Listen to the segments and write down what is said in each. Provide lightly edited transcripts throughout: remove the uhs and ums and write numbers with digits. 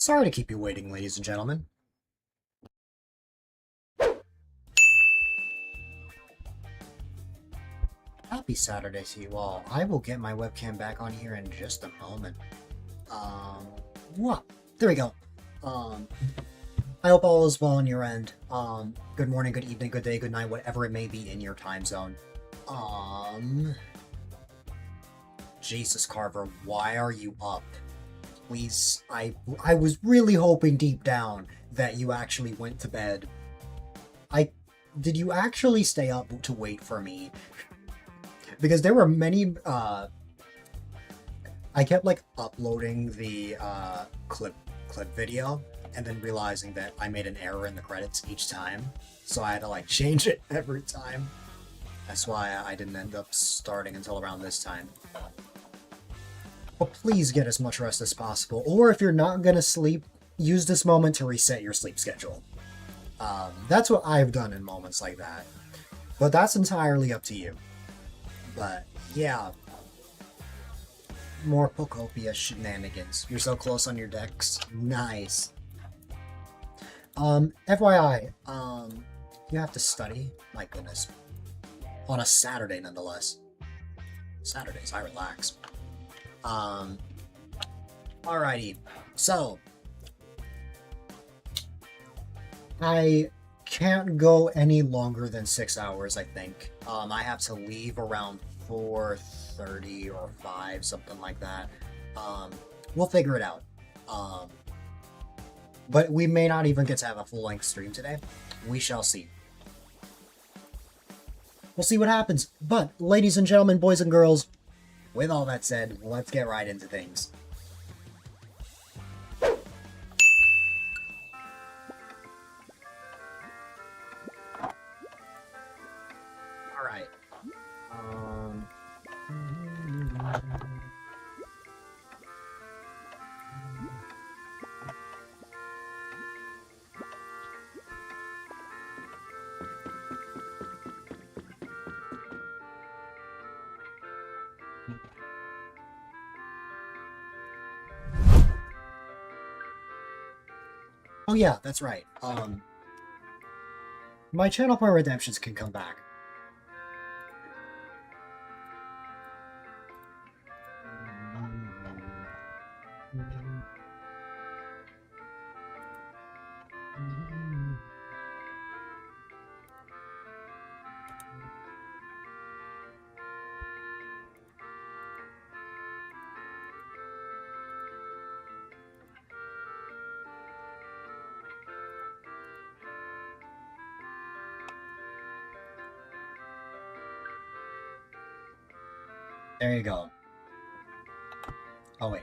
Sorry to keep you waiting, ladies and gentlemen. Happy Saturday to you all. I will get my webcam back on here in just a moment. What? There we go. I hope all is well on your end. Good morning, good evening, good day, good night, whatever it may be in your time zone. Jesus, Carver, why are you up? Please, I was really hoping deep down that you actually went to bed. Did you actually stay up to wait for me? Because there were many, I kept, like, uploading the, clip video, and then realizing that I made an error in the credits each time, so I had to, like, change it every time. That's why I didn't end up starting until around this time. But please get as much rest as possible, or if you're not gonna sleep, use this moment to reset your sleep schedule. That's what I've done in moments like that. But that's entirely up to you. But, yeah. More Pokopia shenanigans. You're so close on your decks. Nice. FYI, you have to study? My goodness. On a Saturday, nonetheless. Saturdays, I relax. Alrighty. So, I can't go any longer than 6 hours, I think. I have to leave around 4:30 or 5, something like that. We'll figure it out. But we may not even get to have a full-length stream today. We shall see. We'll see what happens. But, ladies and gentlemen, boys and girls, with all that said, let's get right into things. Alright. Oh yeah, that's right. My channel point redemptions can come back. There you go. Oh, wait.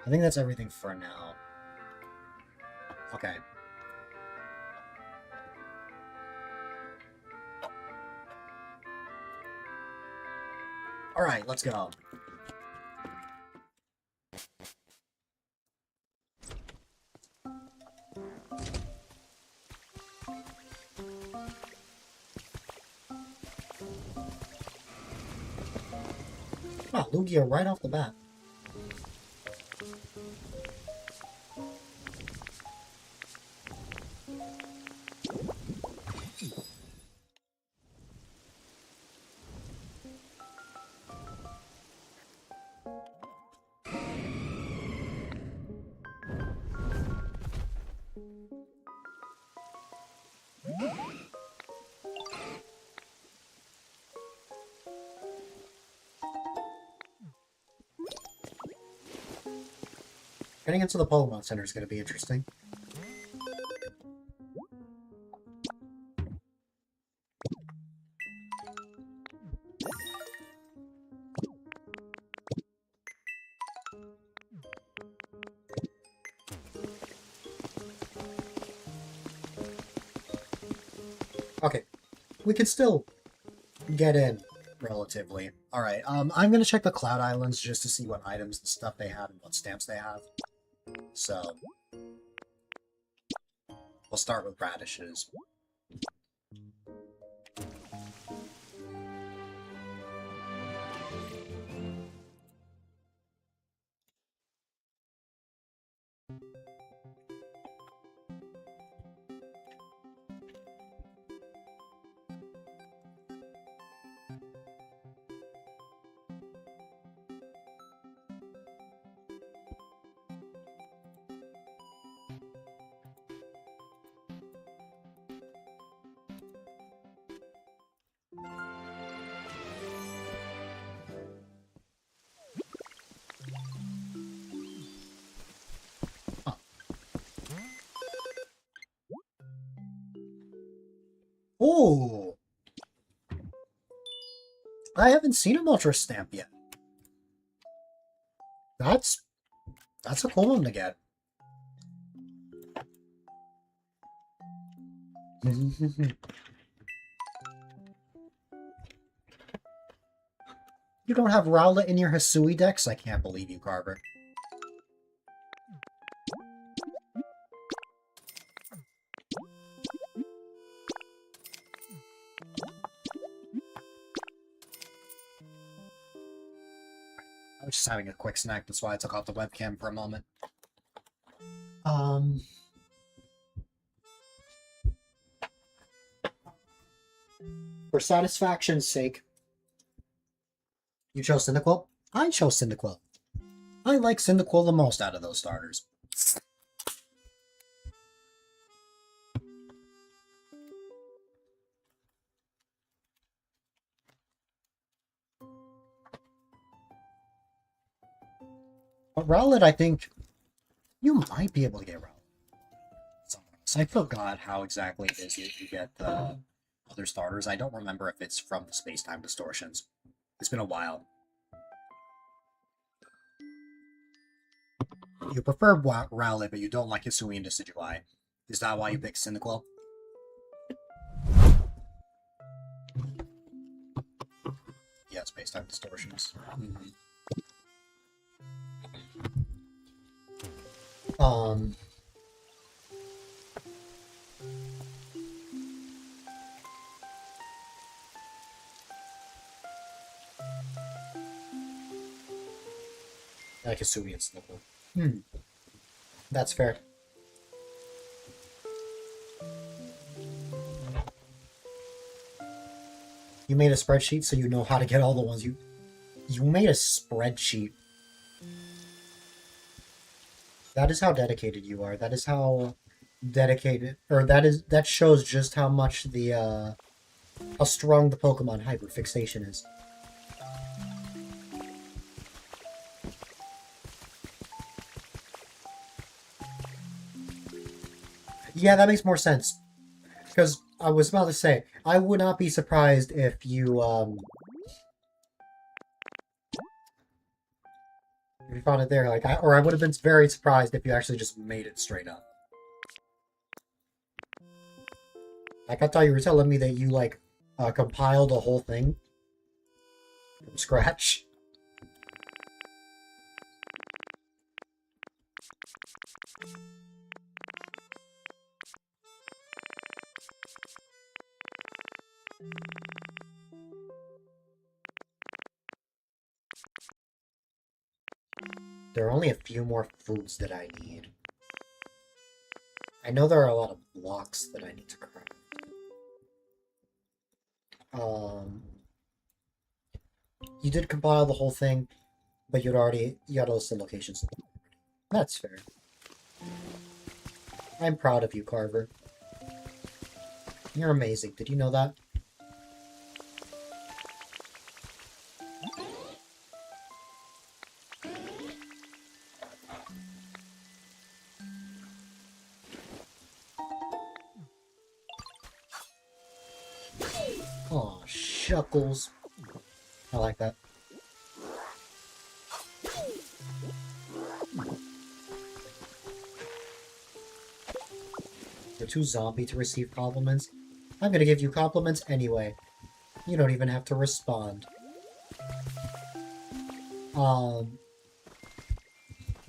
I think that's everything for now. Okay. Alright, let's go. Wow, Lugia right off the bat. Getting into the Pokemon Center is going to be interesting. Okay, we can still get in relatively. Alright, I'm going to check the Cloud Islands just to see what items and stuff they have and what stamps they have. So, we'll start with radishes. Oh! I haven't seen a Moltres stamp yet. That's a cool one to get. You don't have Rowlet in your Hisui decks? I can't believe you, Carver. I was just having a quick snack, that's why I took off the webcam for a moment. For satisfaction's sake, you chose Cyndaquil? I chose Cyndaquil. I like Cyndaquil the most out of those starters. But Rowlet, I think you might be able to get Rowlet. So I forgot how exactly it is you get the other starters. I don't remember if it's from the space-time distortions. It's been a while. You prefer Rowlet, but you don't like Hisui and Decidueye. Is that why you picked Cyndaquil? Yeah, space-time distortions. Mm-hmm. Like Hisui and Cyndaquil. That's fair. You made a spreadsheet so you know how to get all the ones you made a spreadsheet. That is how dedicated you are. That is how dedicated, or that shows just how much how strong the Pokemon hyperfixation is. Yeah, that makes more sense. Because I was about to say, I would not be surprised if you found it there, like, or I would have been very surprised if you actually just made it straight up. Like, I thought you were telling me that you, like, compiled the whole thing from scratch. There are only a few more foods that I need. I know there are a lot of blocks that I need to craft. You did compile the whole thing, but you got all the locations. That's fair. I'm proud of you, Carver. You're amazing. Did you know that? Aw, shuckles. I like that. You're too zombie to receive compliments. I'm gonna give you compliments anyway. You don't even have to respond.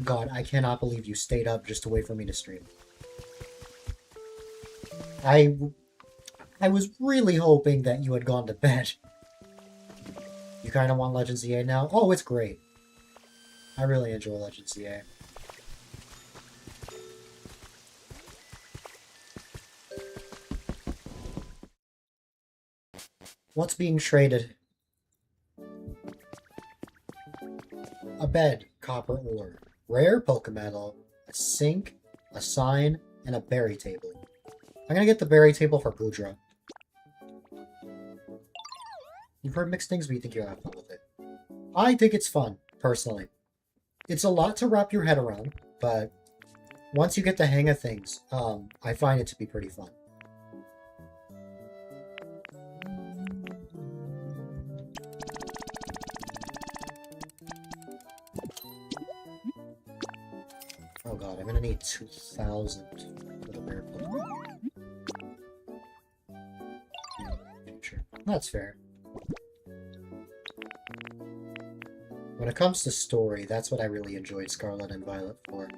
God, I cannot believe you stayed up just to wait for me to stream. I was really hoping that you had gone to bed. You kind of want Legends EA now? Oh, it's great. I really enjoy Legends EA. What's being traded? A bed, copper ore, rare Pokemetal, a sink, a sign, and a berry table. I'm gonna get the berry table for Goodra. You've heard mixed things, but you think you'll have fun with it. I think it's fun, personally. It's a lot to wrap your head around, but once you get the hang of things, I find it to be pretty fun. gonna need 2,000 for the rare Pokemon. Sure. That's fair. When it comes to story, that's what I really enjoyed Scarlet and Violet for.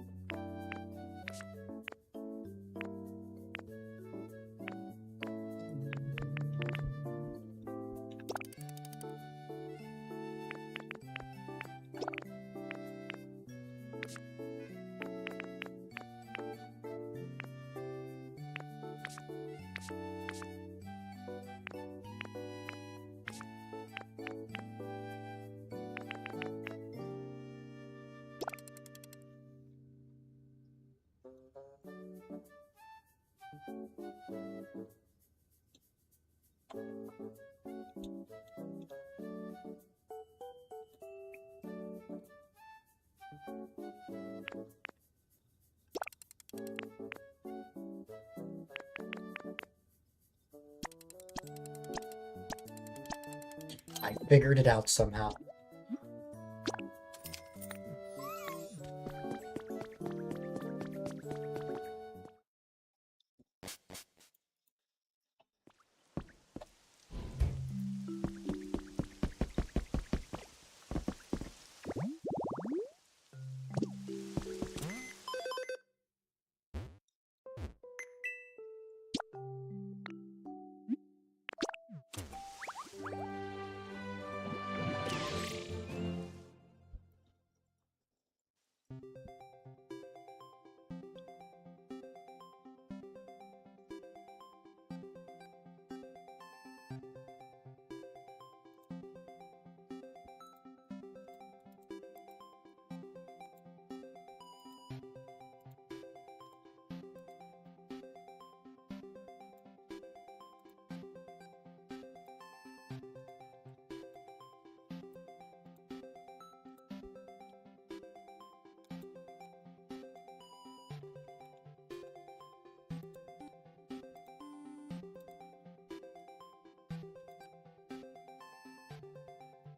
I figured it out somehow.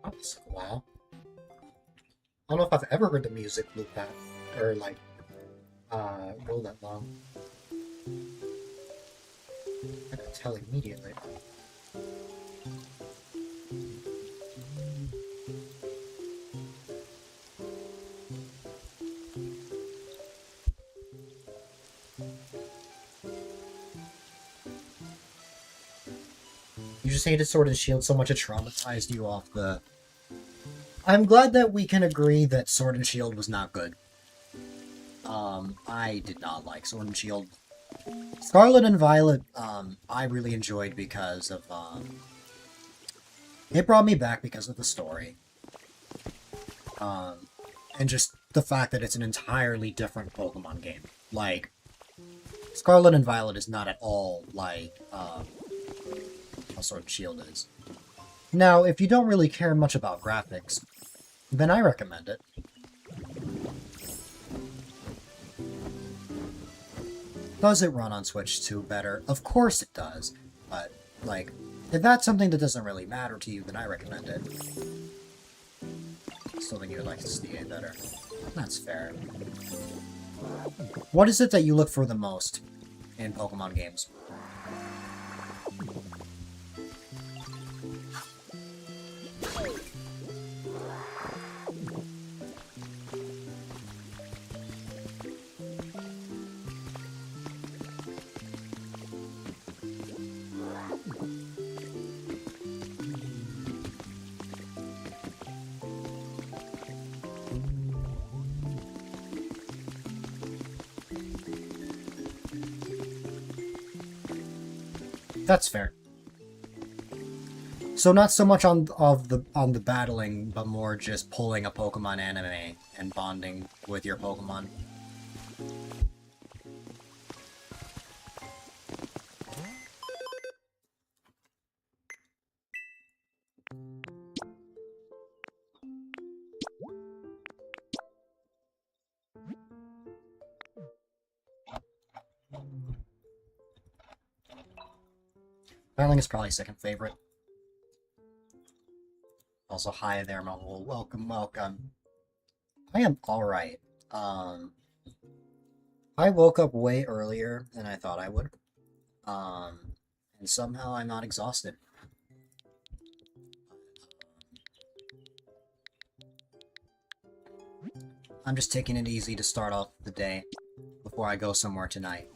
That's a while. I don't know if I've ever heard the music loop that, or like, go that long. I can tell immediately. You just hated Sword and Shield so much it traumatized you off the... I'm glad that we can agree that Sword and Shield was not good. I did not like Sword and Shield. Scarlet and Violet, I really enjoyed because of, it brought me back because of the story. And just the fact that it's an entirely different Pokemon game. Like, Scarlet and Violet is not at all like, how Sword and Shield is. Now, if you don't really care much about graphics, then I recommend it. Does it run on Switch 2 better? Of course it does. But, like, if that's something that doesn't really matter to you, then I recommend it. Still think you would like to see the game better. That's fair. What is it that you look for the most in Pokemon games? That's fair. So not so much on the battling, but more just pulling a Pokemon anime and bonding with your Pokemon. Battling is probably second favorite. Also, hi there, Mahul. Welcome, welcome. I am alright. I woke up way earlier than I thought I would. And somehow I'm not exhausted. I'm just taking it easy to start off the day before I go somewhere tonight.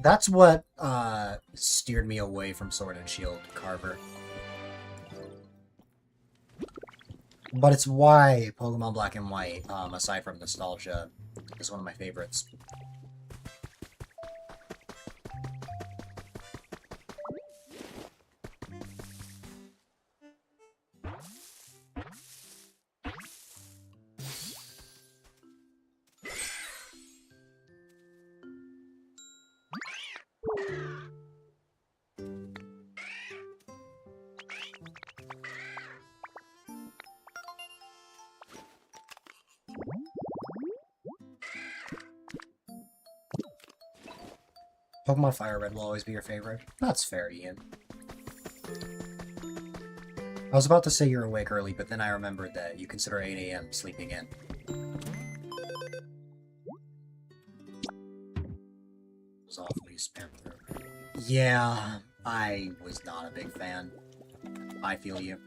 That's what steered me away from Sword and Shield Carver. But it's why Pokemon Black and White, aside from nostalgia, is one of my favorites. Pokemon Fire Red will always be your favorite. That's fair, Ian. I was about to say you're awake early, but then I remembered that you consider 8 a.m. sleeping in. It was awfully spammed through. Yeah, I was not a big fan. I feel you.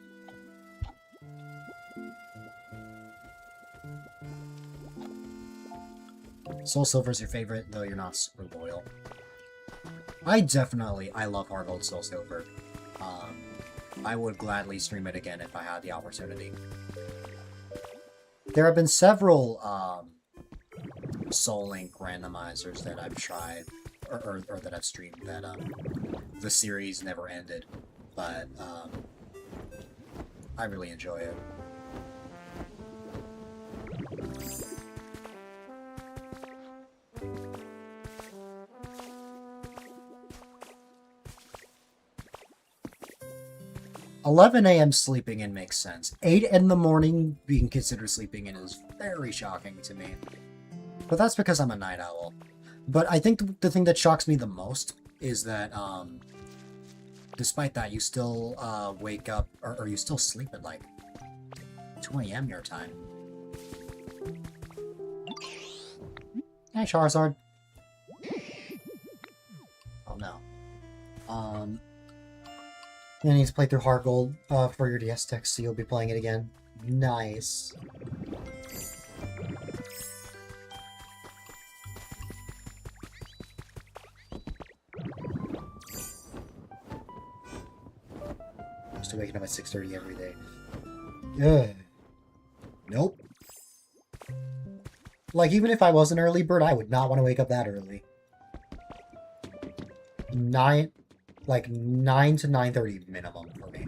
Soul Silver's your favorite, though you're not super loyal. I love Heart Gold Soul Silver. I would gladly stream it again if I had the opportunity. There have been several Soul Link randomizers that I've tried, or that I've streamed that the series never ended, but I really enjoy it. $11 a.m. sleeping in makes sense. 8 in the morning being considered sleeping in is very shocking to me. But that's because I'm a night owl. But I think the thing that shocks me the most is that, despite that, you still wake up, or you still sleep at like 2 a.m. your time. Hey, Charizard. Oh no. You need to play through Heart Gold for your DS tech, so you'll be playing it again. Nice. I'm still waking up at 6:30 every day. Yeah. Nope. Like, even if I was an early bird, I would not want to wake up that early. 9 to 9:30 minimum for me.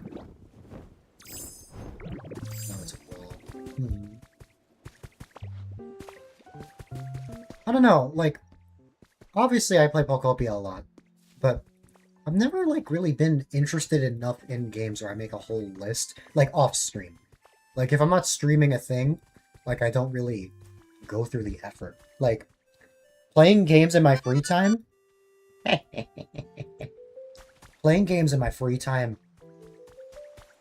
No, it's a will. I don't know, like, obviously I play Pokopia a lot, but I've never, like, really been interested enough in games where I make a whole list, like, off-stream. Like, if I'm not streaming a thing, like, I don't really go through the effort. Like, playing games in my free time... Playing games in my free time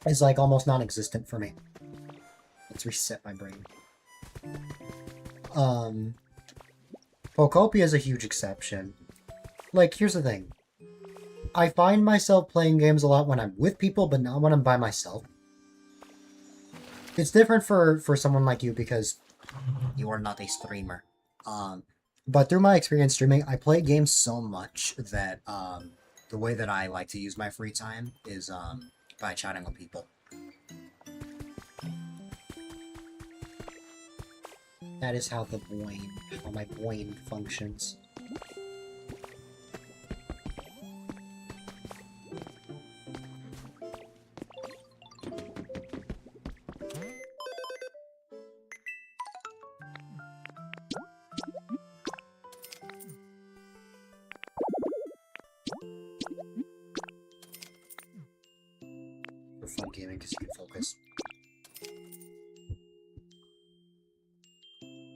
is, like, almost non-existent for me. Let's reset my brain. Pokopia is a huge exception. Like, here's the thing. I find myself playing games a lot when I'm with people, but not when I'm by myself. It's different for someone like you because you are not a streamer. But through my experience streaming, I play games so much that, the way that I like to use my free time is by chatting with people. That is how my brain functions. gaming because you can focus.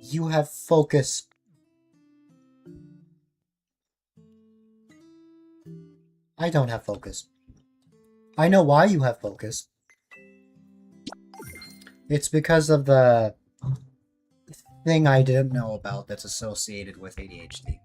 You have focus. I don't have focus. I know why you have focus. It's because of the thing I didn't know about that's associated with ADHD.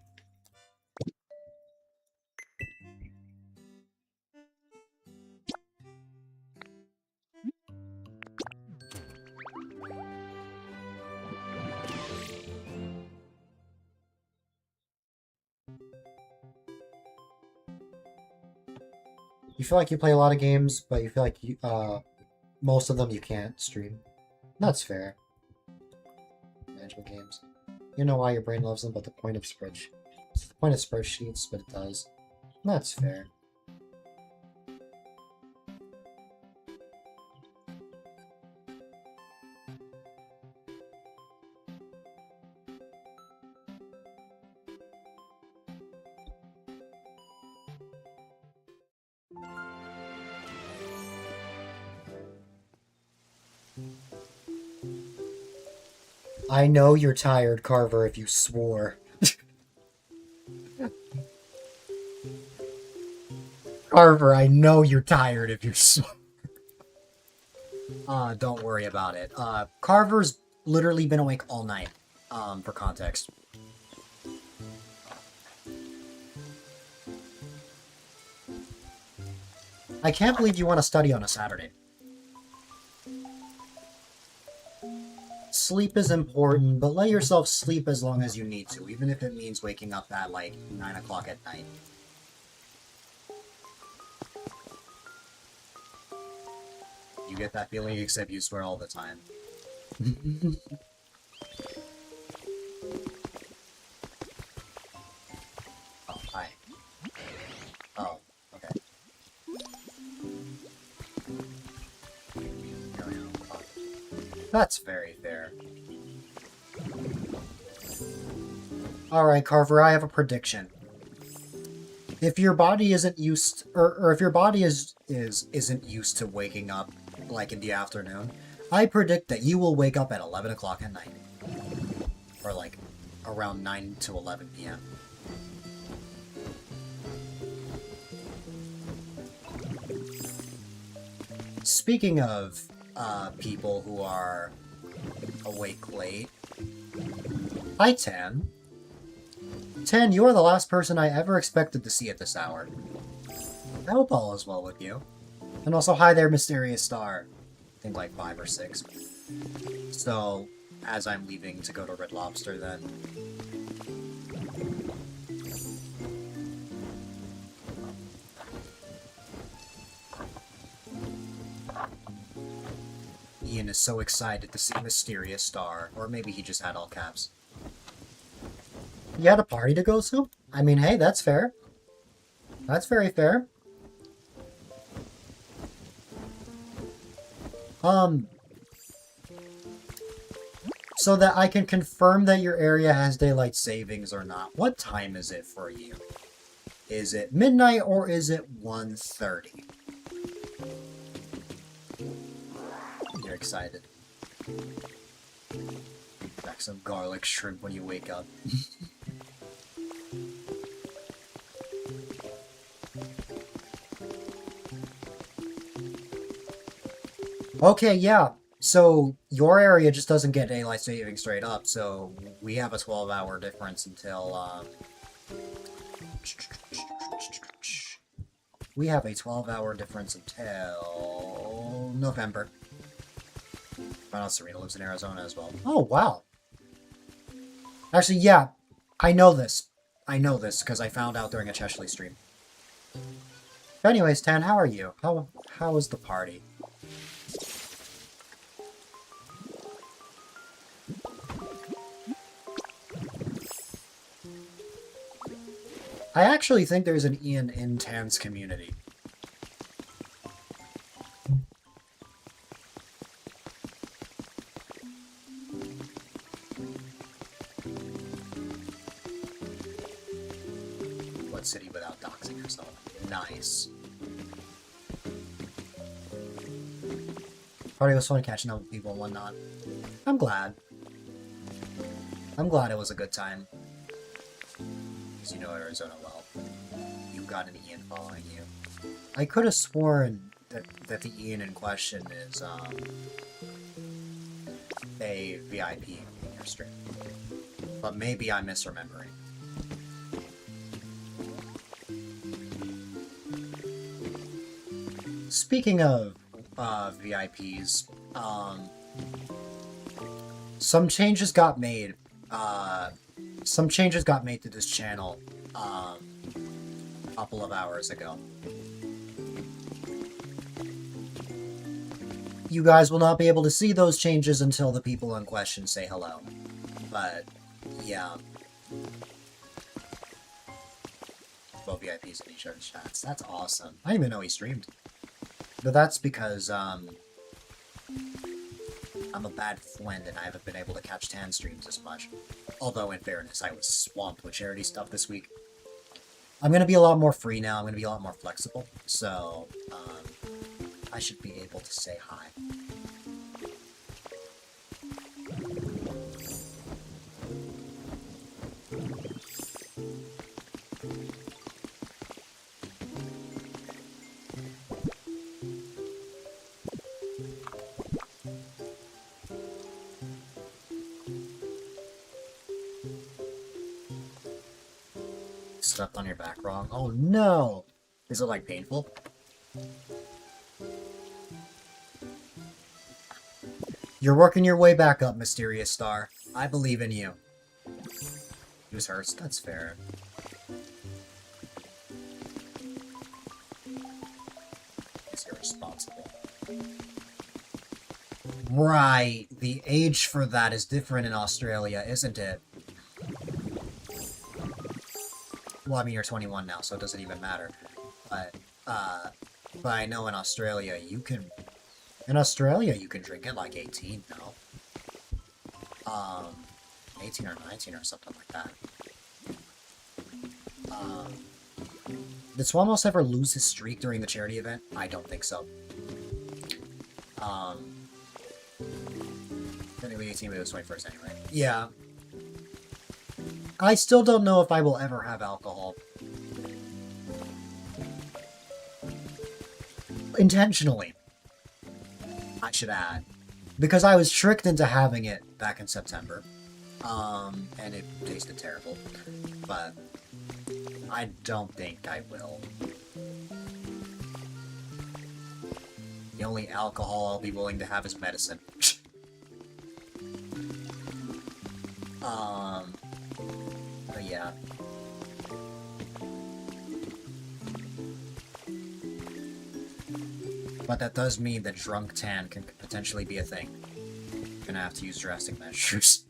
You feel like you play a lot of games, but you feel like you, most of them you can't stream. That's fair. Management games. You know why your brain loves them, but the point of spreadsheets, but it does. That's fair. I know you're tired, Carver, if you swore. Carver, I know you're tired if you swore. Don't worry about it. Carver's literally been awake all night, for context. I can't believe you want to study on a Saturday. Sleep is important, but let yourself sleep as long as you need to, even if it means waking up at, like, 9 o'clock at night. You get that feeling, except you swear all the time. Oh, hi. Oh, okay. That's very fair. Alright, Carver, I have a prediction. If your body isn't used, or if your body isn't used to waking up, like, in the afternoon, I predict that you will wake up at 11 o'clock at night. Or, like, around 9 to 11 p.m. Speaking of, people who are awake late, hi, Tan. Tan, you are the last person I ever expected to see at this hour. I hope all is well with you. And also, hi there, Mysterious Star. I think like 5 or 6. So, as I'm leaving to go to Red Lobster, then. Ian is so excited to see Mysterious Star. Or maybe he just had all caps. You had a party to go to? I mean, hey, that's fair. That's very fair. So that I can confirm that your area has daylight savings or not. What time is it for you? Is it midnight or is it 1:30? You're excited. Back some garlic shrimp when you wake up. Okay, yeah. So, your area just doesn't get daylight saving straight up, so we have a 12-hour difference until, we have a 12-hour difference until November. My aunt Serena lives in Arizona as well. Oh, wow. Actually, yeah. I know this. I know this, because I found out during a Cheshley stream. But anyways, Tan, how are you? How was the party? I actually think there's an Ian in Tan's community. What city without doxing yourself? Nice. Party was fun catching up with people and whatnot. I'm glad. I'm glad it was a good time. Because you know Arizona well. You got an Ian following you. I could have sworn that the Ian in question is a VIP in your stream. But maybe I'm misremembering. Speaking of VIPs, some changes got made. Some changes got made to this channel a couple of hours ago. You guys will not be able to see those changes until the people in question say hello. But, yeah. Both VIPs in each other's chats. That's awesome. I didn't even know he streamed. But that's because, I'm a bad friend and I haven't been able to catch Tan streams as much. Although, in fairness, I was swamped with charity stuff this week. I'm gonna be a lot more free now. I'm gonna be a lot more flexible. So, I should be able to say hi. Stepped on your back wrong. Oh no! Is it like painful? You're working your way back up, Mysterious Star. I believe in you. He was hurt. That's fair. He's irresponsible. Right. The age for that is different in Australia, isn't it? Well, I mean, you're 21 now, so it doesn't even matter. But I know in Australia, you can... In Australia, you can drink at like 18 now. 18 or 19 or something like that. Did Swamos ever lose his streak during the charity event? I don't think so. Anyway, 18, but it was 21st anyway. Yeah. I still don't know if I will ever have alcohol. Intentionally. I should add. Because I was tricked into having it back in September. And it tasted terrible. But I don't think I will. The only alcohol I'll be willing to have is medicine. But yeah. But that does mean that drunk tan can potentially be a thing. Gonna have to use drastic measures.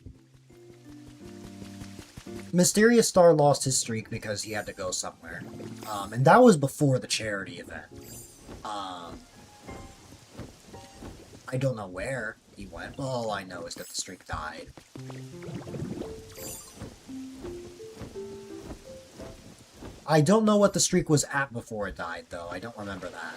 Mysterious Star lost his streak because he had to go somewhere. And that was before the charity event. I don't know where he went. All I know is that the streak died. I don't know what the streak was at before it died, though. I don't remember that.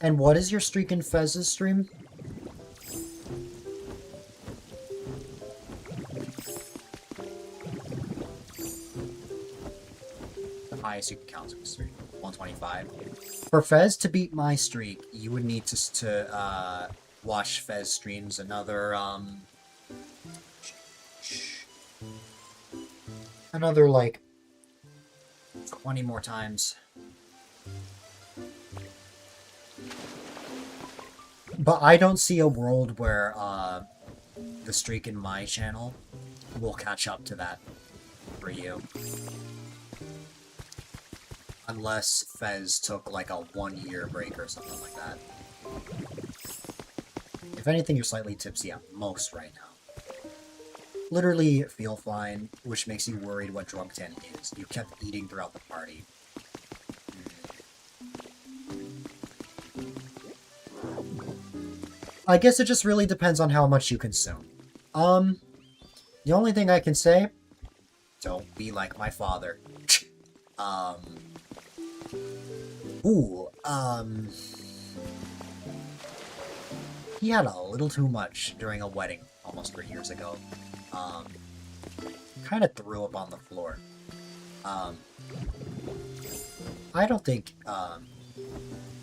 And what is your streak in Fez's stream? The highest you can count is 125. For Fez to beat my streak, you would need to watch Fez streams another, like, 20 more times. But I don't see a world where, the streak in my channel will catch up to that for you. Unless Fez took, like, a 1-year break or something like that. If anything, you're slightly tipsy at most right now. Literally feel fine, which makes you worried what drunk tan is. You kept eating throughout the party. I guess it just really depends on how much you consume. The only thing I can say, don't be like my father. um, ooh, he had a little too much during a wedding almost 3 years ago. Kind of threw up on the floor. I don't think,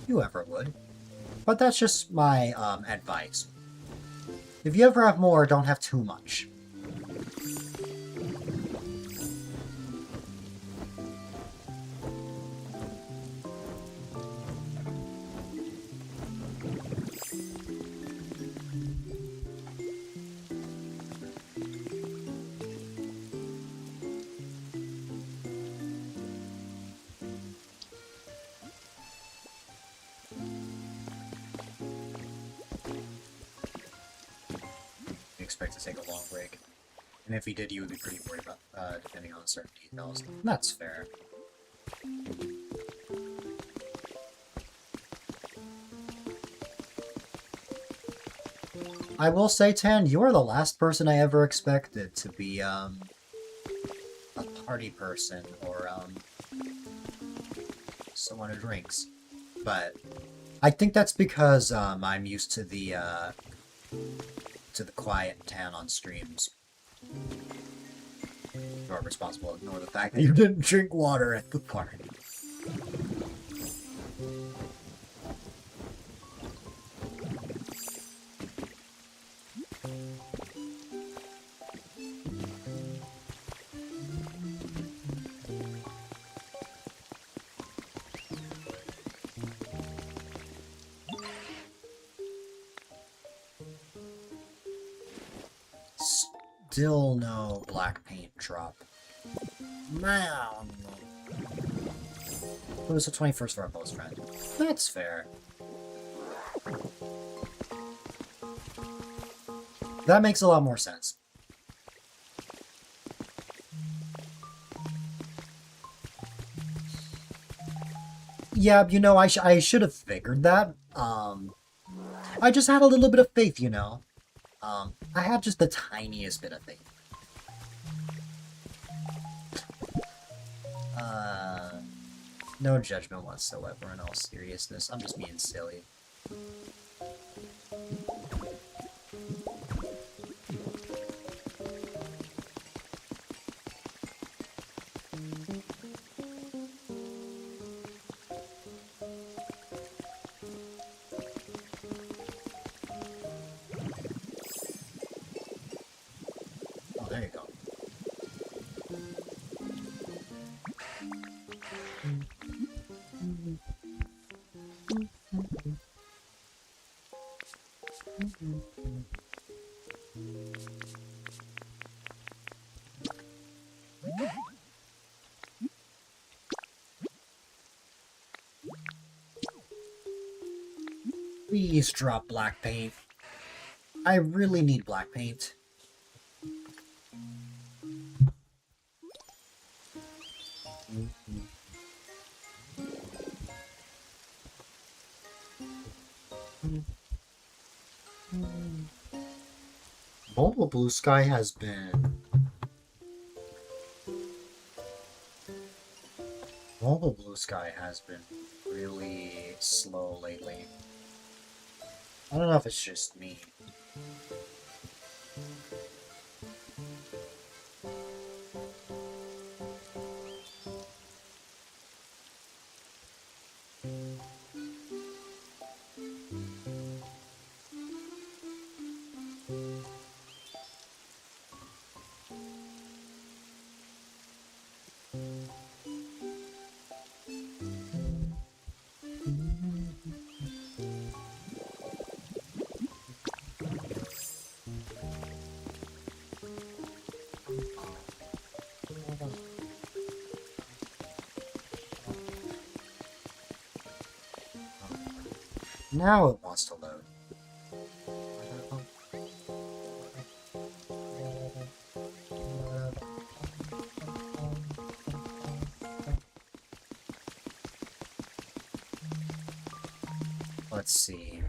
you ever would. But that's just my, advice. If you ever have more, don't have too much. Expect to take a long break. And if he did, you would be pretty worried about, depending on certain details. That's fair. I will say, Tan, you are the last person I ever expected to be, a party person, or, someone who drinks. But I think that's because, I'm used to the quiet Tan on streams. You are responsible. Ignore the fact that you didn't drink water at the party. Still no black paint drop. Man. It was the 21st for our post friend. That's fair. That makes a lot more sense. Yeah, you know, I should have figured that. I just had a little bit of faith, you know. I had just the tiniest bit of faith. No judgment whatsoever in all seriousness. I'm just being silly. Oh, there you go. Please drop black paint. I really need black paint. Mobile Blue Sky has been... Mobile Blue Sky has been really slow lately. I don't know if it's just me. Now it wants to load. Let's see.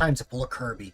Time to pull a Kirby.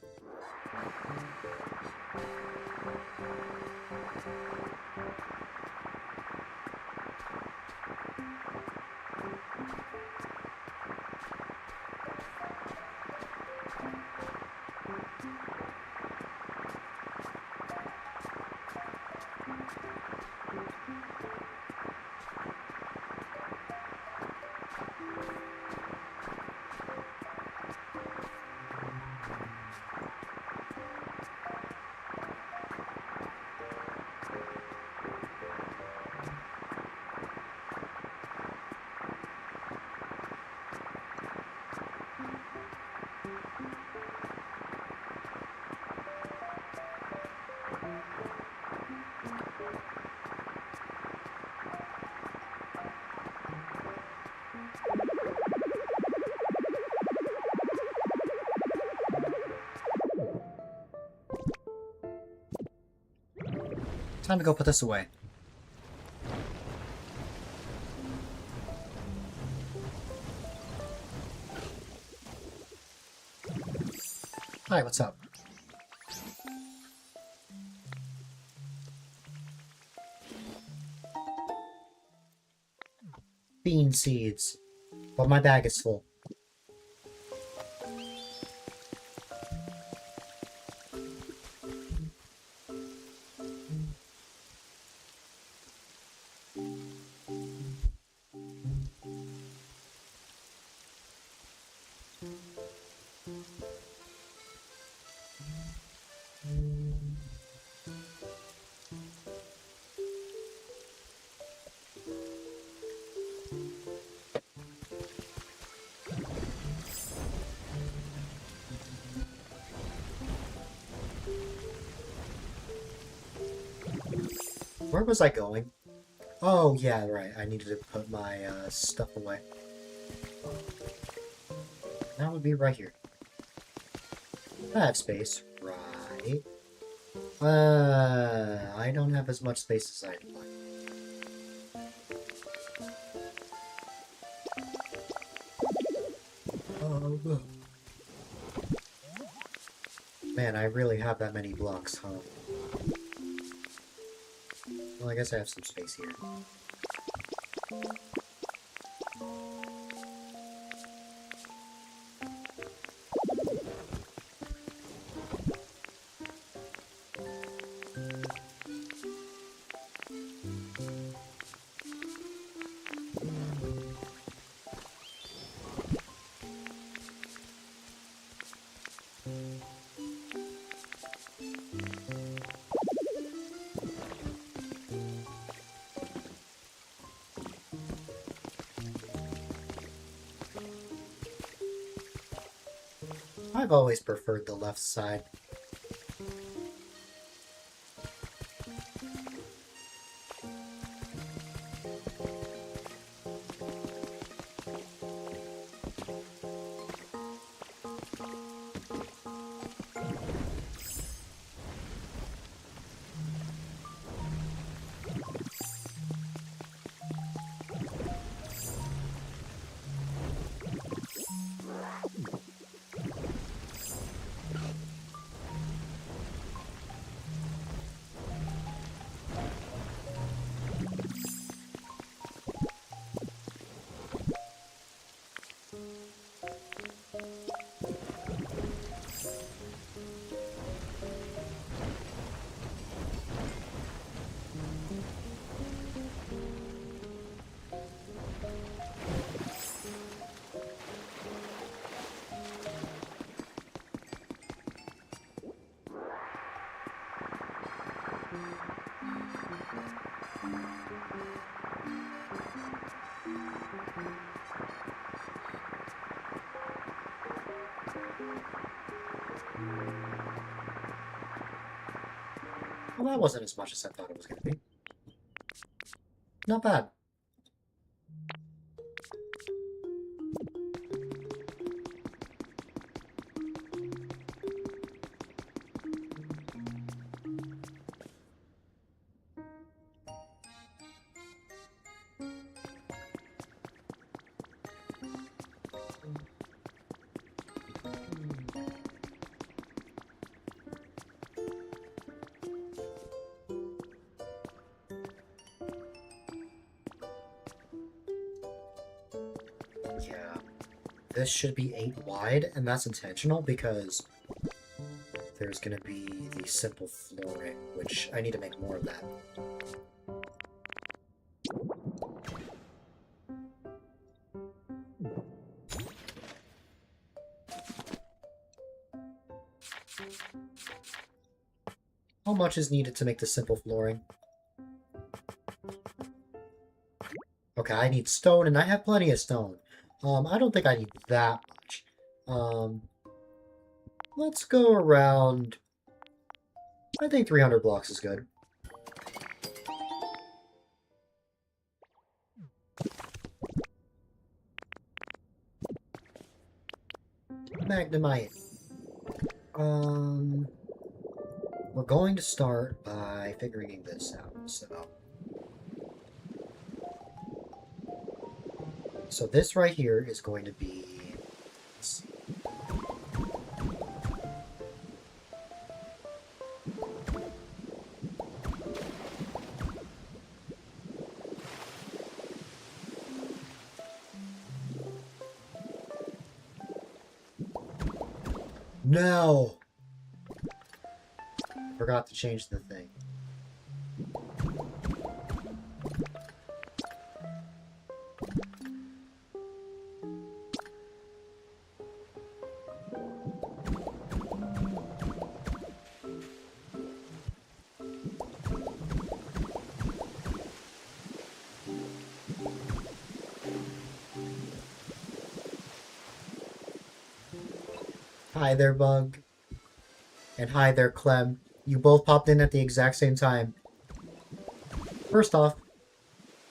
Time to go put this away. Hi, what's up? Bean seeds. But my bag is full. Where was I going? Oh, yeah, right. I needed to put my stuff away. That would be right here. I have space. Right. I don't have as much space as I'd like. Oh. Man, I really have that many blocks, huh? Well, I guess I have some space here. I've always preferred the left side. Well, that wasn't as much as I thought it was going to be. Not bad. this should be 8 wide, and that's intentional because there's going to be the simple flooring, which I need to make more of that. How much is needed to make the simple flooring? Okay, I need stone, and I have plenty of stone. I don't think I need that much. Let's go around... I think 300 blocks is good. Magnemite. We're going to start by figuring this out, so this right here is going to be... Let's see. No! Forgot to change the thing. Hi there, Bug. And hi there, Clem. You both popped in at the exact same time. First off,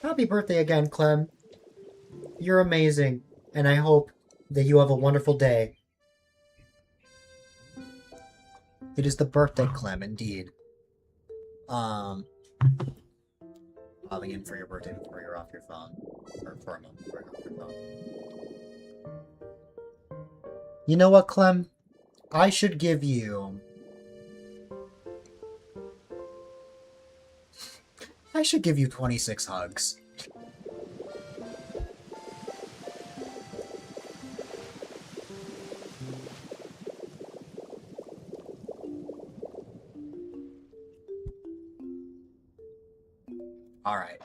happy birthday again, Clem. You're amazing, and I hope that you have a wonderful day. It is the birthday, Clem, indeed. Popping in for your birthday before you're off your phone. Or for a moment before you're off your phone. You know what, Clem? I should give you... I should give you 26 hugs. Alright.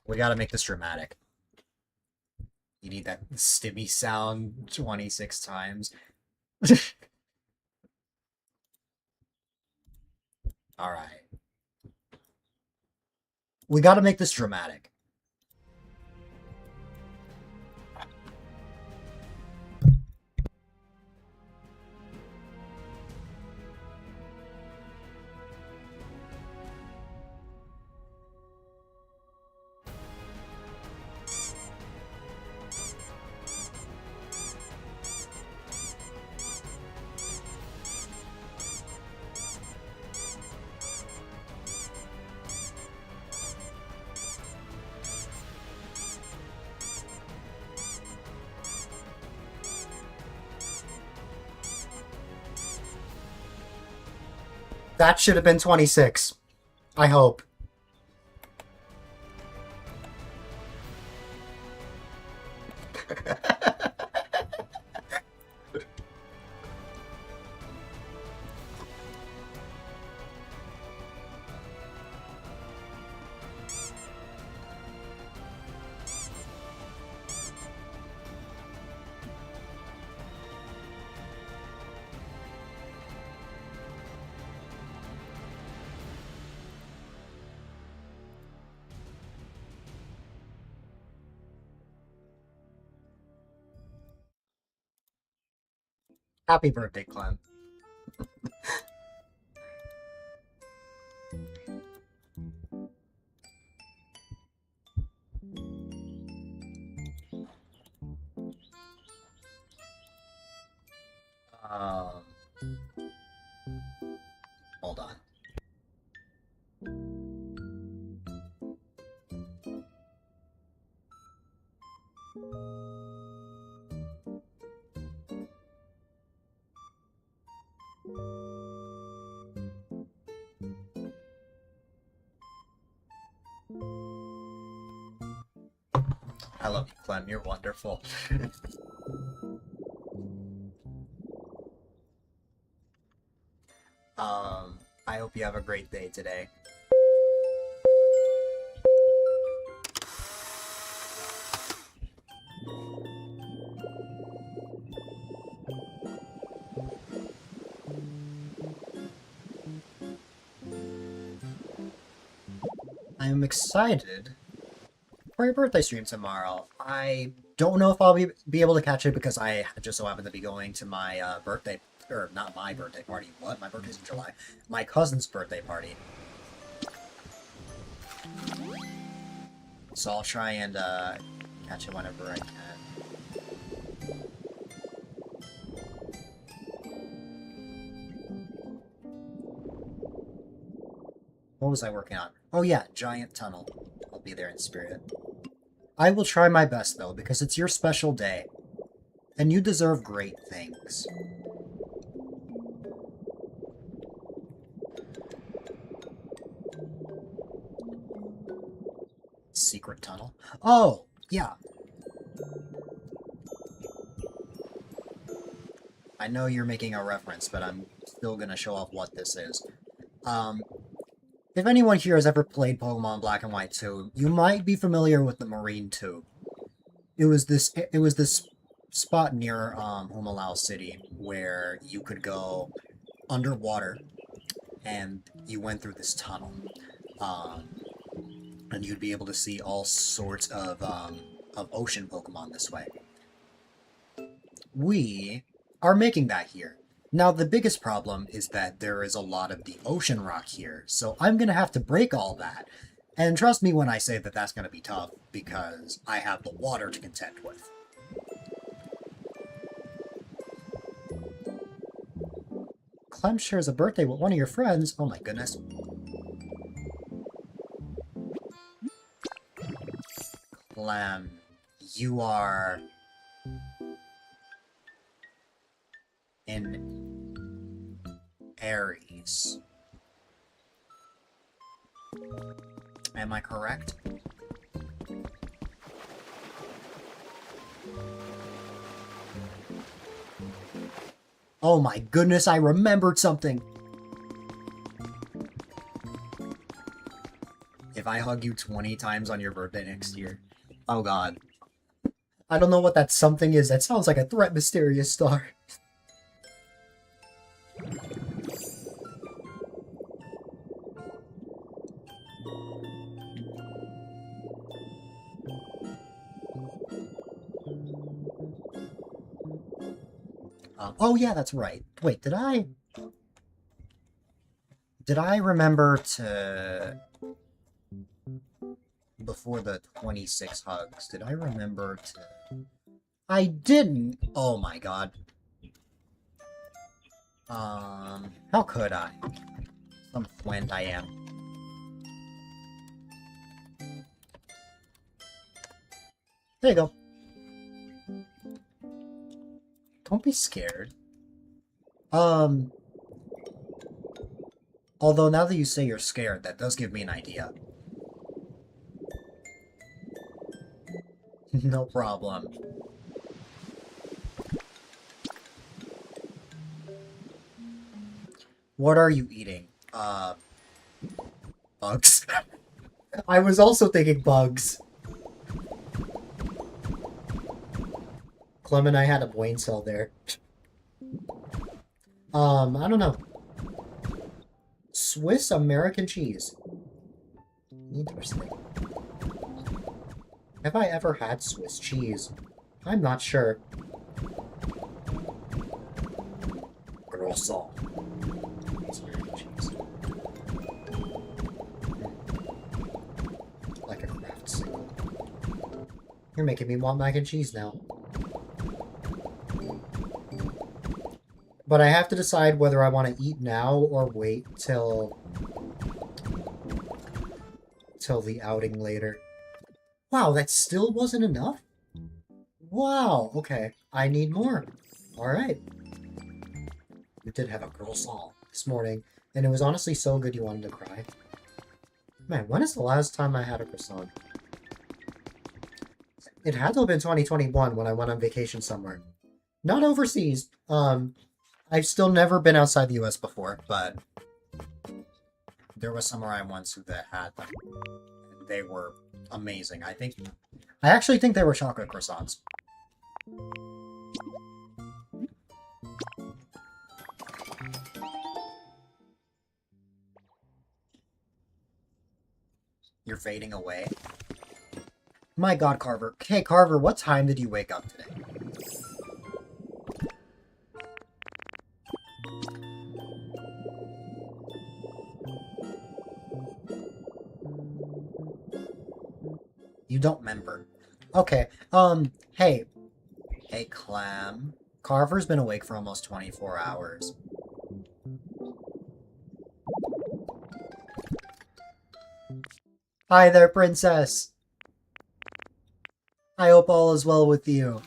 We gotta make this dramatic. You need that stimmy sound 26 times. Alright. We gotta make this dramatic. That should have been 26. I hope. Happy birthday, Clem. Hold on. I love you, Clem. You're wonderful. I hope you have a great day today. I'm excited for your birthday stream tomorrow. I don't know if I'll be able to catch it because I just so happen to be going to my birthday, or not my birthday party. What? My birthday's in July. My cousin's birthday party. So I'll try and catch it whenever I can. What was I working on? Oh yeah, giant tunnel. I'll be there in spirit. I will try my best though, because it's your special day. And you deserve great things. Secret tunnel? Oh, yeah. I know you're making a reference, but I'm still gonna show off what this is. If anyone here has ever played Pokemon Black and White 2, you might be familiar with the Marine Tube. It was this spot near Humalao City where you could go underwater and you went through this tunnel. And you'd be able to see all sorts of ocean Pokemon this way. We are making that here. Now, the biggest problem is that there is a lot of the ocean rock here, so I'm going to have to break all that. And trust me when I say that that's going to be tough, because I have the water to contend with. Clem shares a birthday with one of your friends. Oh my goodness. Clem, you are in Aries. Am I correct? Oh my goodness, I remembered something! If I hug you 20 times on your birthday next year. Oh god. I don't know what that something is. That sounds like a threat, Mysterious Star. Oh yeah, that's right. Wait, did I remember to... Before the 26 hugs, did I remember to... I didn't! Oh my god. How could I? Some flint I am. There you go. Don't be scared. Although now that you say you're scared, that does give me an idea. No problem. What are you eating? Bugs. I was also thinking bugs. Clem and I had a brain cell there. I don't know. Swiss American cheese. Interesting. Have I ever had Swiss cheese? I'm not sure. Croissant. American cheese. Like a craft single. You're making me want mac and cheese now. But I have to decide whether I want to eat now or wait till the outing later. Wow, that still wasn't enough? Wow, okay. I need more. Alright. We did have a croissant this morning, and it was honestly so good you wanted to cry. Man, when is the last time I had a croissant? It had to have been 2021 when I went on vacation somewhere. Not overseas. I've still never been outside the US before, but there was somewhere I went to that had them. And they were amazing. I actually think they were chocolate croissants. You're fading away. My god, Carver. Hey, Carver, what time did you wake up today? You don't remember. Okay, hey. Hey, Clam. Carver's been awake for almost 24 hours. Hi there, Princess. I hope all is well with you.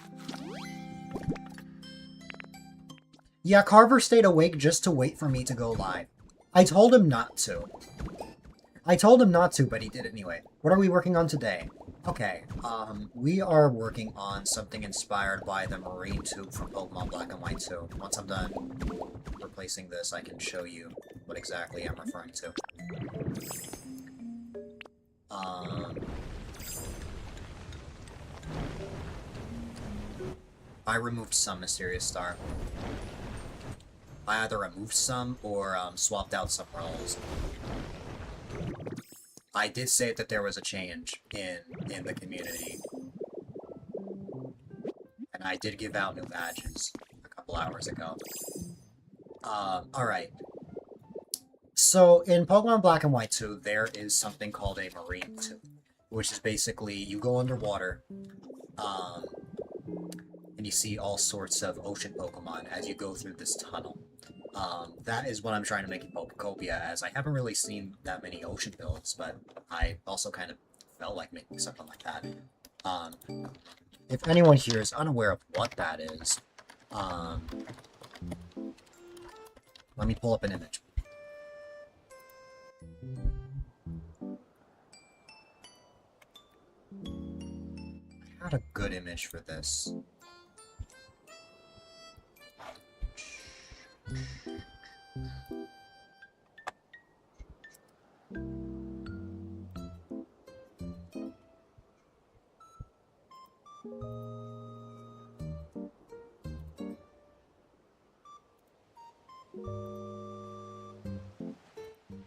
Yeah, Carver stayed awake just to wait for me to go live. I told him not to. But he did anyway. What are we working on today? Okay, we are working on something inspired by the marine tube from Pokemon Black and White 2. Once I'm done replacing this, I can show you what exactly I'm referring to. I removed some Mysterious Star. I either removed some or swapped out some roles. I did say that there was a change in the community. And I did give out new badges a couple hours ago. Alright. So, in Pokemon Black and White 2, there is something called a marine tube, which is basically, you go underwater, and you see all sorts of ocean Pokemon as you go through this tunnel. That is what I'm trying to make in Pokopia, as I haven't really seen that many ocean builds, but I also kind of felt like making something like that. If anyone here is unaware of what that is, let me pull up an image. I had a good image for this.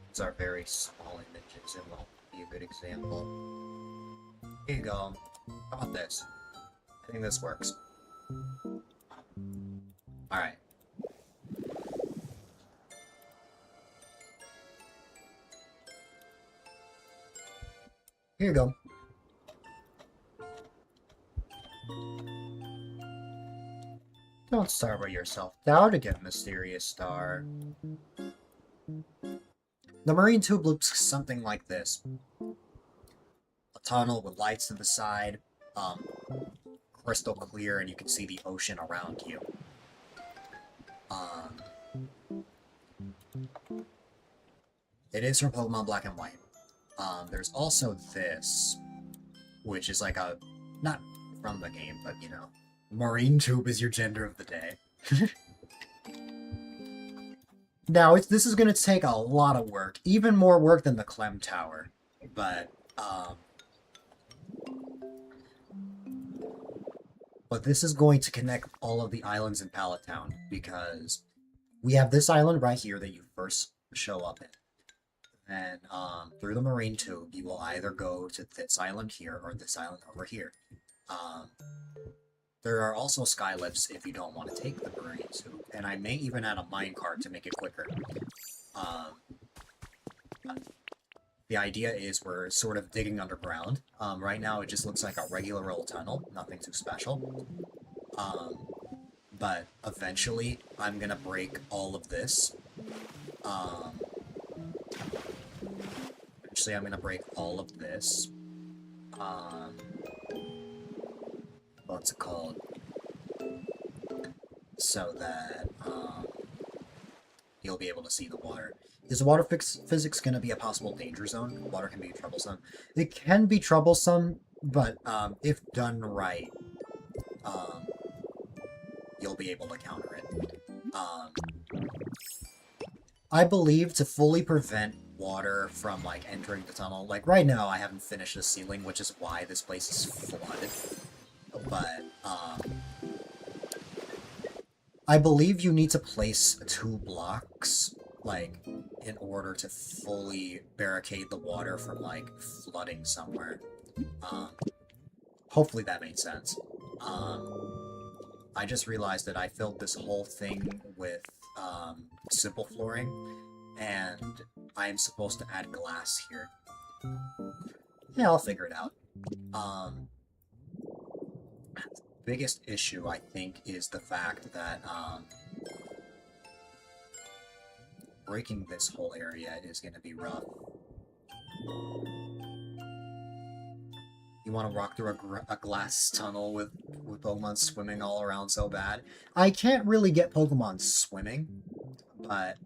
These are very small images, it won't be a good example. Here you go. How about this? I think this works. Alright. Here you go. Don't starve yourself down to get Mysterious Star. The marine tube looks something like this. A tunnel with lights to the side, crystal clear, and you can see the ocean around you. It is from Pokemon Black and White. There's also this, which is like a, not from the game, but you know, marine tube is your gender of the day. Now, this is going to take a lot of work, even more work than the Clem Tower, but this is going to connect all of the islands in Pallet Town, because we have this island right here that you first show up in. And through the marine tube, you will either go to this island here or this island over here. There are also sky lifts if you don't want to take the marine tube, and I may even add a minecart to make it quicker. The idea is we're sort of digging underground. Right now it just looks like a regular old tunnel, nothing too special. But eventually I'm gonna break all of this. Eventually I'm gonna break all of this. What's it called? So that you'll be able to see the water. Is water physics going to be a possible danger zone? Water can be troublesome. It can be troublesome But if done right, um, you'll be able to counter it. Um, I believe to fully prevent water from, like, entering the tunnel, like, right now I haven't finished the ceiling, which is why this place is flooded. But, I believe you need to place 2 blocks, like, in order to fully barricade the water from, like, flooding somewhere. Um, hopefully that made sense. I just realized that I filled this whole thing with, simple flooring, and I'm supposed to add glass here. Yeah, I'll figure it out. Biggest issue, I think, is the fact that, breaking this whole area is going to be rough. You want to walk through a glass tunnel with Pokemon swimming all around so bad? I can't really get Pokemon swimming, but,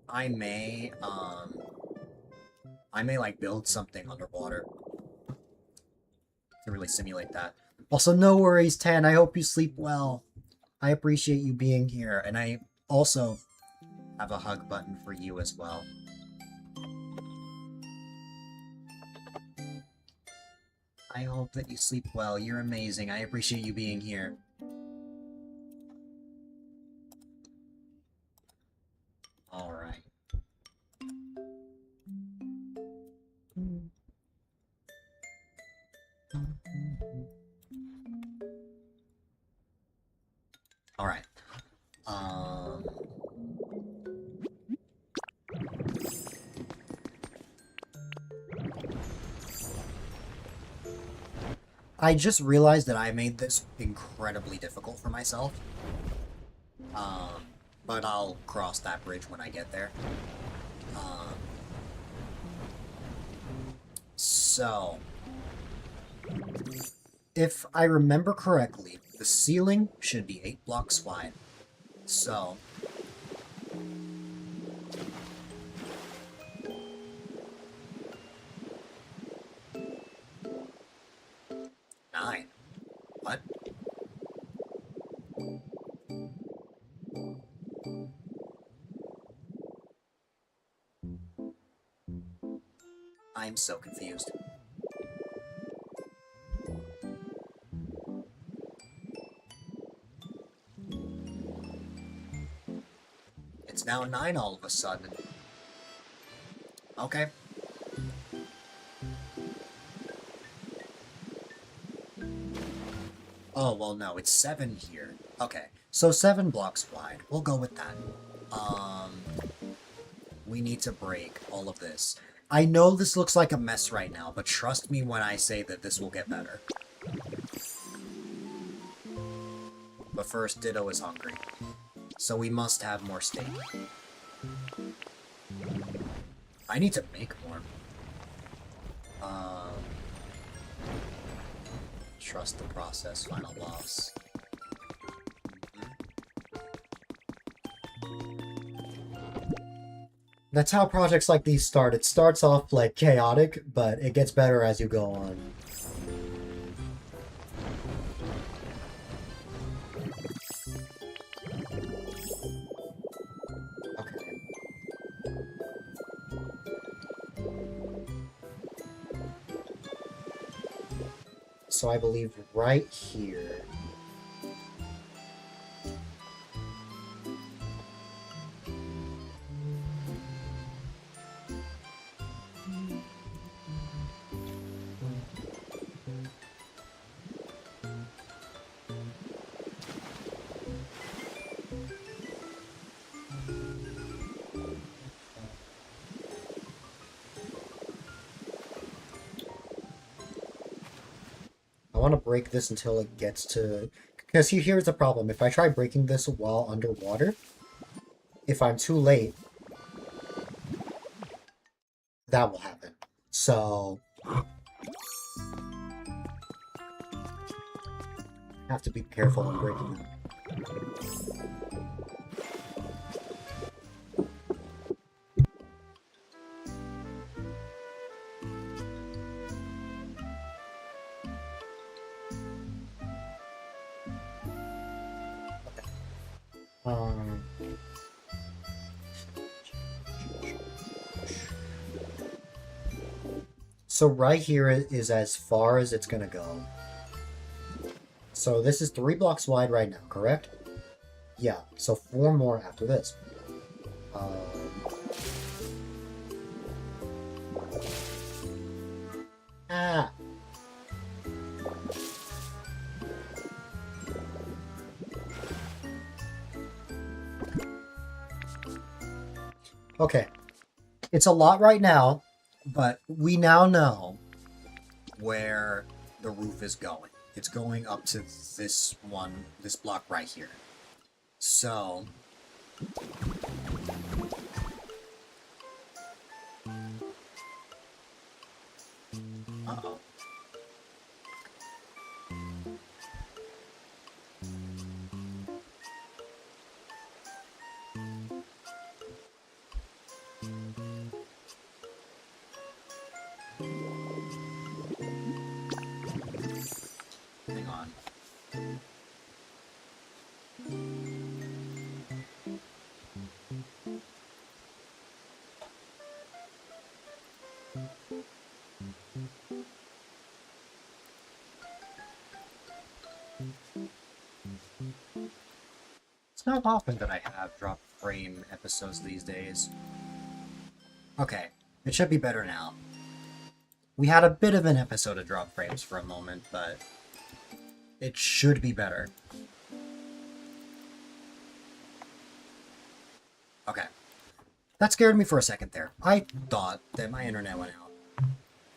I may, like, build something underwater to really simulate that. Also, no worries, Tan. I hope you sleep well. I appreciate you being here, and I also have a hug button for you as well. I hope that you sleep well. You're amazing. I appreciate you being here. Alright. Alright. I just realized that I made this incredibly difficult for myself. But I'll cross that bridge when I get there. So, if I remember correctly, the ceiling should be 8 blocks wide. So, nine. What? I'm so confused. It's now 9 all of a sudden. Okay. Oh, well, no, it's 7 here. Okay, so 7 blocks wide. We'll go with that. We need to break all of this. I know this looks like a mess right now, but trust me when I say that this will get better. But first, Ditto is hungry. So we must have more steak. I need to make more. Trust the process, final boss. That's how projects like these start. It starts off, like, chaotic, but it gets better as you go on. Okay. So I believe right here... I want to break this until it gets to... Because here's the problem. If I try breaking this while underwater, if I'm too late, that will happen. So... I have to be careful when breaking them. Um, so right here is as far as it's gonna go. So this is 3 blocks wide right now, correct? Yeah, so 4 more after this. Ah! Okay. It's a lot right now, but we now know where the roof is going. It's going up to this block right here. So... Uh-oh. Hang on. It's not often that I have drop frame episodes these days. Okay, it should be better now. We had a bit of an episode of drop frames for a moment, but it should be better. Okay. That scared me for a second there. I thought that my internet went out.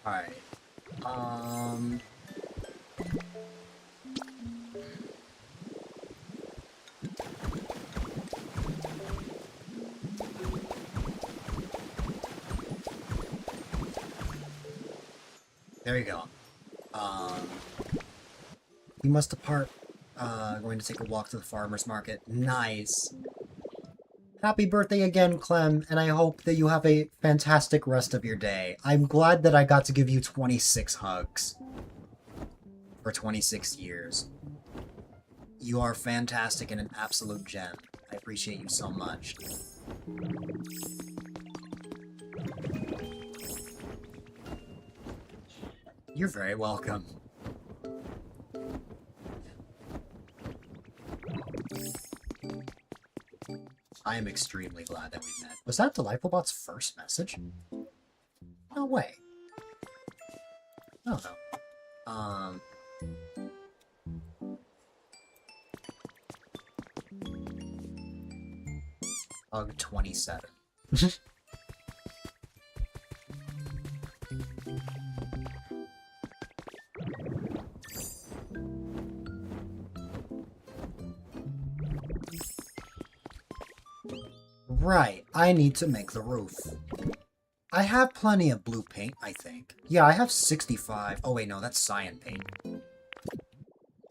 Alright. There you go. We must depart. Going to take a walk to the farmer's market. Nice. Happy birthday again, Clem, and I hope that you have a fantastic rest of your day. I'm glad that I got to give you 26 hugs. For 26 years. You are fantastic and an absolute gem. I appreciate you so much. You're very welcome. I am extremely glad that we met. Was that Delightfulbot's first message? No way. Oh no. Hug 27. Right, I need to make the roof. I have plenty of blue paint, I think. Yeah, I have 65. Oh wait, no, that's cyan paint.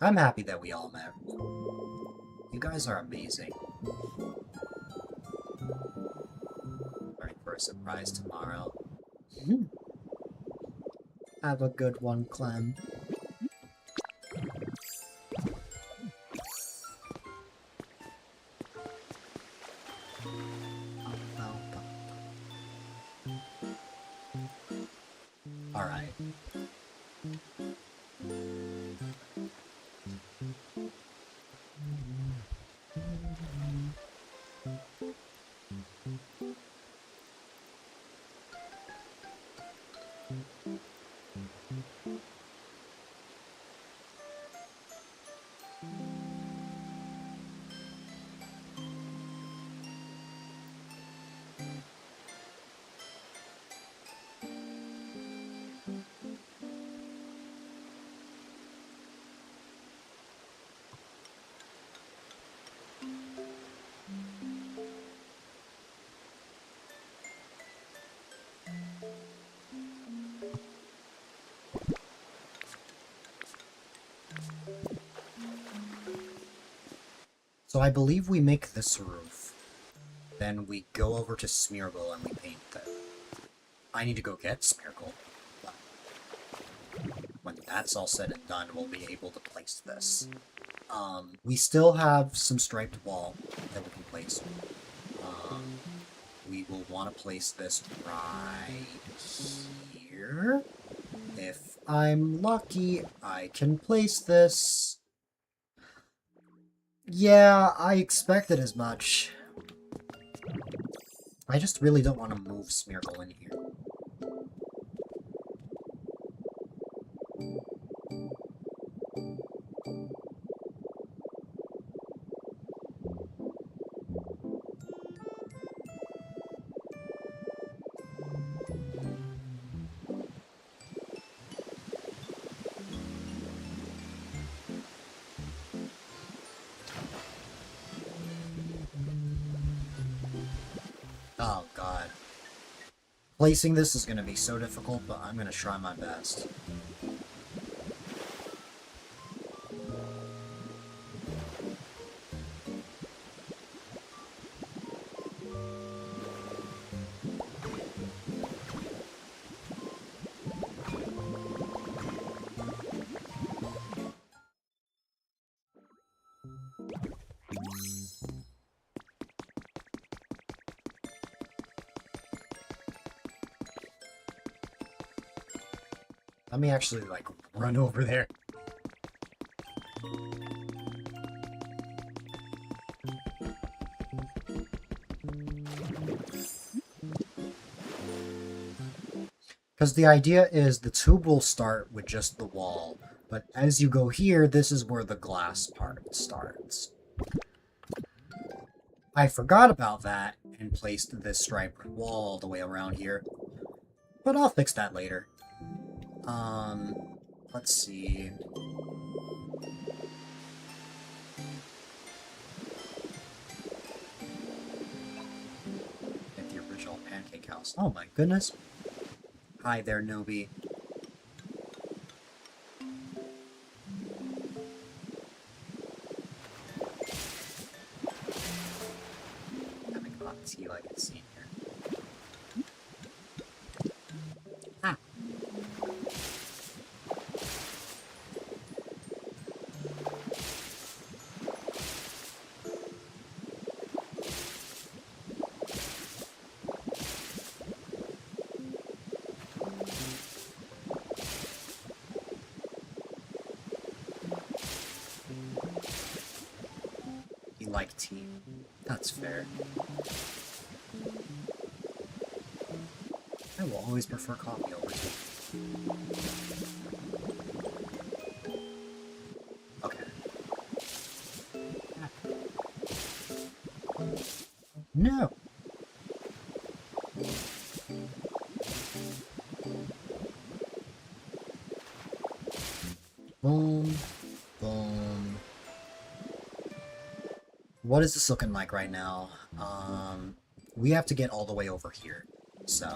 I'm happy that we all met. You guys are amazing. Alright, for a surprise tomorrow. Have a good one, Clem. Alright. So I believe we make this roof. Then we go over to Smeargle and we paint it. I need to go get Smeargle. When the that's all said and done, we'll be able to place this. We still have some striped wall that we can place. We will want to place this right here. If I'm lucky, I can place this. Yeah, I expected as much. I just really don't want to move Smeargle in here. Oh god. Placing this is going to be so difficult, but I'm going to try my best. Let me actually, like, run over there. Because the idea is the tube will start with just the wall, but as you go here, this is where the glass part starts. I forgot about that and placed this striped wall all the way around here, but I'll fix that later. Let's see. At the original pancake house. Oh my goodness. Hi there, Nobi. Having hot tea like it's seen here. Ah. Like tea. That's fair. I will always prefer coffee over tea. Okay. No! Boom. Boom. What is this looking like right now? We have to get all the way over here, so...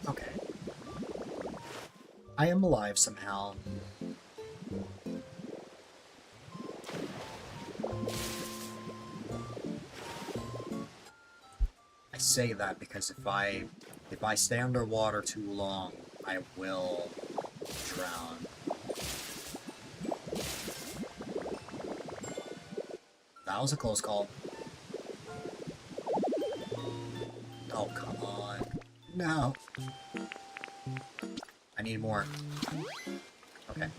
Okay. I am alive somehow. I say that because if I stay underwater too long, I will drown. That was a close call. Oh, come on. No. I need more. Okay.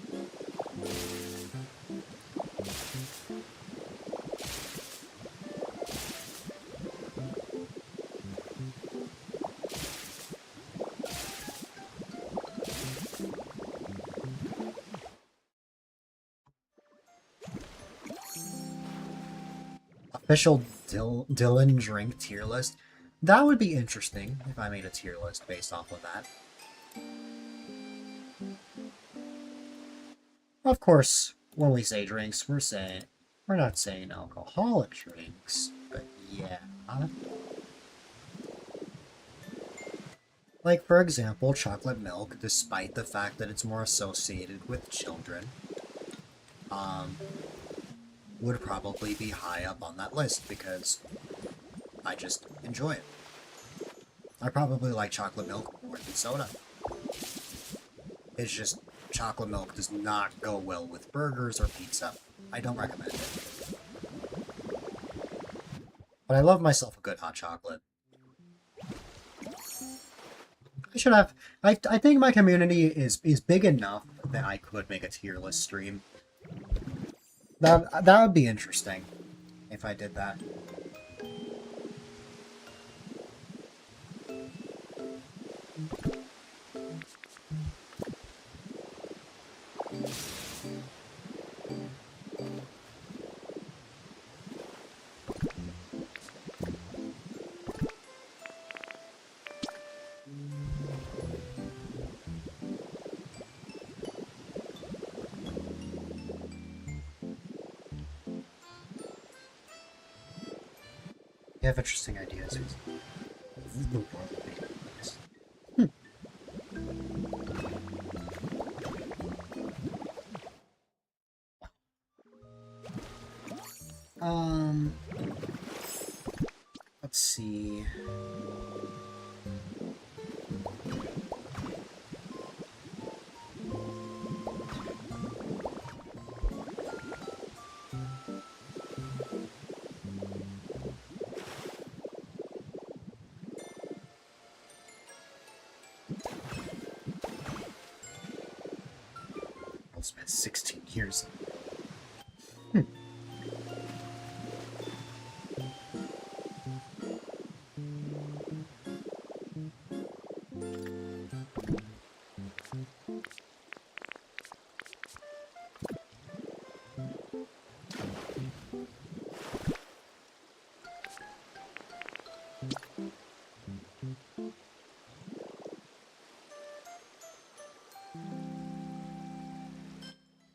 Official Dylan drink tier list. That would be interesting if I made a tier list based off of that. Of course, when we say drinks, we're not saying alcoholic drinks, but yeah. Like, for example, chocolate milk, despite the fact that it's more associated with children, um, would probably be high up on that list because I just enjoy it. I probably like chocolate milk more than soda. It's just chocolate milk does not go well with burgers or pizza. I don't recommend it. But I love myself a good hot chocolate. I should have... I think my community is big enough that I could make a tier list stream. That would be interesting if I did that. You have interesting ideas. The world ideas. Let's see. I'll spend 16 years.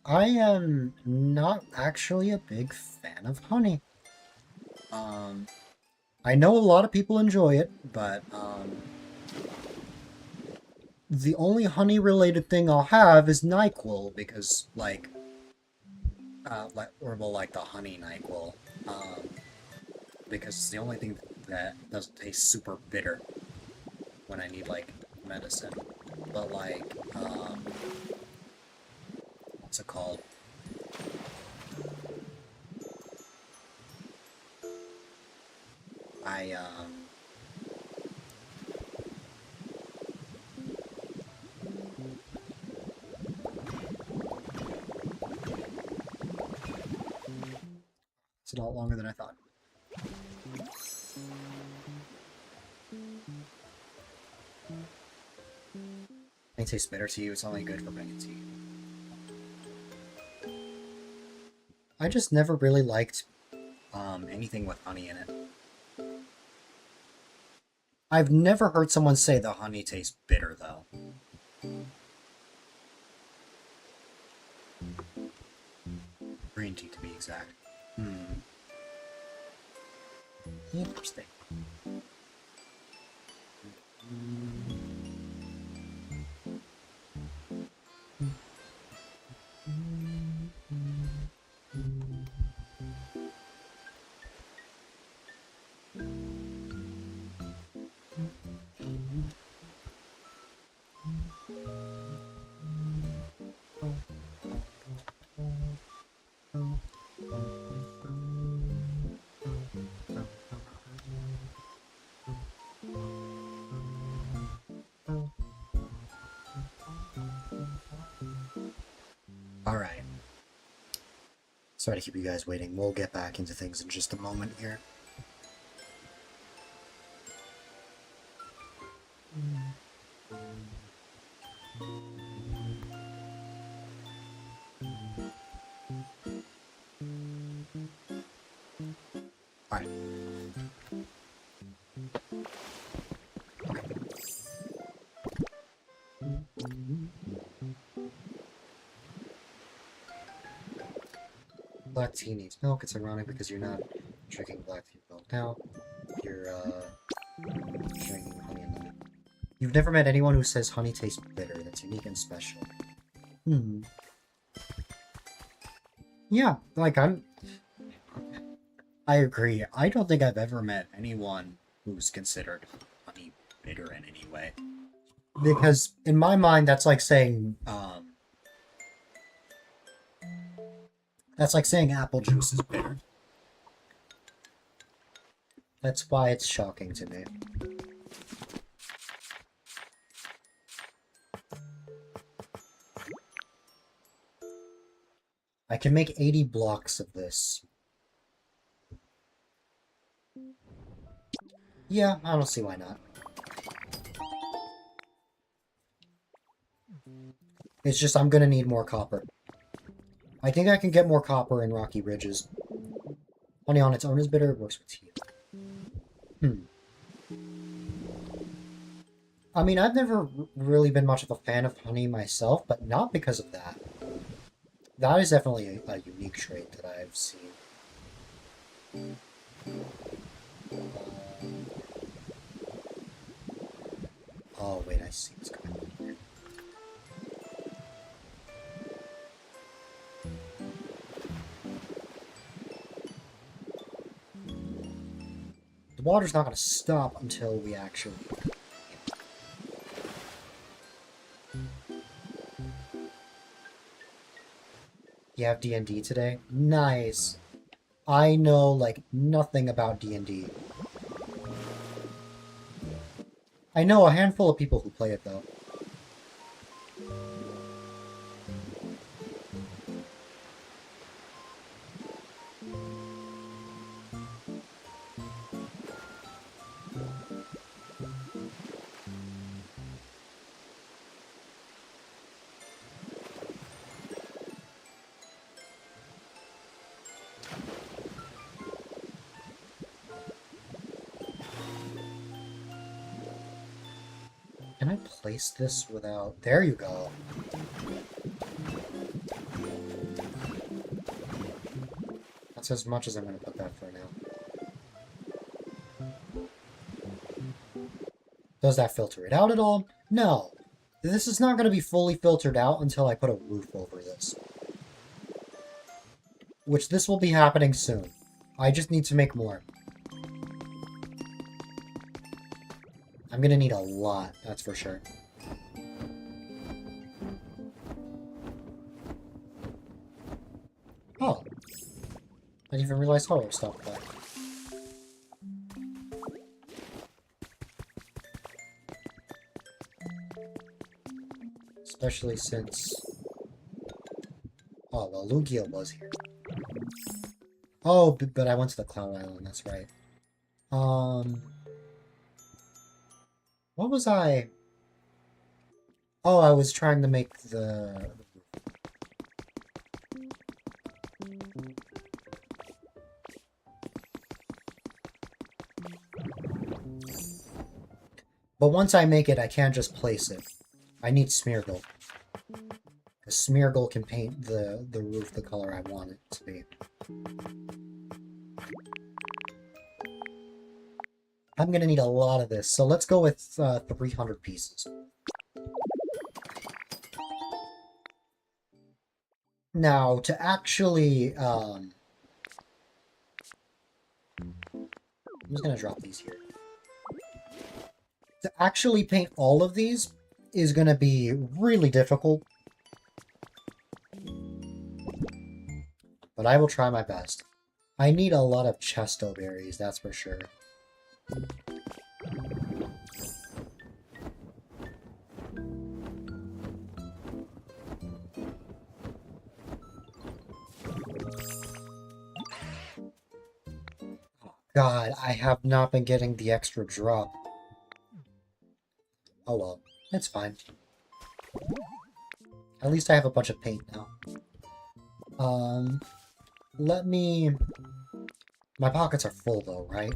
I am not actually a big fan of honey. I know a lot of people enjoy it, but the only honey-related thing I'll have is NyQuil because, like the honey NyQuil, because it's the only thing that doesn't taste super bitter when I need like medicine. But like, what's it called? It's a lot longer than I thought. It tastes bitter to you, it's only good for pregnancy. I just never really liked anything with honey in it. I've never heard someone say the honey tastes bitter, though. Green tea, to be exact. Interesting. Alright. Sorry to keep you guys waiting. We'll get back into things in just a moment here. Alright. Okay. Black tea needs milk. It's ironic because you're not drinking black tea milk now. You're drinking honey and lemon. You've never met anyone who says honey tastes bitter. That's unique and special. Hmm. Yeah, like I agree. I don't think I've ever met anyone who's considered honey bitter in any way. Because in my mind, that's like saying apple juice is bitter. That's why it's shocking to me. I can make 80 blocks of this. Yeah, I don't see why not. It's just I'm gonna need more copper. I think I can get more copper in Rocky Ridges. Honey on its own is bitter, it works with tea. I mean, I've never really been much of a fan of honey myself, but not because of that. That is definitely a unique trait that I've seen. Oh, wait, I see what's going on here. The water's not going to stop until we actually... You have D&D today? Nice. I know, like, nothing about D&D. I know a handful of people who play it, though. Can I place this without... There you go. That's as much as I'm going to put that for now. Does that filter it out at all? No. This is not going to be fully filtered out until I put a roof over this. Which this will be happening soon. I just need to make more. I'm gonna need a lot, that's for sure. Oh. I didn't even realize Horror stopped by. Especially since... Oh, well, Lugia was here. Oh, but I went to the Cloud Island, that's right. What was I... Oh, I was trying to make the... But once I make it, I can't just place it. I need Smeargle. Because Smeargle can paint the roof the color I want it to be. I'm gonna need a lot of this, so let's go with 300 pieces. Now, to actually, I'm just gonna drop these here. To actually paint all of these is gonna be really difficult. But I will try my best. I need a lot of chesto berries, that's for sure. God, I have not been getting the extra drop. Oh well, it's fine. At least I have a bunch of paint now. Let me... My pockets are full though, right?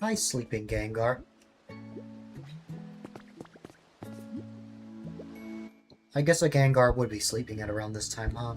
Hi, sleeping Gengar. I guess a Gengar would be sleeping at around this time, huh?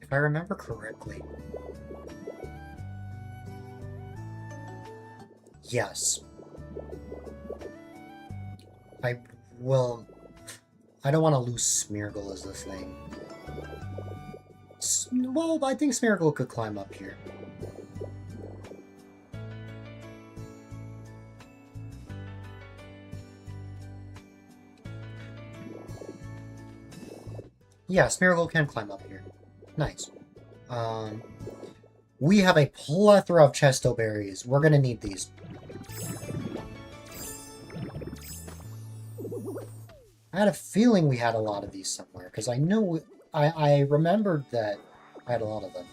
If I remember correctly. Yes. I will... I don't want to lose Smeargle as the thing. Well, I think Smeargle could climb up here. Yeah, Smeargle can climb up here. Nice. We have a plethora of Chesto berries. We're gonna need these. I had a feeling we had a lot of these somewhere, because I know I remembered that I had a lot of them.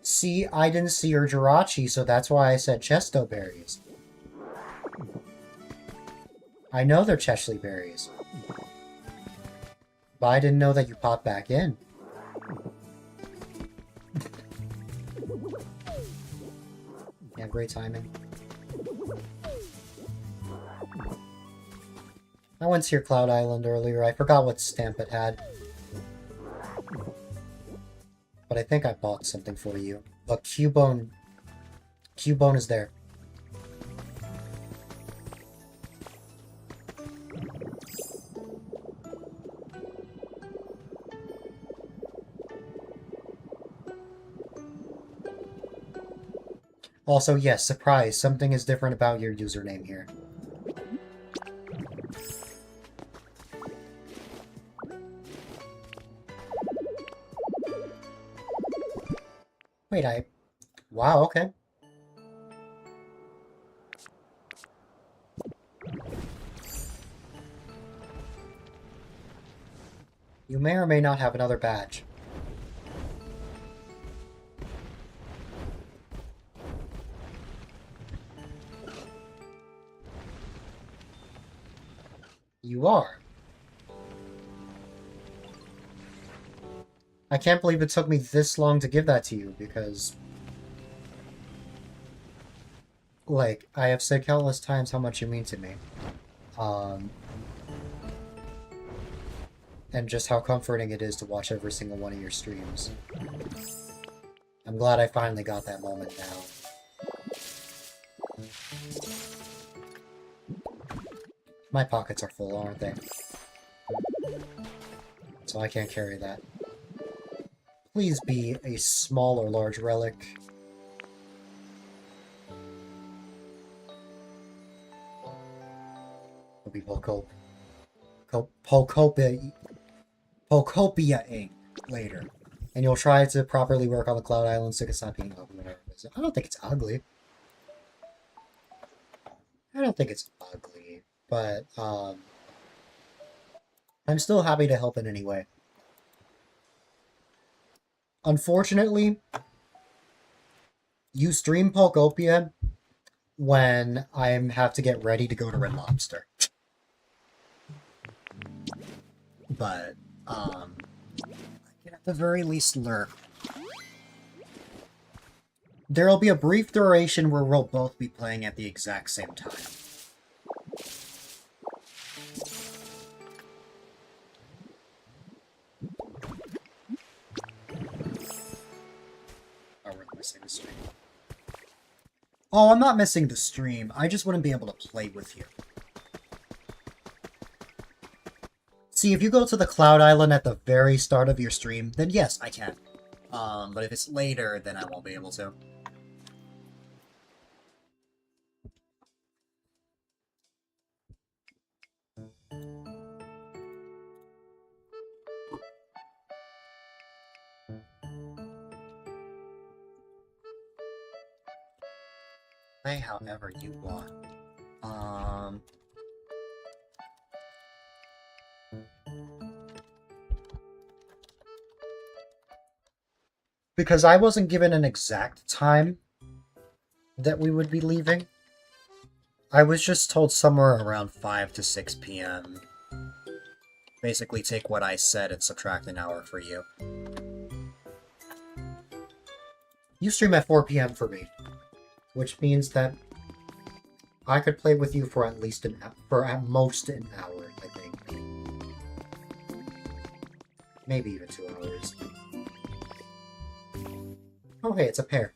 See, I didn't see your Jirachi, so that's why I said Chesto berries. I know they're Chesley berries. But I didn't know that you popped back in. Yeah, great timing. I went to your Cloud Island earlier. I forgot what stamp it had. But I think I bought something for you. But Cubone... Cubone is there. Also, yes, surprise, something is different about your username here. Wait, wow, okay. You may or may not have another badge. You are. I can't believe it took me this long to give that to you, because, like, I have said countless times how much you mean to me. Um, and just how comforting it is to watch every single one of your streams. I'm glad I finally got that moment now. My pockets are full, aren't they? So I can't carry that. Please be a small or large relic. It'll be Pokopia ink later. And you'll try to properly work on the Cloud Island so it's not being ugly, whatever it is. I don't think it's ugly. I don't think it's ugly, but I'm still happy to help in any way. Unfortunately, you stream Pokopia when I have to get ready to go to Red Lobster. But, I can at the very least lurk. There'll be a brief duration where we'll both be playing at the exact same time. Oh, we're missing the stream. Oh, I'm not missing the stream. I just wouldn't be able to play with you. See, if you go to the Cloud Island at the very start of your stream, then yes, I can. But if it's later, then I won't be able to. Play however you want. Because I wasn't given an exact time that we would be leaving. I was just told somewhere around 5 to 6 p.m. Basically take what I said and subtract an hour for you. You stream at 4 p.m. for me, which means that I could play with you for at least at most an hour, I think. Maybe even 2 hours. Oh hey, it's a pair.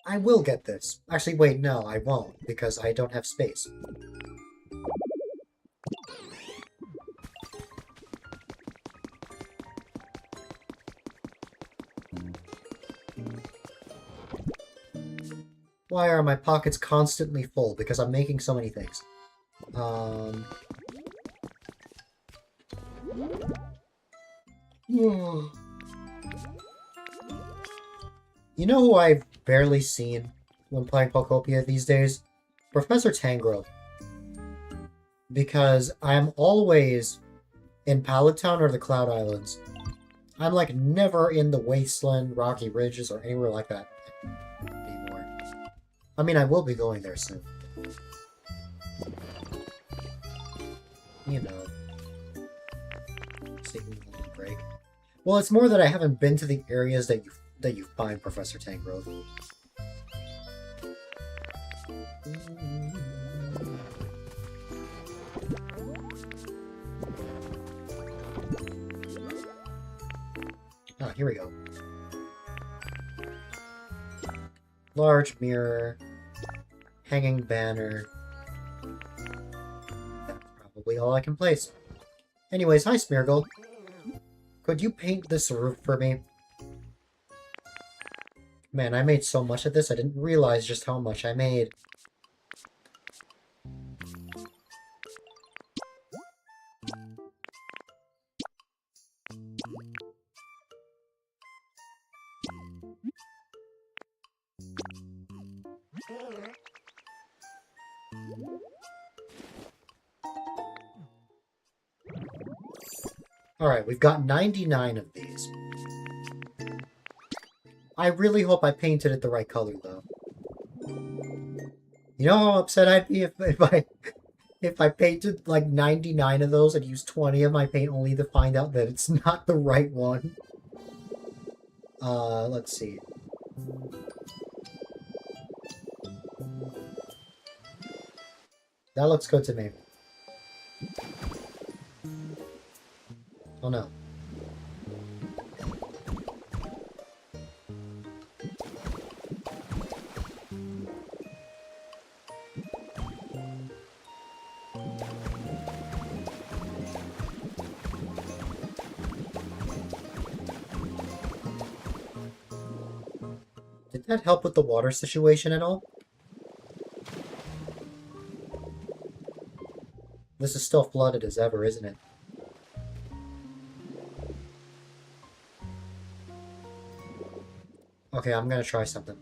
I will get this. Actually, wait, no, I won't, because I don't have space. Why are my pockets constantly full? Because I'm making so many things. You know who I've barely seen when playing Pokopia these days? Professor Tangrowth. Because I'm always in Pallet Town or the Cloud Islands. I'm like never in the Wasteland, Rocky Ridges, or anywhere like that anymore. I mean, I will be going there soon. You know. Taking a little break. Well, it's more that I haven't been to the areas that you find Professor Tangrowth. Ah, here we go. Large mirror. Hanging banner. That's probably all I can place. Anyways, hi Smeargle. Could you paint this roof for me? Man, I made so much of this, I didn't realize just how much I made. Alright, we've got 99 of these. I really hope I painted it the right color, though. You know how upset I'd be if if I painted like 99 of those and use 20 of my paint only to find out that it's not the right one. Let's see. That looks good to me. Oh no. Did that help with the water situation at all? This is still flooded as ever, isn't it? Okay, I'm gonna try something.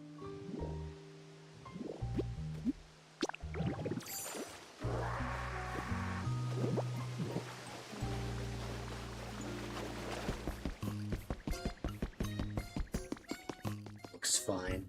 Looks fine.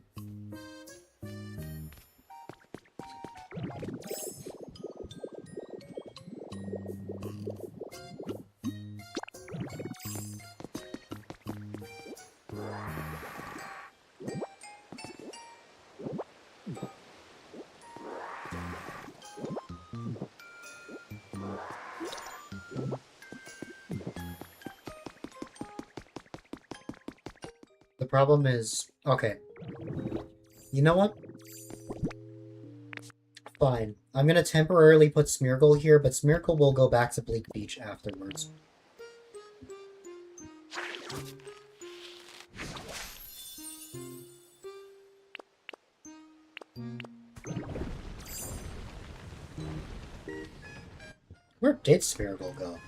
The problem is... Okay. You know what? Fine. I'm gonna temporarily put Smeargle here, but Smeargle will go back to Bleak Beach afterwards. Where did Smeargle go?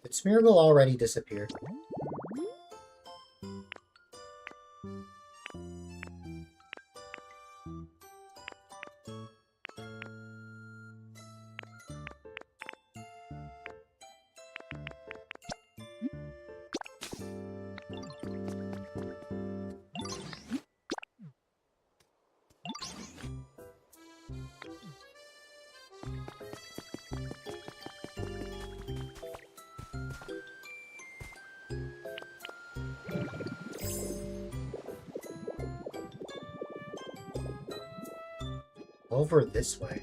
Did Smeargle already disappear? Over this way.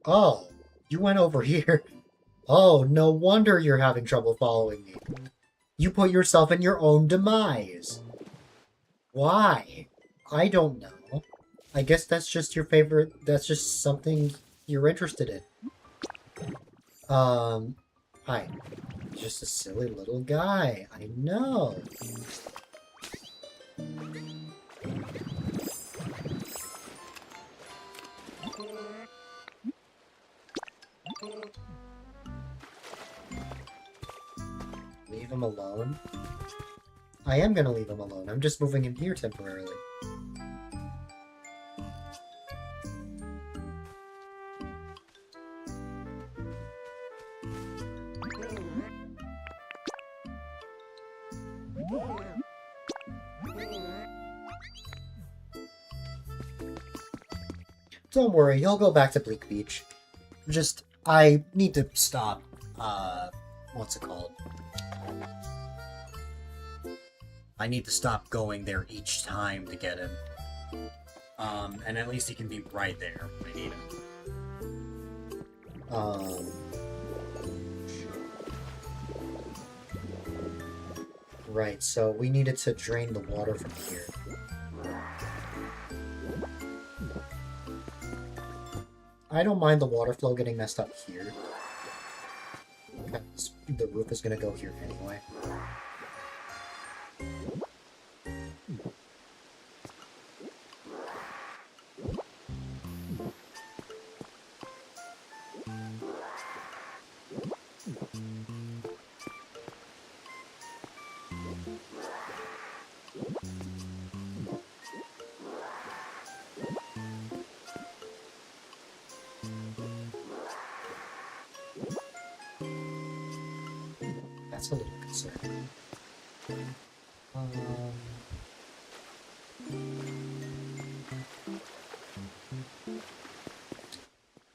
Oh, you went over here. Oh, no wonder you're having trouble following me. You put yourself in your own demise. Why? I don't know. I guess that's just your favorite, that's just something you're interested in. Hi. Just a silly little guy. I know. Leave him alone? I am gonna leave him alone. I'm just moving him here temporarily. Don't worry, he'll go back to Bleak Beach. Just, I need to stop, what's it called? I need to stop going there each time to get him. And at least he can be right there when I need him. Right, so we needed to drain the water from here. I don't mind the water flow getting messed up here. The roof is gonna go here anyway. That's a little concerning.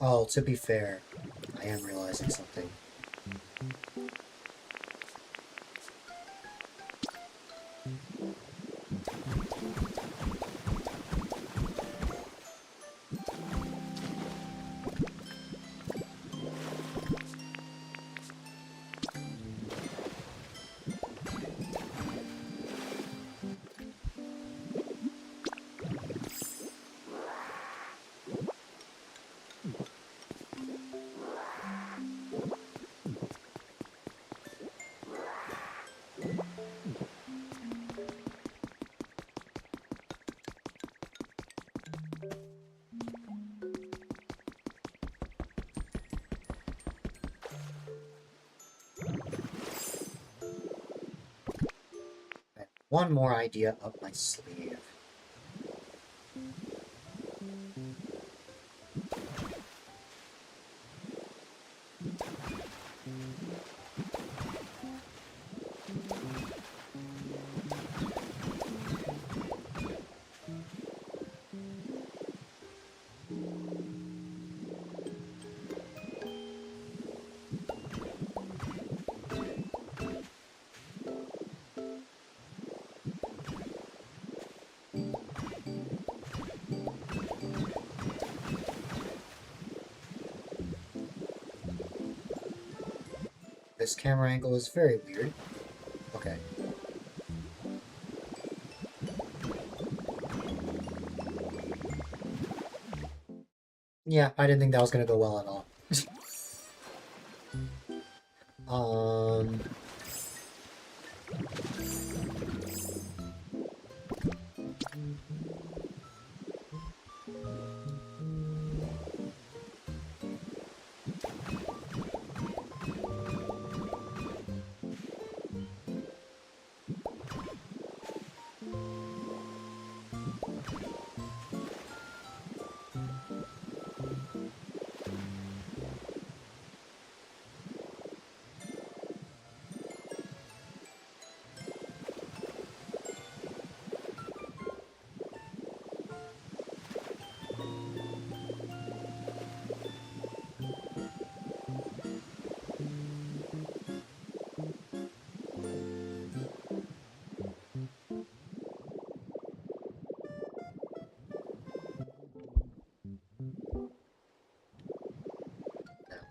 Oh, to be fair, I am realizing something. One more idea up my sleeve. This camera angle is very weird. Okay. Yeah, I didn't think that was gonna go well at all. um...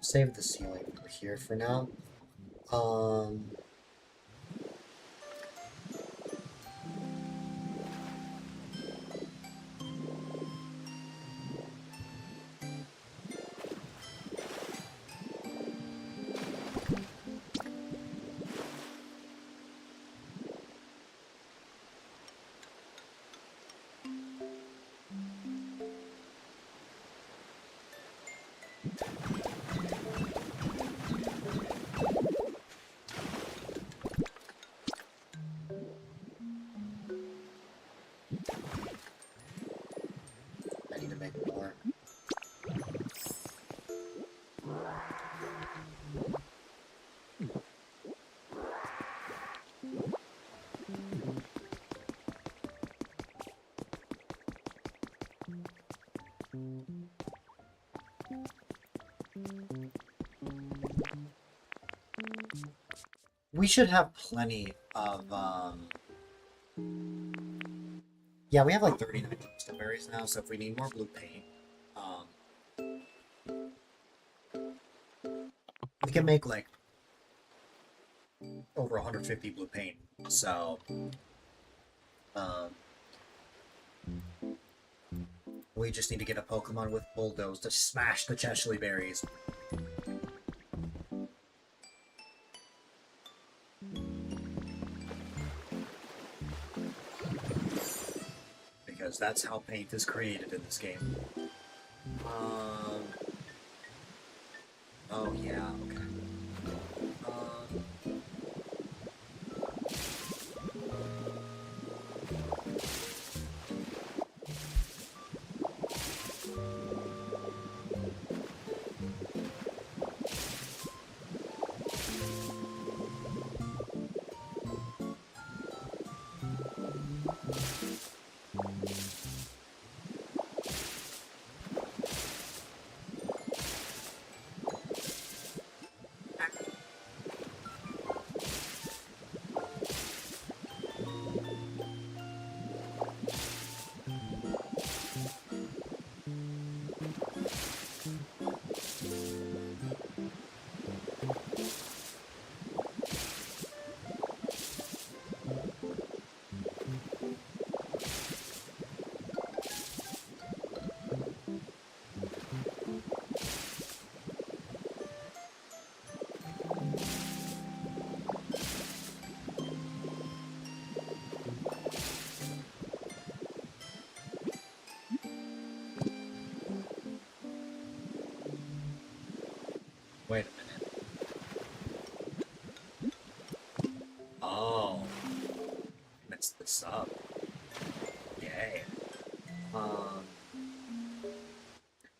Save the ceiling over here for now. I need to make more. We should have plenty of, yeah, we have like 39 crystal berries now, so if we need more blue paint, we can make like over 150 blue paint, so, we just need to get a Pokemon with Bulldoze to smash the Cheshly berries. Because that's how paint is created in this game. Oh yeah, okay. Wait a minute. Oh, messed this up. Yay. Um.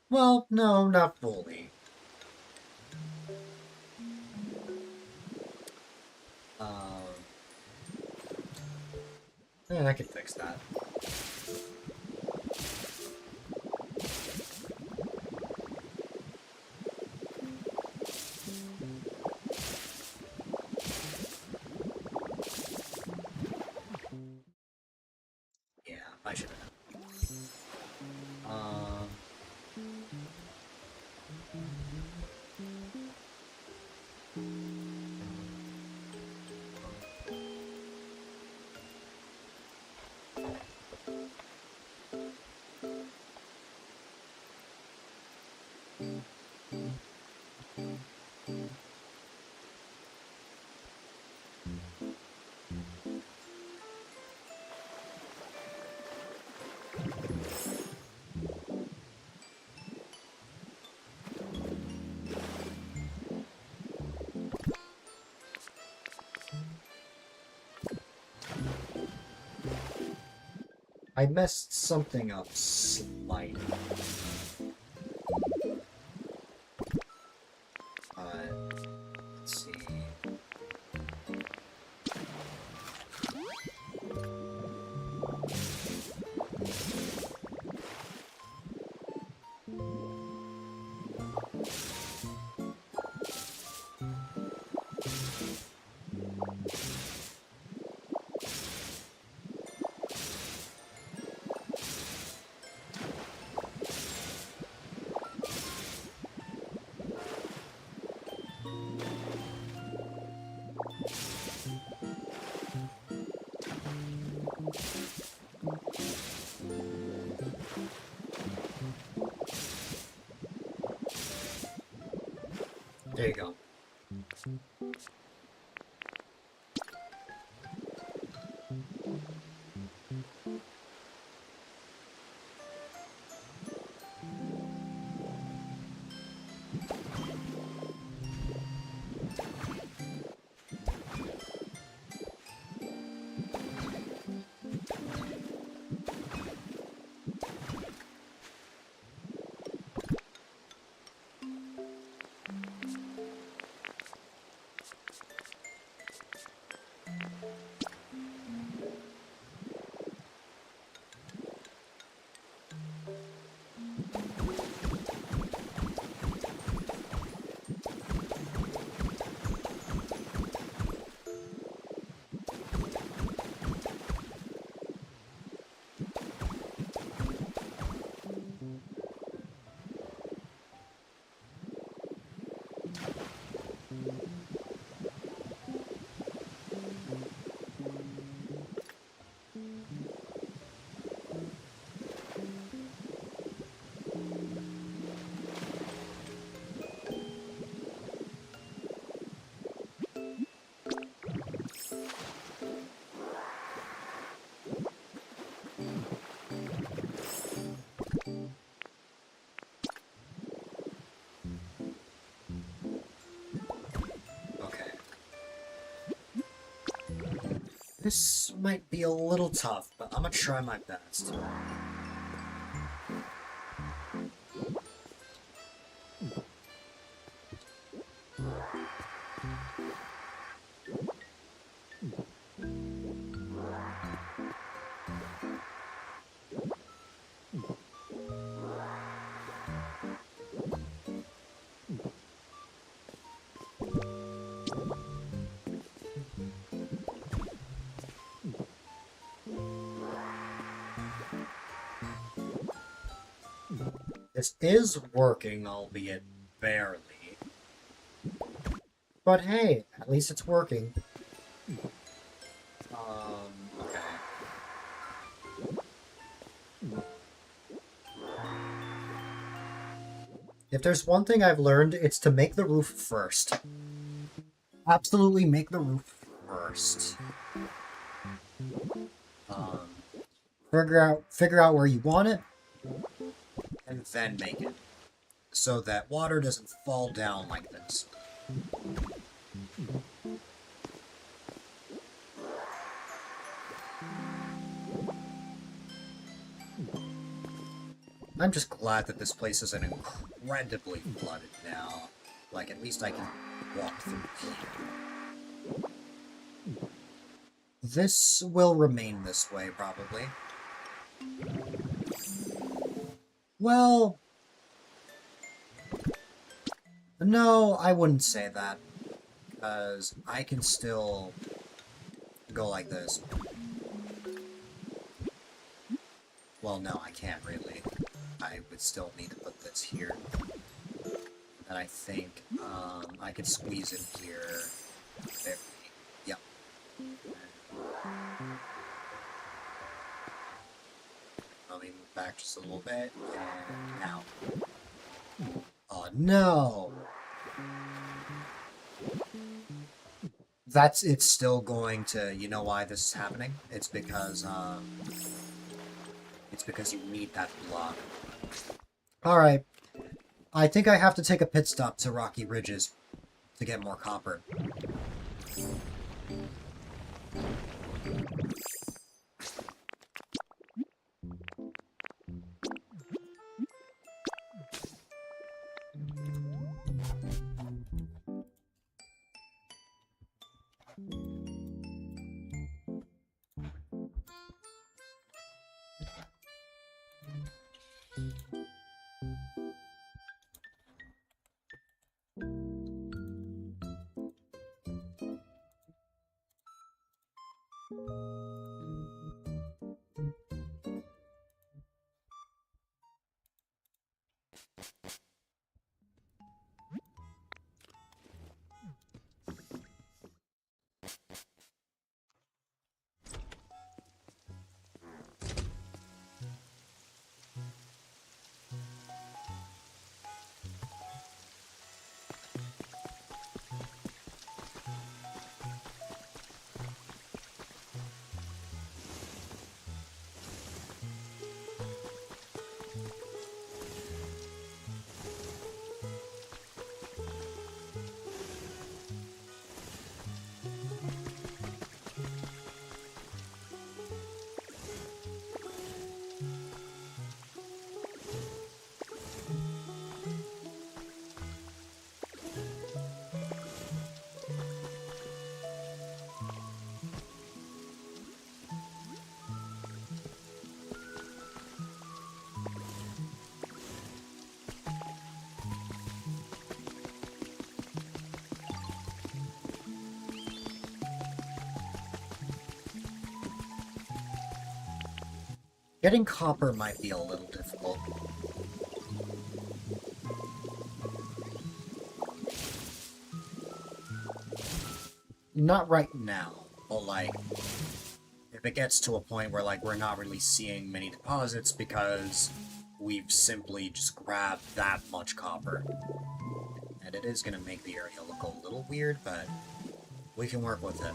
Well, no, not fully. Um. I can fix that. Yeah, I should have. Um. I messed something up slightly. Let's see. There you go. Okay. This might be a little tough, but I'm gonna try my best. This is working, albeit barely. But hey, at least it's working. Okay. If there's one thing I've learned, it's to make the roof first. Absolutely make the roof first. Figure out where you want it, and then make it. So that water doesn't fall down like this. I'm just glad that this place isn't incredibly flooded now. Like, at least I can walk through here. This will remain this way, probably. Well... no, I wouldn't say that. Because I can still go like this. Well, no, I can't really. I would still need to put this here. And I think I could squeeze in here. There. Yep. Let me move back just a little bit. And now. Oh no! It's still going to, you know why this is happening? It's because you need that block. Alright. I think I have to take a pit stop to Rocky Ridges to get more copper. Getting copper might be a little difficult. Not right now, but like, if it gets to a point where like we're not really seeing many deposits because we've simply just grabbed that much copper. And it is gonna make the area look a little weird, but we can work with it.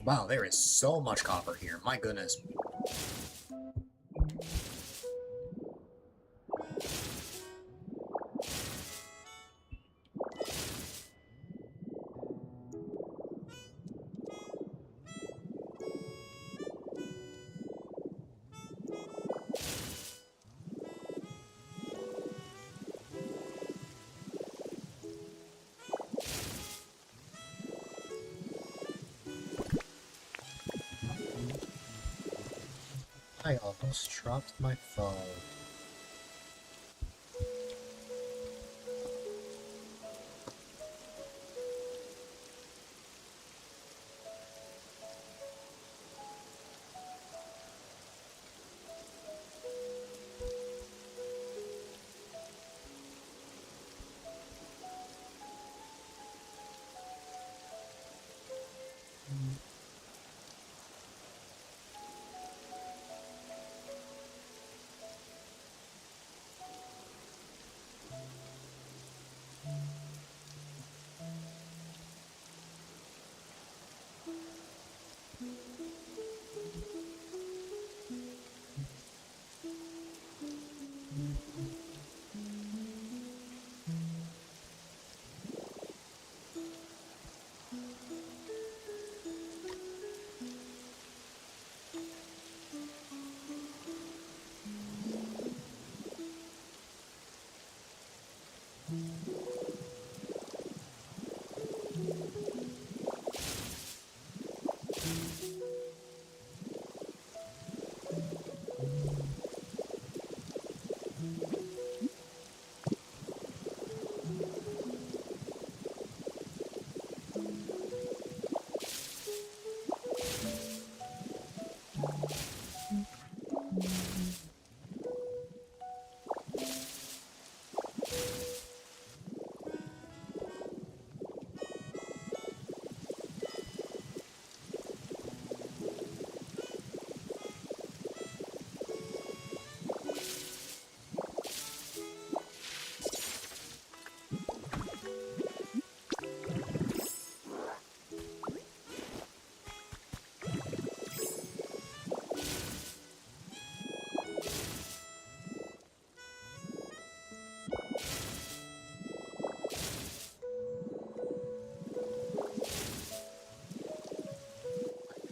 Wow, there is so much copper here. My goodness. I almost dropped my phone.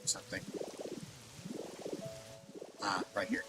Something. Ah, right here.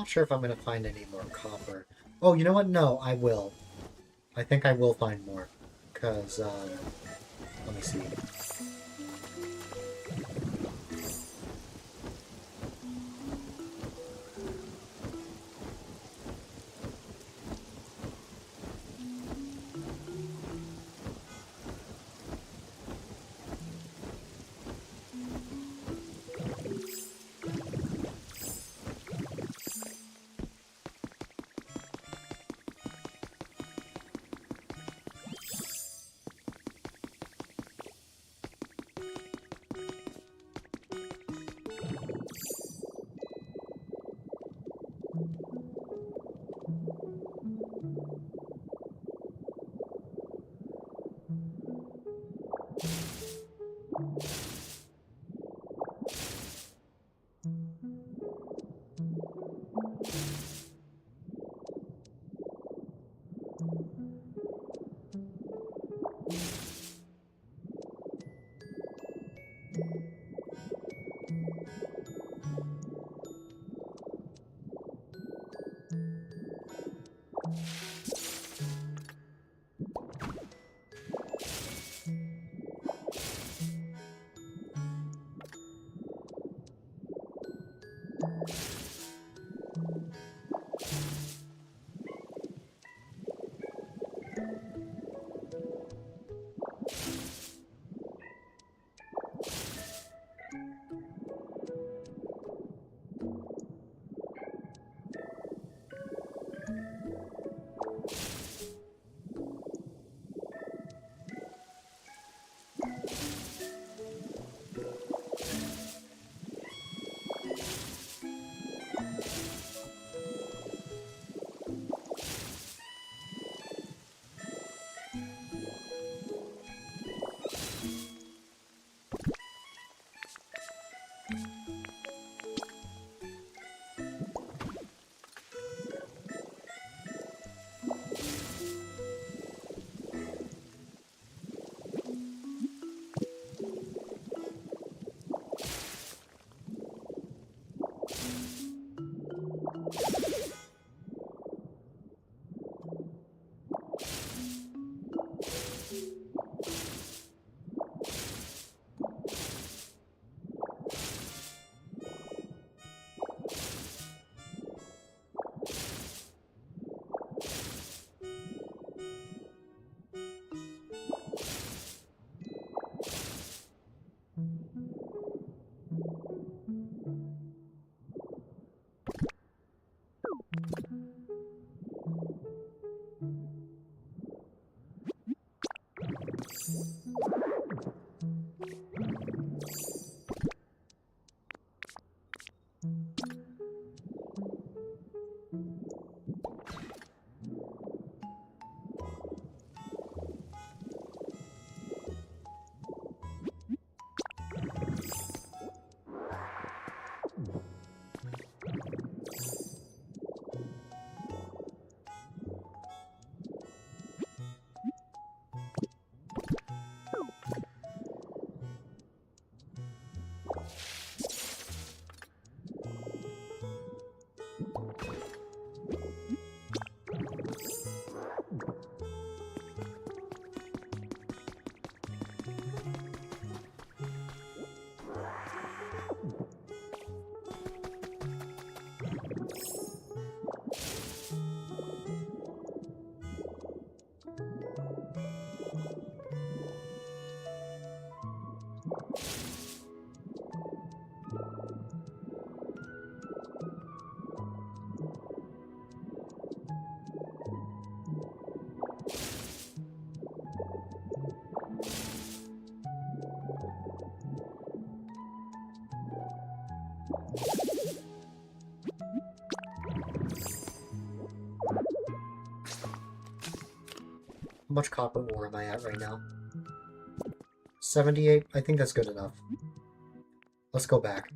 not sure if I'm gonna find any more copper. Oh, you know what? No, I will. I think I will find more. Because, let me see. How much copper ore am I at right now? 78? I think that's good enough. Let's go back.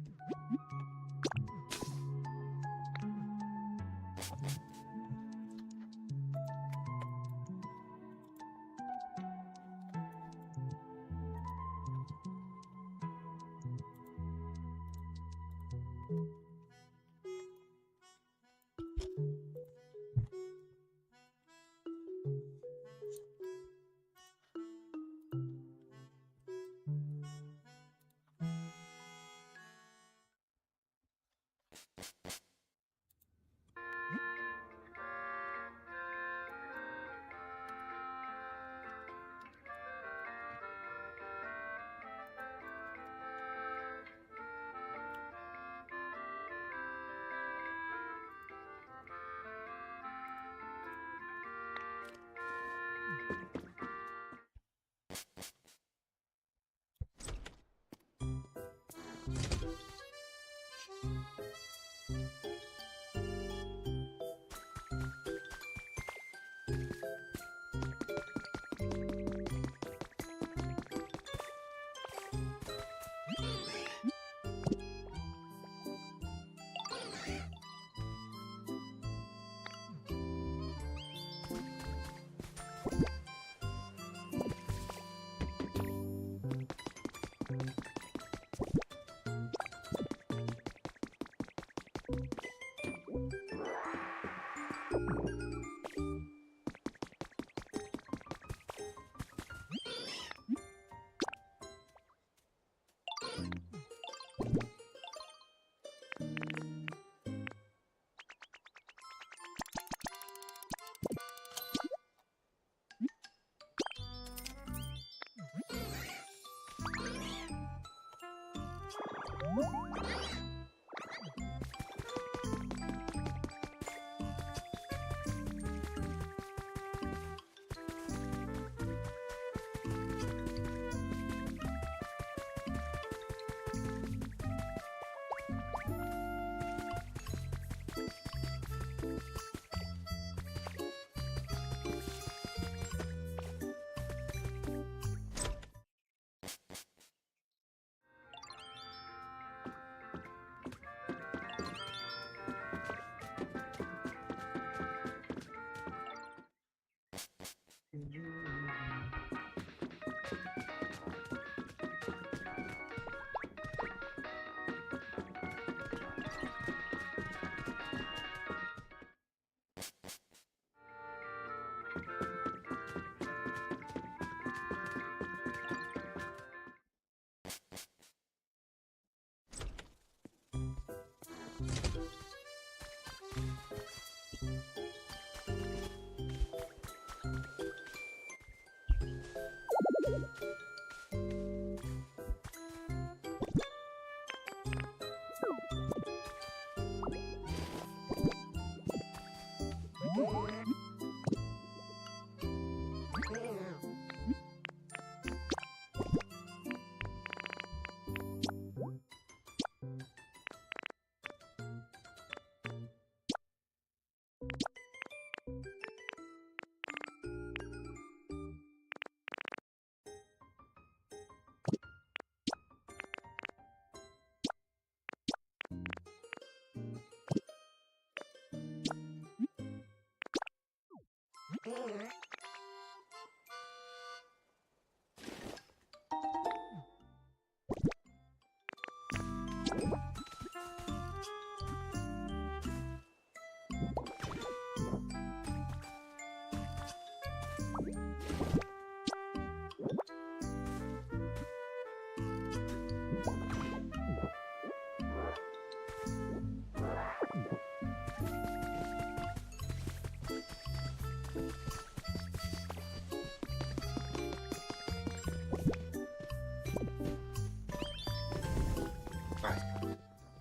Alright.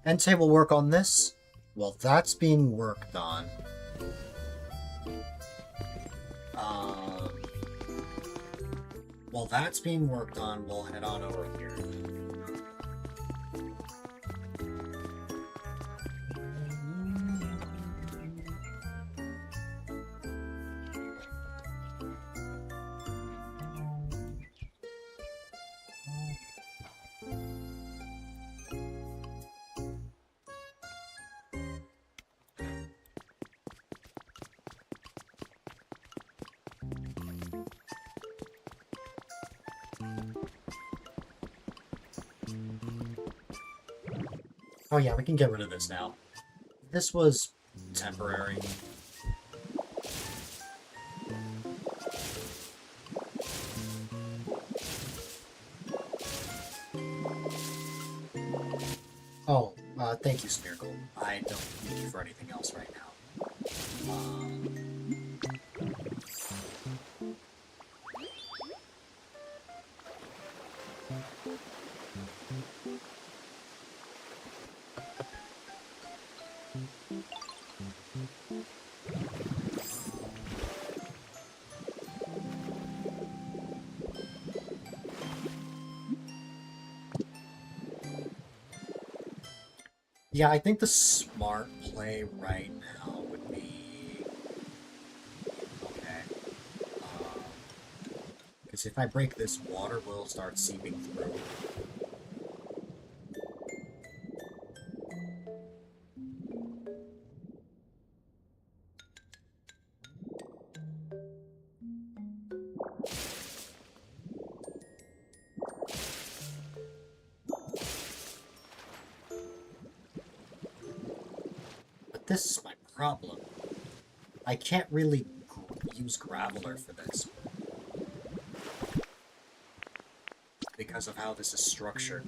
Entei will work on this. Well, that's being worked on. While that's being worked on, we'll head on over here. Oh yeah, we can get rid of this now. This was temporary. Oh, thank you, Smeargle. I don't need you for anything else right now. Yeah, I think the smart play right now would be... Okay. Because if I break this, water will start seeping through. But this is my problem. I can't really use Graveler for this. Because of how this is structured.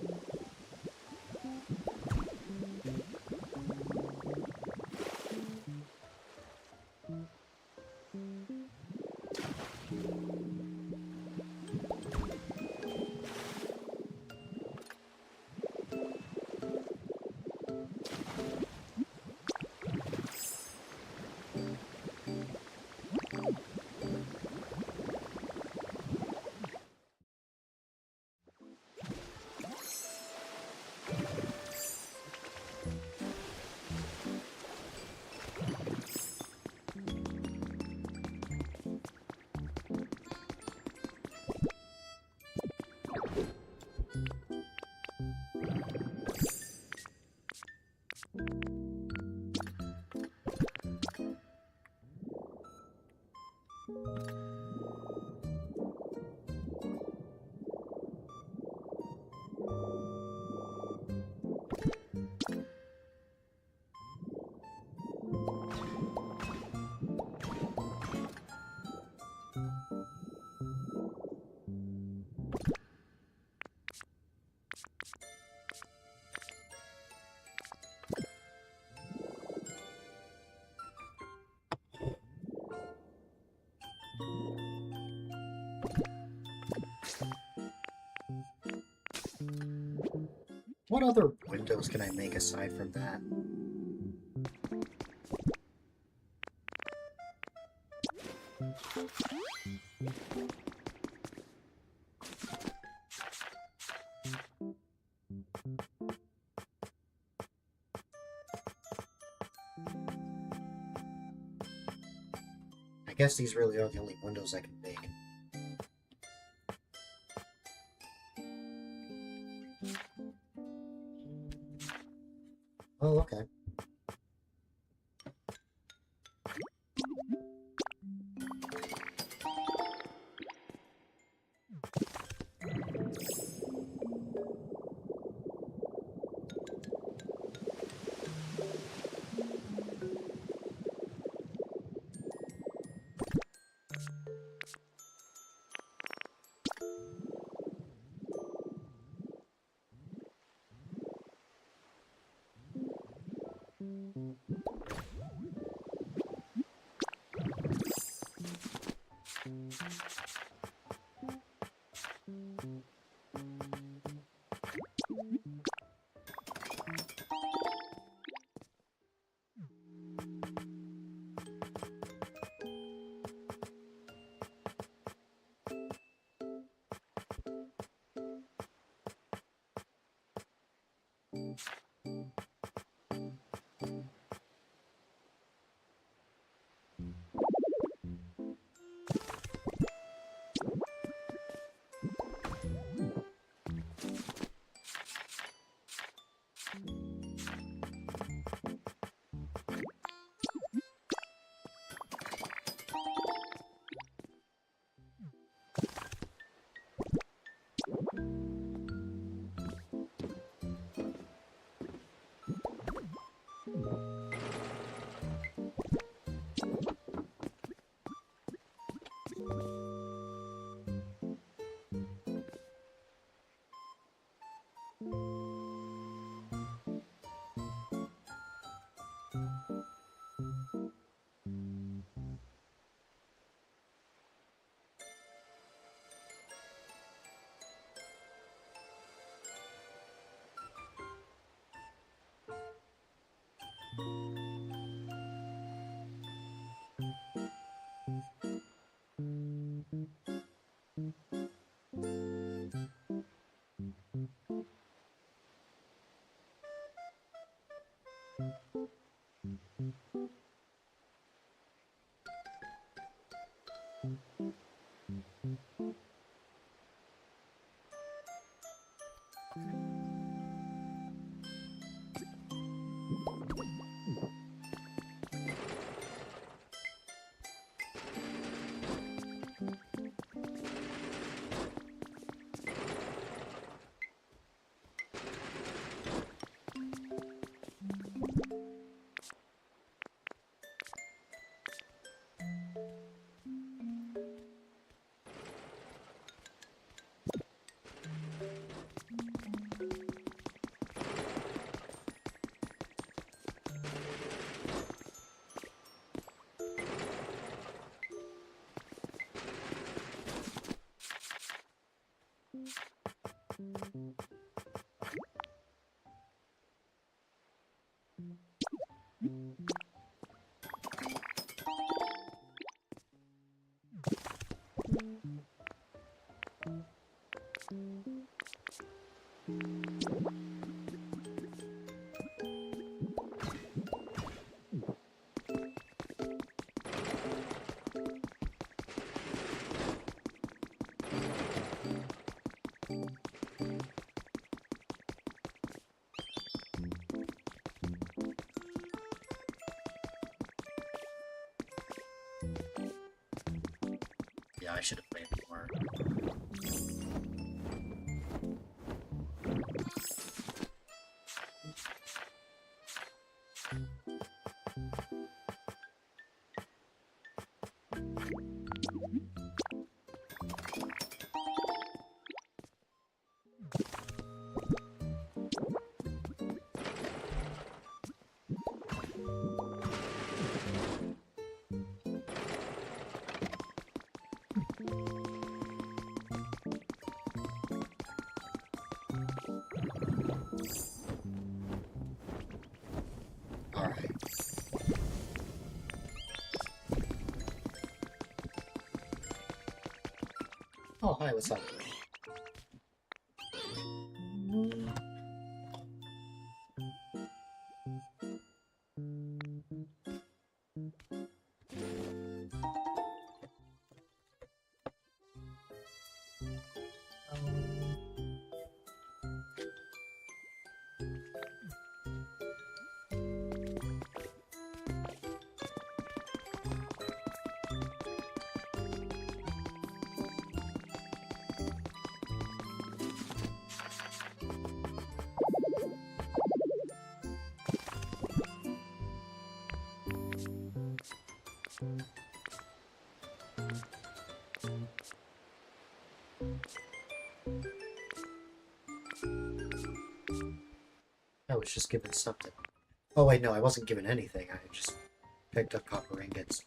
What other windows can I make aside from that? I guess these really are the only windows I can make. Oh, okay. Yeah, I should have played more. Oh, hi, what's up? I was just given something. Oh wait, no, I wasn't given anything. I just picked up copper ingots.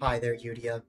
Hi there, Yudia.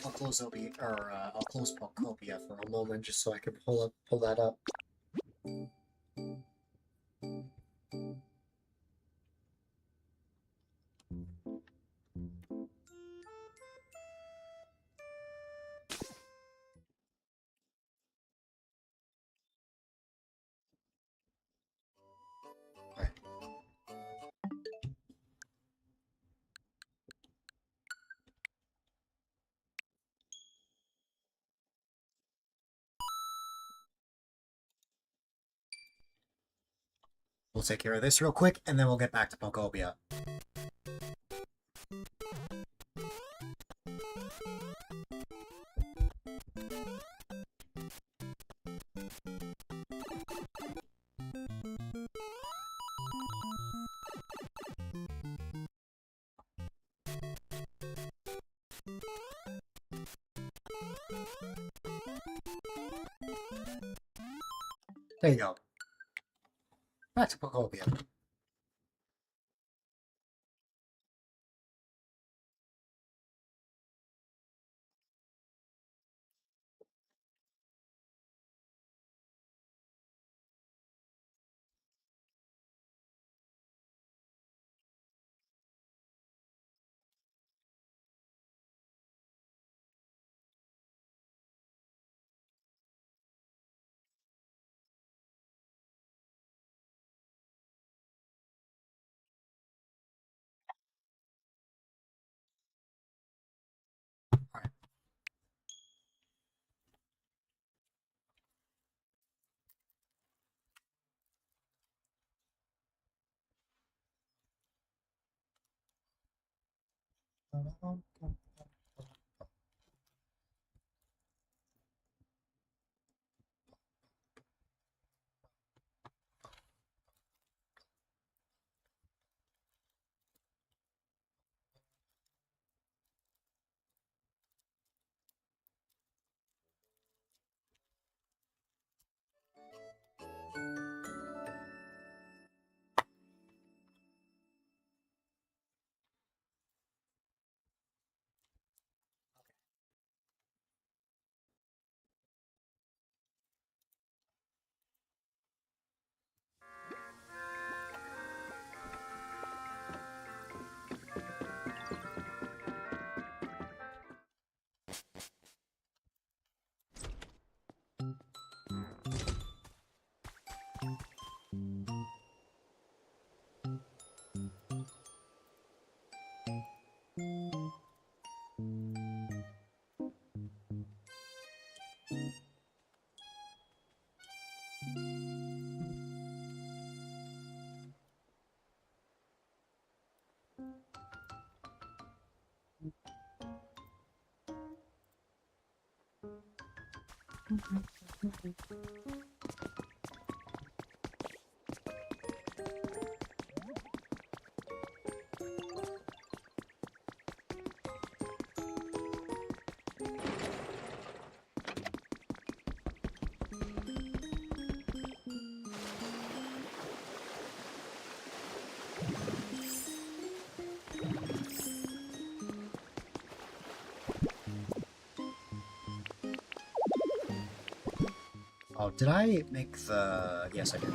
I'll close I'll close Pokopia for a moment just so I can pull that up. Alright. We'll take care of this real quick, and then we'll get back to Pokopia. There you go. Back to Pokopia. Oh, did I make the... Yes, I did.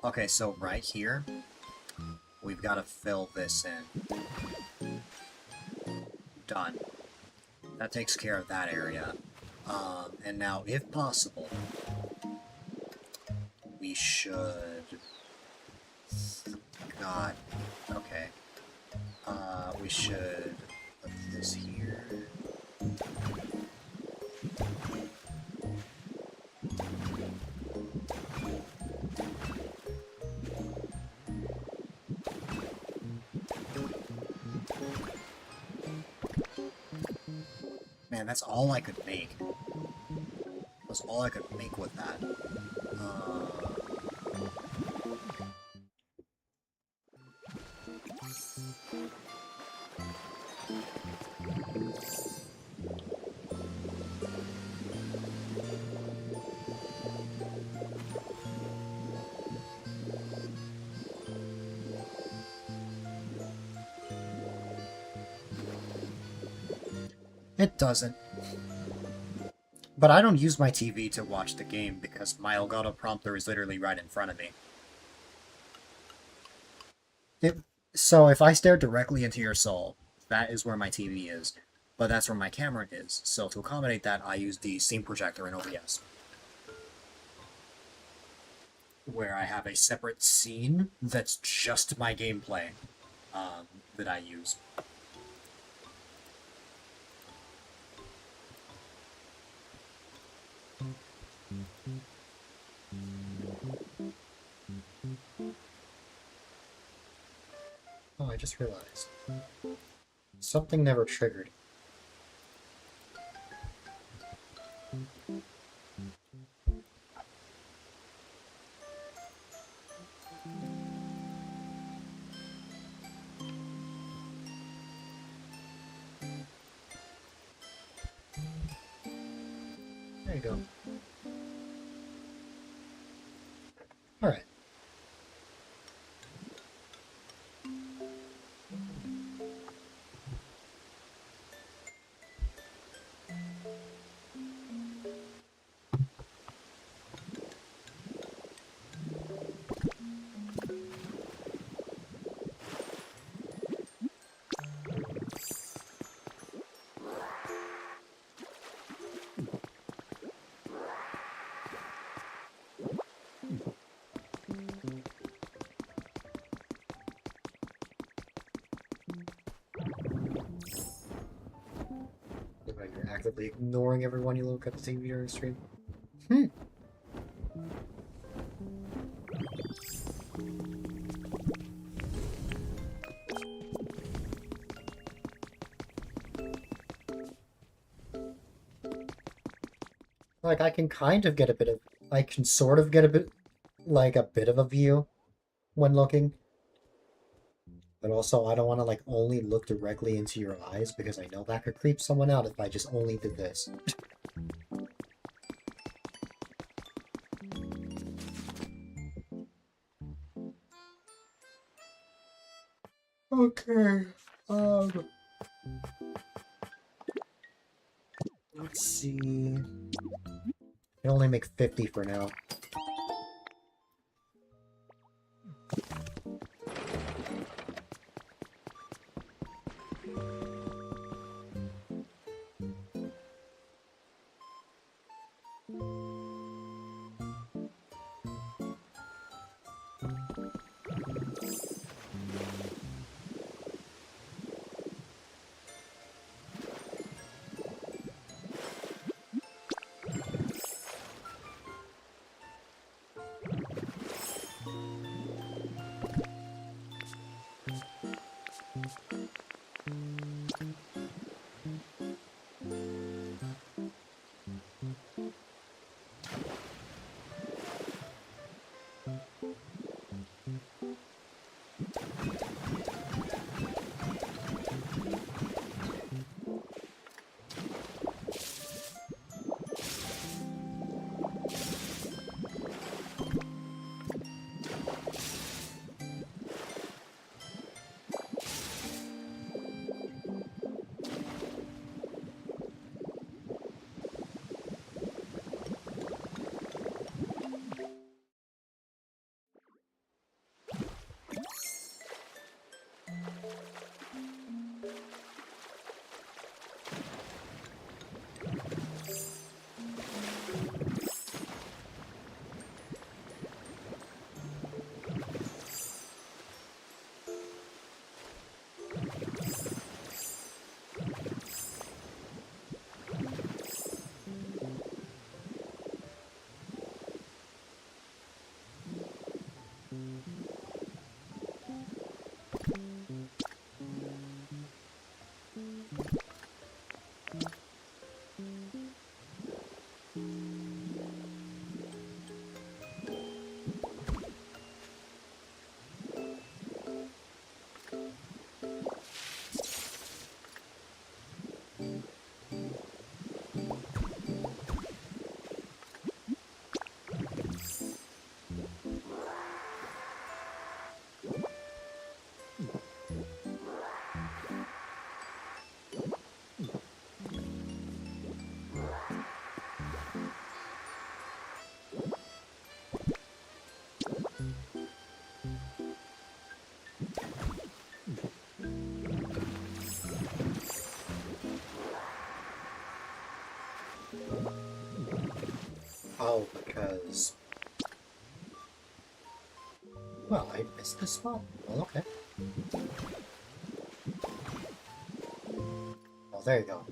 Okay, so right here, we've got to fill this in. Done. That takes care of that area. And now, if possible, we should... God. Okay. We should put this here. Man, that's all I could make. That's all I could make with that. It doesn't. But I don't use my TV to watch the game because my Elgato prompter is literally right in front of me. So if I stare directly into your soul, that is where my TV is. But that's where my camera is. So to accommodate that, I use the scene projector in OBS. Where I have a separate scene that's just my gameplay that I use. Oh, I just realized. Something never triggered. There you go. Alright. You're actively ignoring everyone you look at the TV during stream. Like, I can kind of get a bit of... I can sort of get a bit... like, a bit of a view when looking. But also, I don't want to, like, only look directly into your eyes, because I know that could creep someone out if I just only did this. Okay. Let's see... I can only make 50 for now. Oh, because... Well, I missed the spot. Well, okay. Oh, there you go.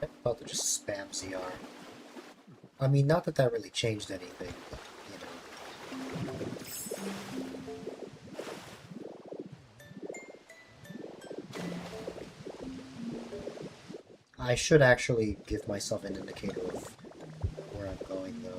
I'm about to just spam ZR. I mean, not that that really changed anything, but, you know. I should actually give myself an indicator of where I'm going, though.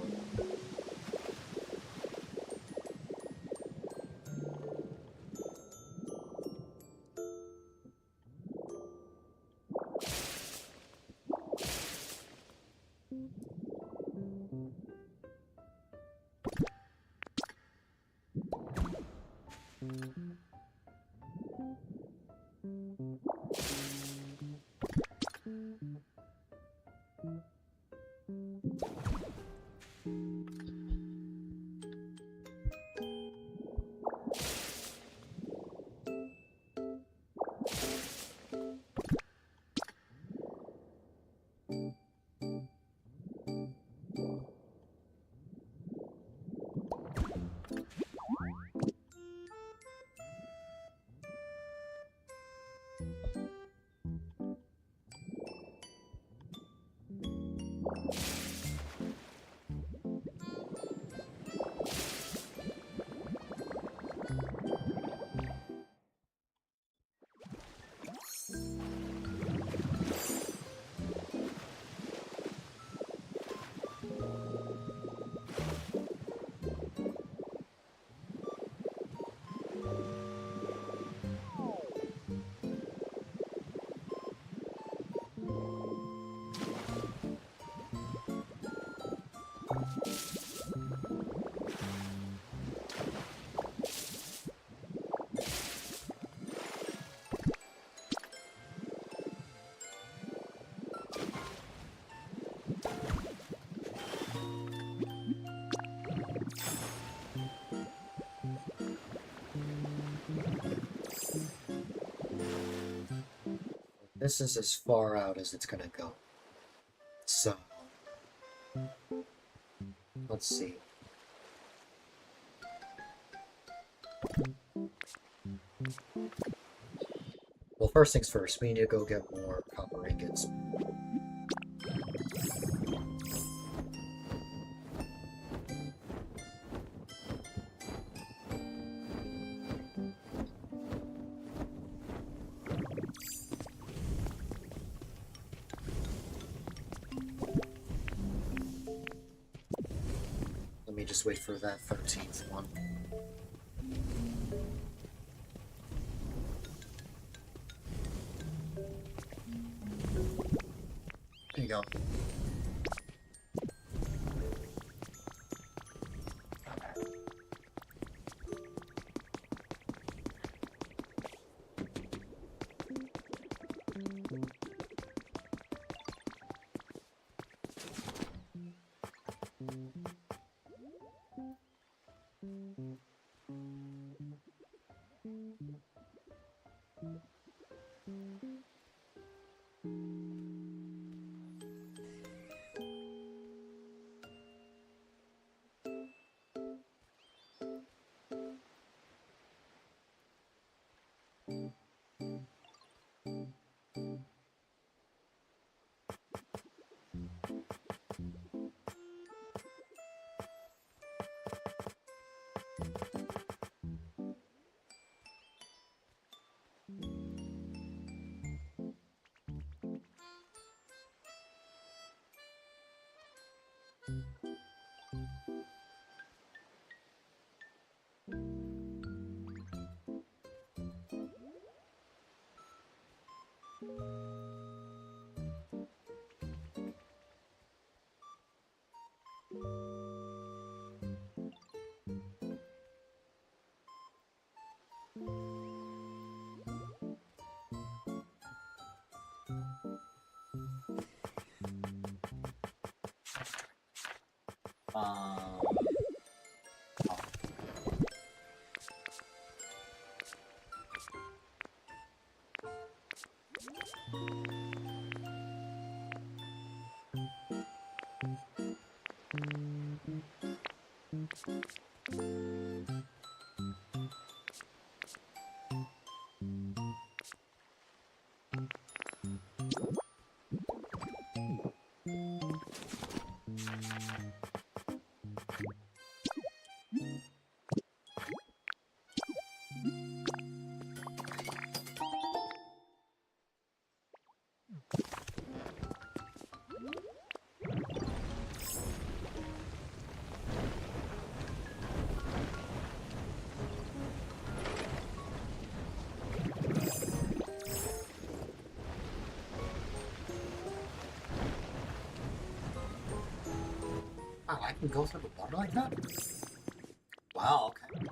This is as far out as it's gonna go. So, let's see. Well, first things first, we need to go get more copper ingots. Let me just wait for that 13th one. There you go. Oh. Wow, I can go through the water like that? Wow, okay.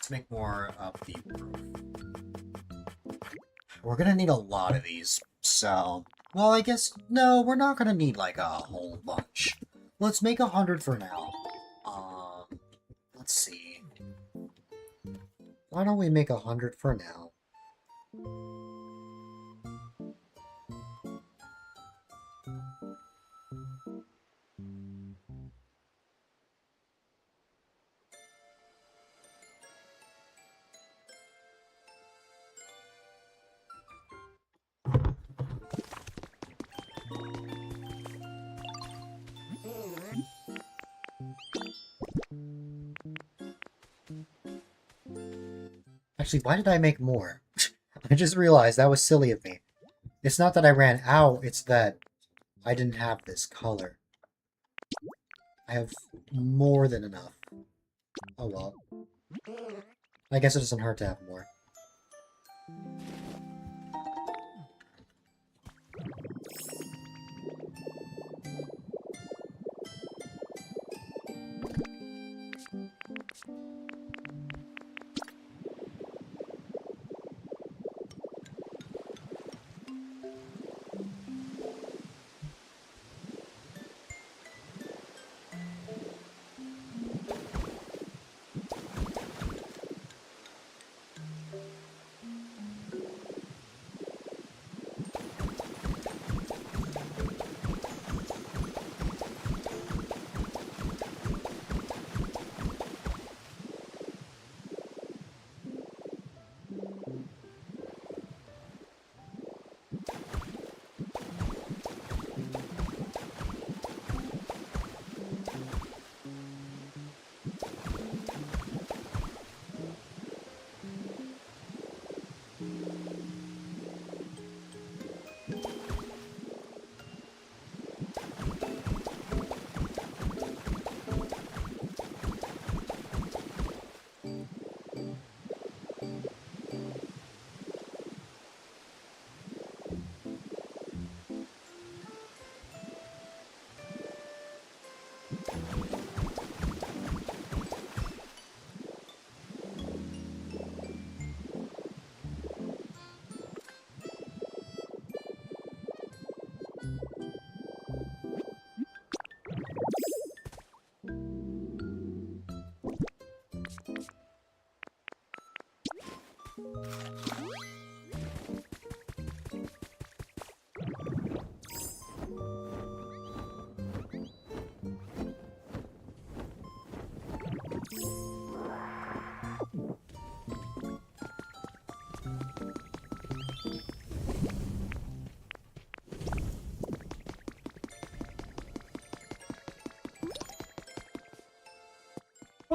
Let's make more of the roof. We're gonna need a lot of these, so... Well, I guess... No, we're not gonna need, like, a whole bunch. Let's make 100 for now. Let's see. Why don't we make 100 for now? Actually, why did I make more? I just realized that was silly of me. It's not that I ran out, it's that I didn't have this color. I have more than enough. Oh well. I guess it doesn't hurt to have more.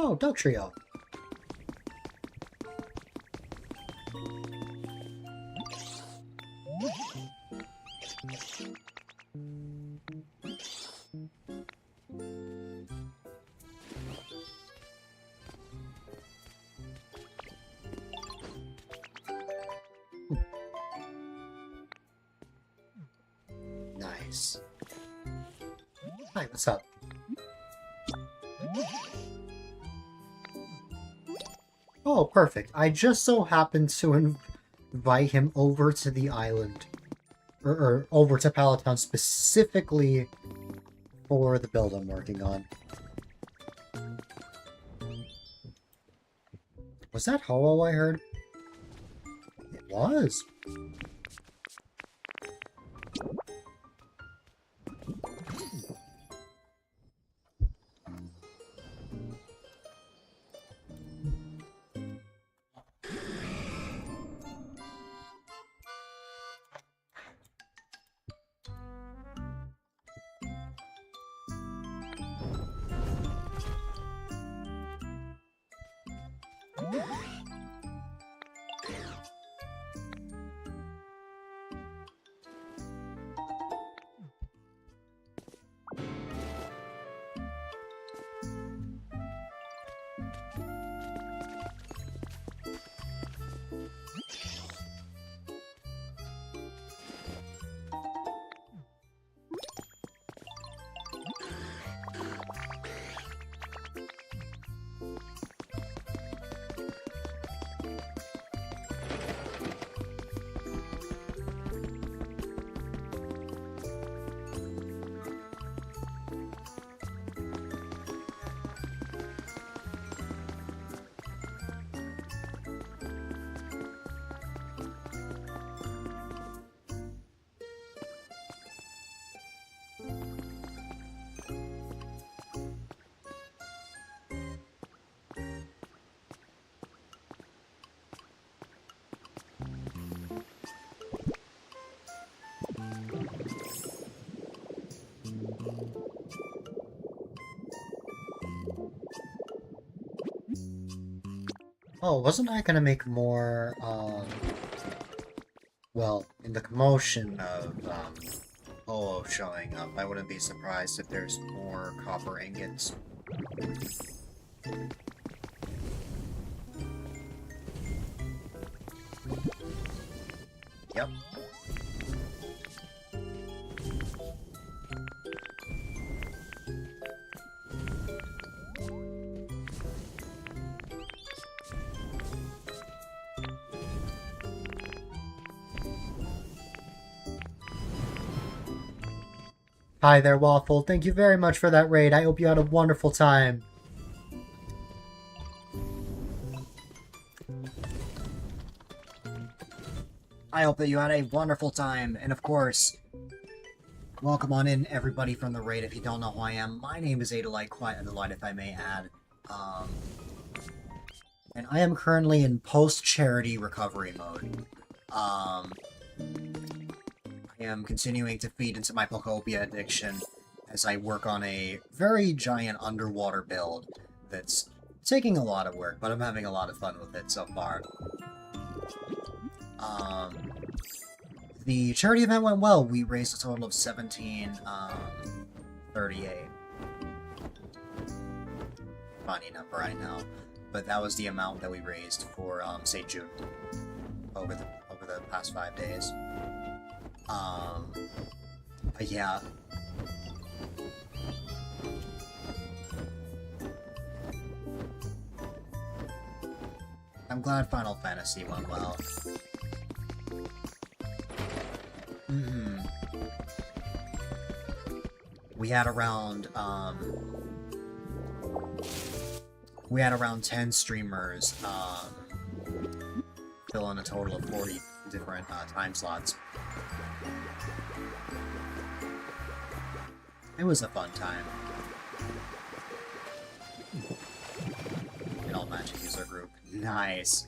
Oh, Dog Trio. Nice. Hi, what's up? Oh, perfect. I just so happened to invite him over to the island. Or over to Palatown specifically for the build I'm working on. Was that Ho-Oh I heard? It was. Oh, wasn't I gonna make more, well, in the commotion of, Polo showing up, I wouldn't be surprised if there's more copper ingots. Yep. Hi there, Waffle. Thank you very much for that raid. I hope you had a wonderful time. I hope that you had a wonderful time, and of course, welcome on in, everybody from the raid. If you don't know who I am, my name is A-Dylite, quite a delight if I may add. And I am currently in post-charity recovery mode. I am continuing to feed into my Pokopia addiction as I work on a very giant underwater build that's taking a lot of work, but I'm having a lot of fun with it so far. The charity event went well. We raised a total of 1738. Funny number, I know. But that was the amount that we raised for St. June over the past 5 days. But yeah. I'm glad Final Fantasy went well. We had around 10 streamers fill in a total of 40 different time slots. It was a fun time. An all-magic user group. Nice.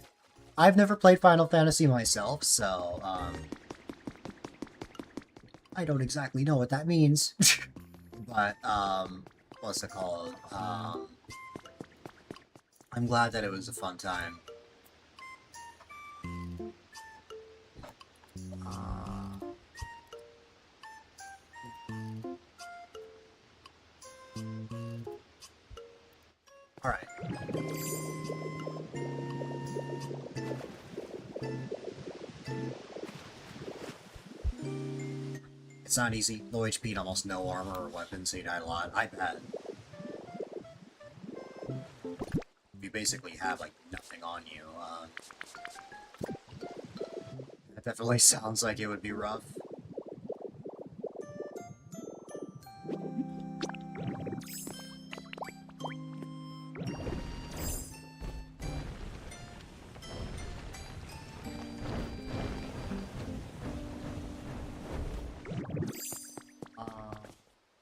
I've never played Final Fantasy myself, so I don't exactly know what that means. But what's it called? I'm glad that it was a fun time. Alright. It's not easy. Low HP and almost no armor or weapons, so you die a lot. I bet. You basically have, like, nothing on you. That definitely sounds like it would be rough.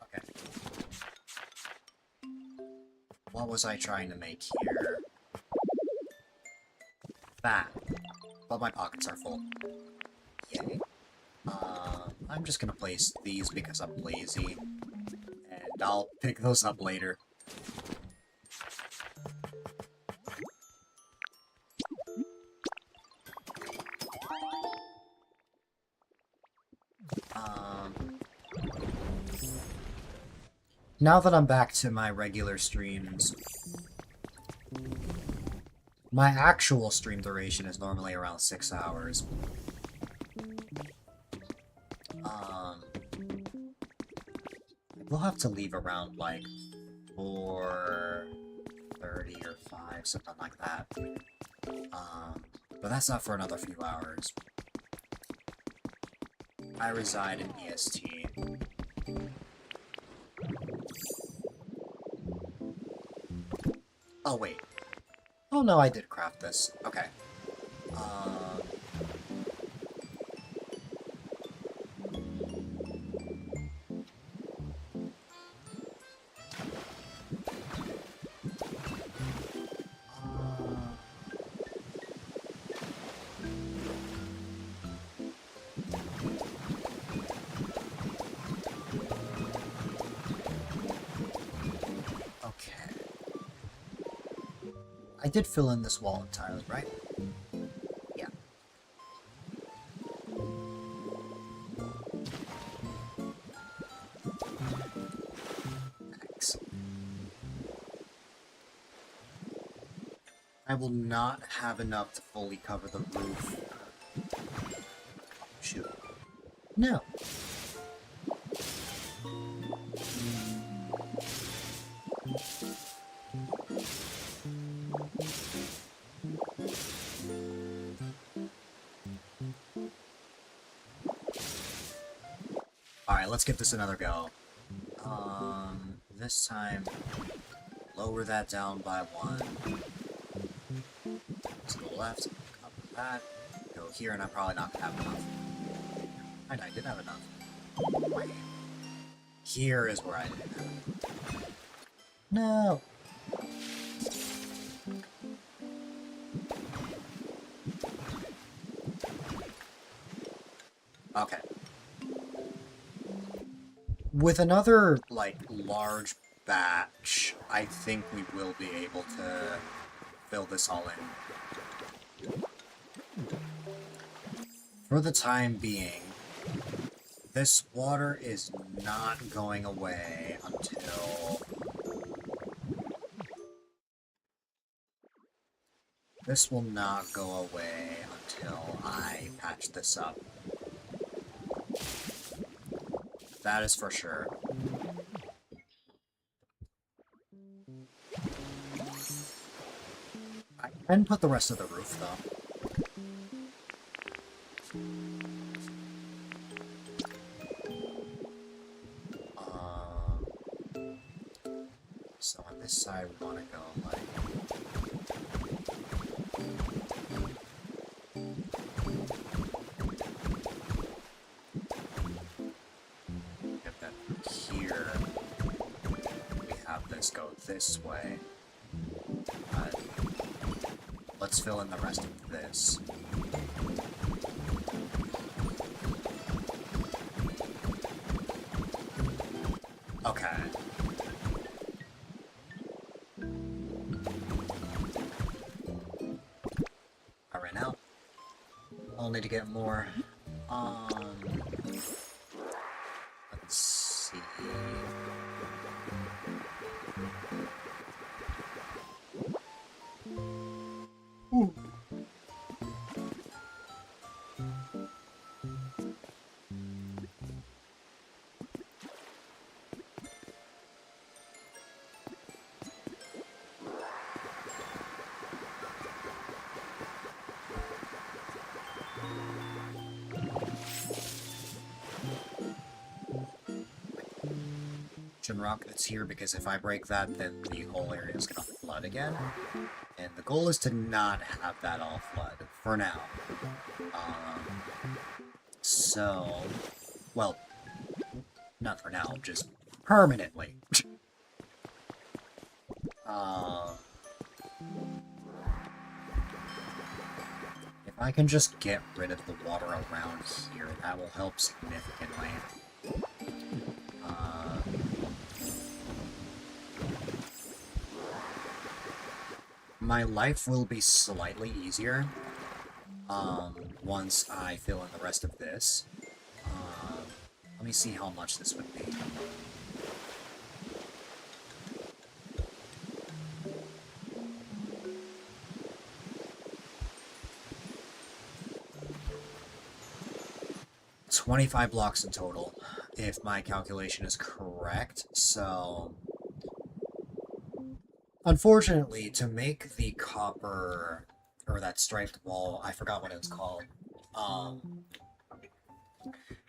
Okay. What was I trying to make here? That. But my pockets are full. Yay. I'm just gonna place these because I'm lazy. And I'll pick those up later. Now that I'm back to my regular streams, my actual stream duration is normally around 6 hours. We'll have to leave around, like, 4:30 or 5, something like that. But that's not for another few hours. I reside in EST. Oh, wait. Oh, no, I did craft this. Okay. I did fill in this wall entirely, right? Yeah. Thanks. I will not have enough to fully cover the roof. Shoot. No. Alright, let's give this another go. This time, lower that down by 1. To the left, cover that. Go here, and I'm probably not gonna have enough. I didn't have enough. Wait. Here is where I didn't have enough. No! Okay. With another, like, large batch, I think we will be able to fill this all in. For the time being, this water is not going away until... This will not go away until I patch this up. That is for sure. I can put the rest of the roof, though. So on this side, we want to go like... Get that here. We have this go this way. Let's fill in the rest of this. Okay. Alright, now I'll need to get more. Let's see. Ooh. 'Action rock that's here, because if I break that, then the whole area is going to flood again. And the goal is to not have that all flood, for now. So, well, not for now, just permanently. If I can just get rid of the water around here, that will help significantly. My life will be slightly easier once I fill in the rest of this. Let me see how much this would be. $25 blocks in total, if my calculation is correct. So, unfortunately, to make the copper, or that striped wall, I forgot what it was called.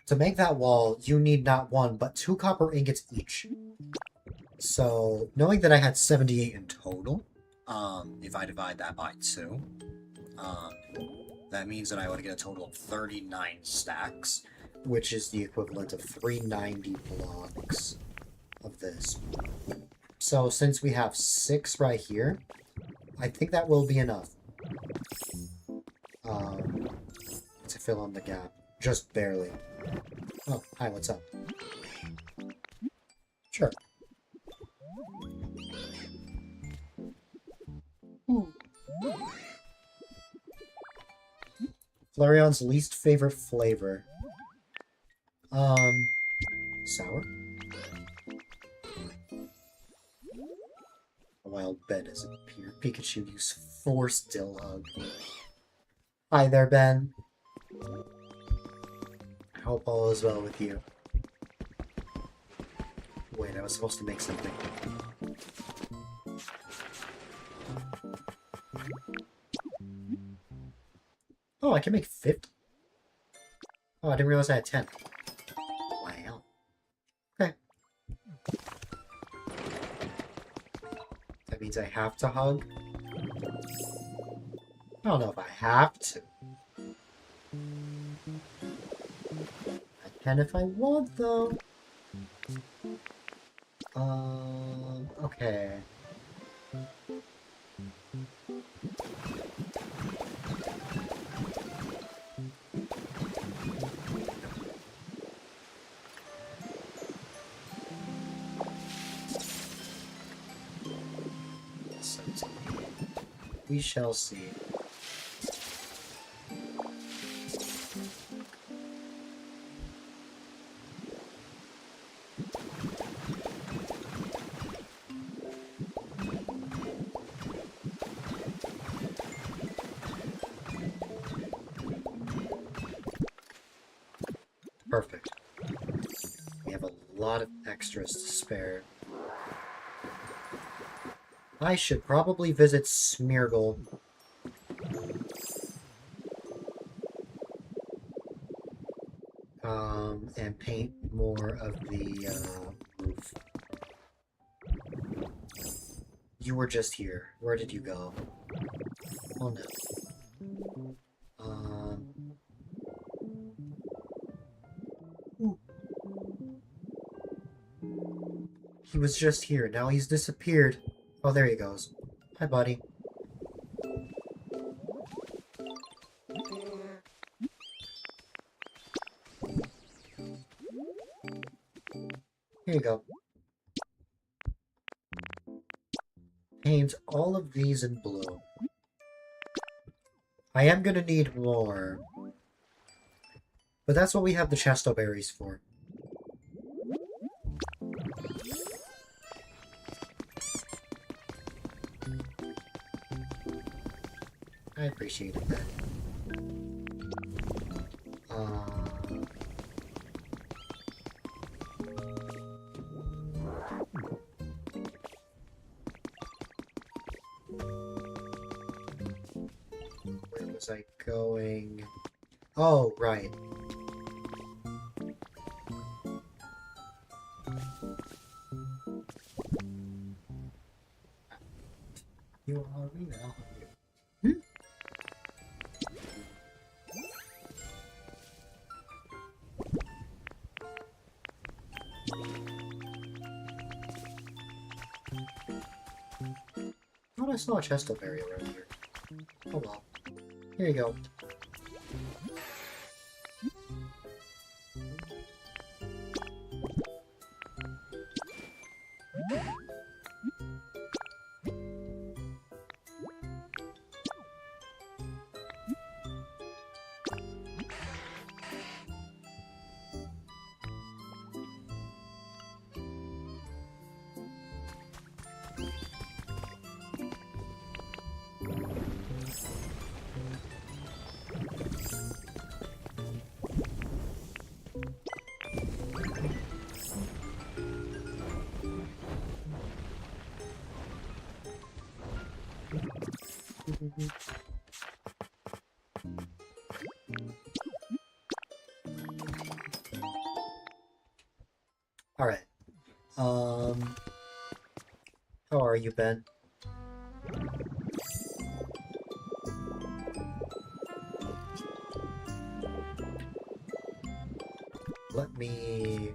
To make that wall, you need not one, but 2 copper ingots each. So, knowing that I had 78 in total, if I divide that by 2, that means that I would get a total of 39 stacks, which is the equivalent of 390 blocks of this. So, since we have 6 right here, I think that will be enough to fill in the gap. Just barely. Oh, hi, what's up? Sure. Ooh. Flareon's least favorite flavor. Sour? A wild Ben has appeared. Pikachu use Force Dill Hug. Hi there, Ben. I hope all is well with you. Wait, I was supposed to make something. Oh, I can make 50? Oh, I didn't realize I had 10. Wow. Okay. That means I have to hug? I don't know if I have to. I can if I want, though. Okay. We shall see. Perfect. We have a lot of extras to spare. I should probably visit Smeargle. And paint more of the roof. You were just here. Where did you go? Oh no. Ooh. He was just here. Now he's disappeared. Oh, there he goes. Hi, buddy. Here you go. Paint all of these in blue. I am gonna need more. But that's what we have the Chesto Berries for. I appreciated that. Where was I going? Oh, right. You are me now. I saw a Chesto Berry around here. Oh well. Here you go. Alright. How are you, Ben? Let me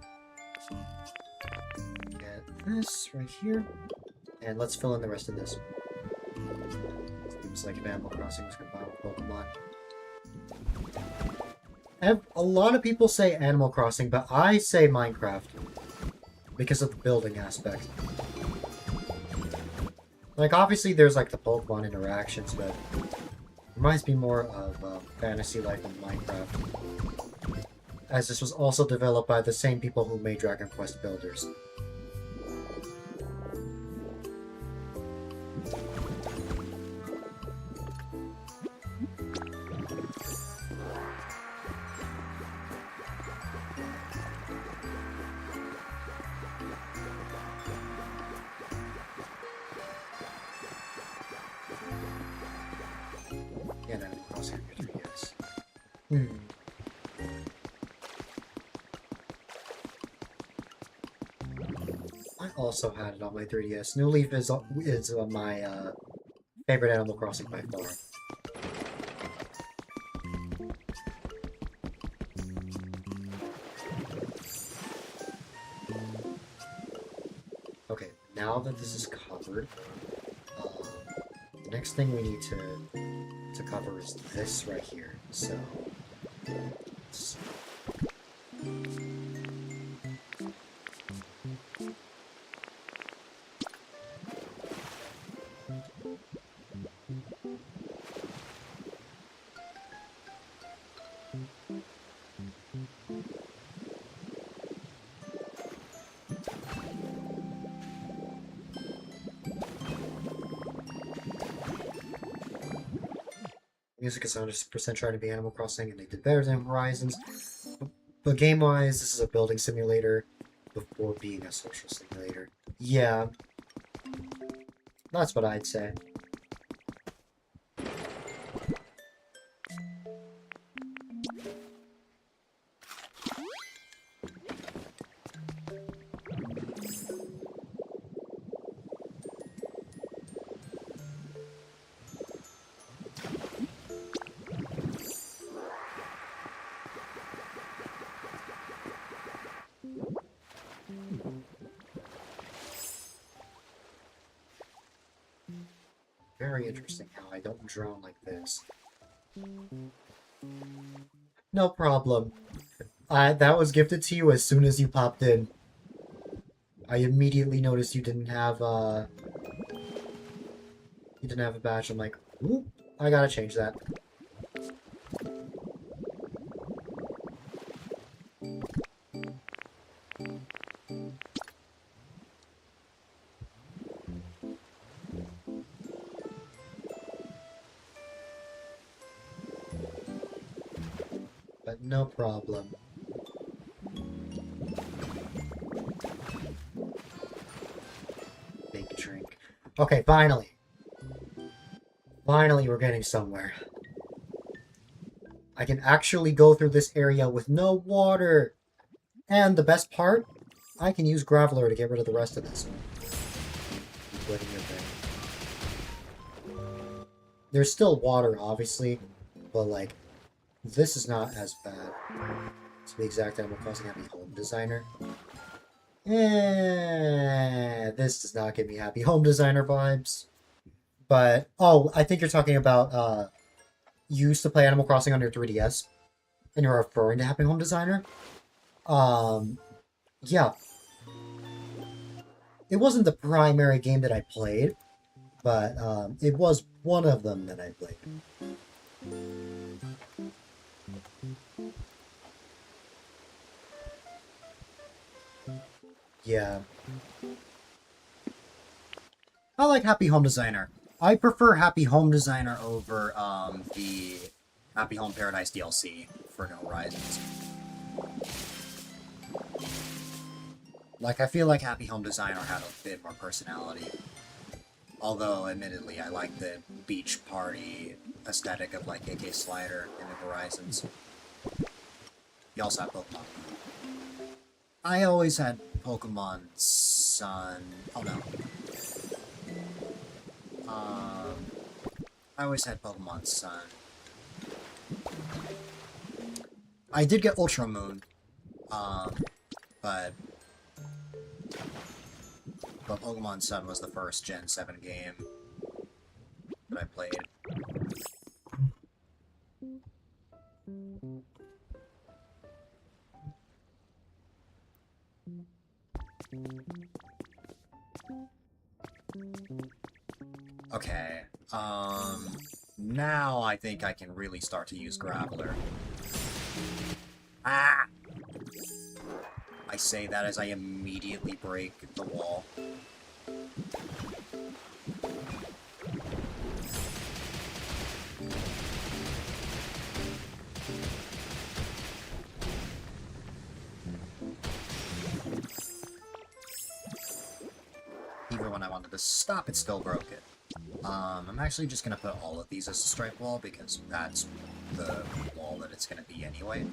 get this right here, and let's fill in the rest of this. Seems like if Animal Crossing was compiled with Pokemon. A lot of people say Animal Crossing, but I say Minecraft because of the building aspect. Like, obviously there's like the Pokemon interactions, but it reminds me more of Fantasy Life in Minecraft. As this was also developed by the same people who made Dragon Quest Builders. Yeah, no, Crossing your 3DS. I also had it on my 3DS. New Leaf is my favorite Animal Crossing by far. Okay, now that this is covered, the next thing we need to cover is this right here. So, let's music is 100% trying to be Animal Crossing, and they did better than Horizons. But game-wise, this is a building simulator before being a social simulator. Yeah, that's what I'd say. Very interesting how I don't drone like this. No problem. That was gifted to you as soon as you popped in. I immediately noticed you didn't have a badge. I'm like, ooh, I gotta change that. But no problem. Big drink. Okay, finally. Finally, we're getting somewhere. I can actually go through this area with no water. And the best part, I can use Graveler to get rid of the rest of this. There's still water, obviously, but like, this is not as bad. To be exact, Animal Crossing Happy Home Designer. This does not give me Happy Home Designer vibes. But, oh, I think you're talking about, you used to play Animal Crossing on your 3DS, and you're referring to Happy Home Designer. Yeah. It wasn't the primary game that I played, but, it was one of them that I played. Yeah. I like Happy Home Designer. I prefer Happy Home Designer over the Happy Home Paradise DLC for No Horizons. Like, I feel like Happy Home Designer had a bit more personality. Although, admittedly, I like the beach party aesthetic of, like, AK Slider in the Horizons. You also have Pokemon. I always had Pokemon Sun... Oh, no. I always had Pokemon Sun. I did get Ultra Moon, but Pokemon Sun was the first Gen 7 game that I played. Okay, now I think I can really start to use Graveler. Ah! I say that as I immediately break the wall. Even when I wanted to stop, it still broke it. I'm actually just gonna put all of these as a strike wall, because that's the wall that it's gonna be anyway.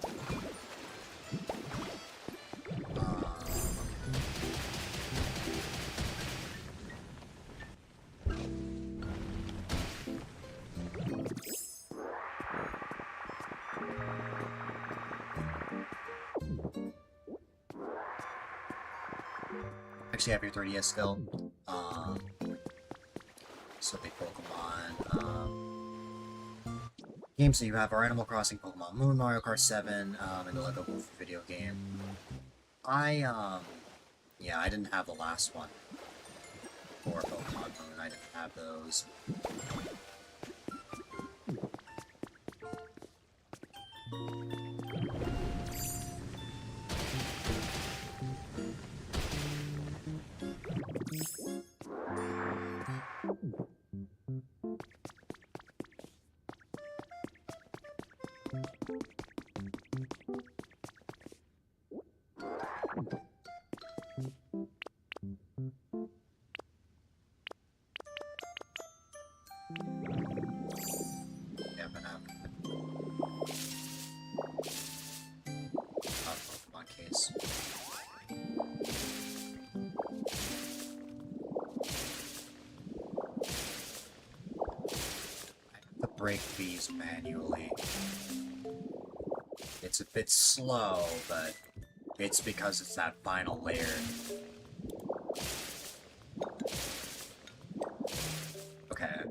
Actually have your 3DS still. So the Pokemon, games that you have are Animal Crossing, Pokemon Moon, Mario Kart 7, and the Lego Movie video game. Yeah, I didn't have the last one. Or Pokemon Moon, I didn't have those. Yeah, but Pokemon case. I have to break these manually. It's a bit slow, but it's because it's that final layer. Okay.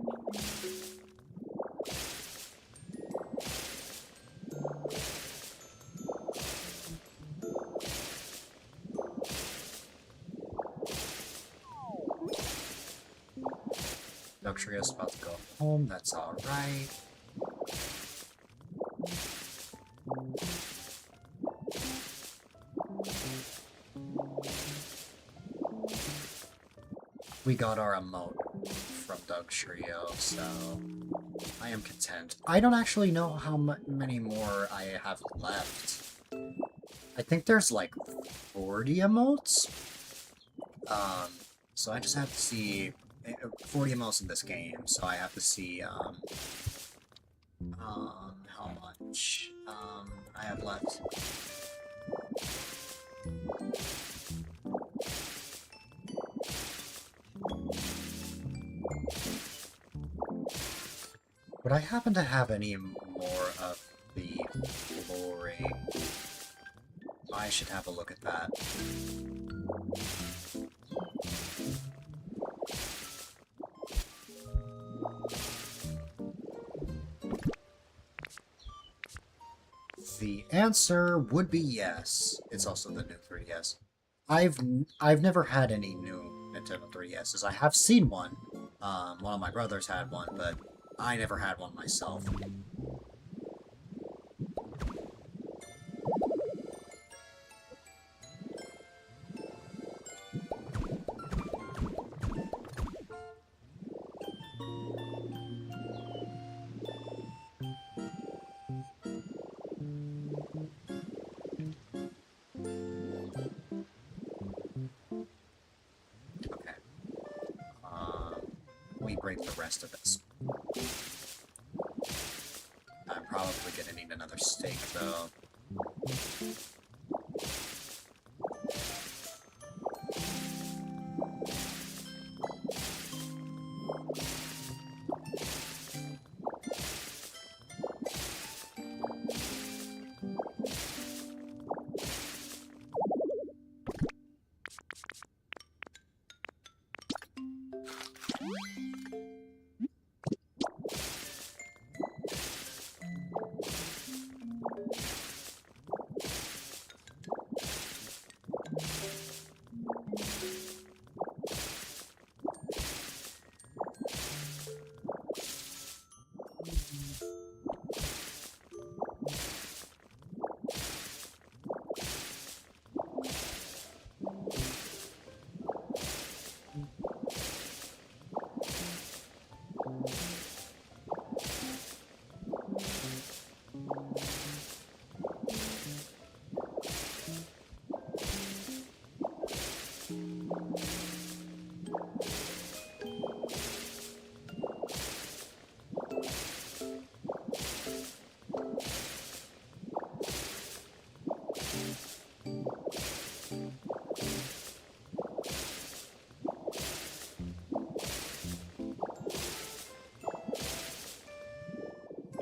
Luxurious about to go home, that's alright. We got our emote from Doug Trio, so I am content. I don't actually know how many more I have left. I think there's like 40 emotes. So I just have to see 40 emotes in this game, so I have to see how much I have left. Would I happen to have any more of the flooring? I should have a look at that. The answer would be yes. It's also the new 3DS. I've never had any new Nintendo 3DSs. I have seen one. One of my brothers had one, but I never had one myself. Okay. We break the rest of this. I'm probably gonna need another steak, though.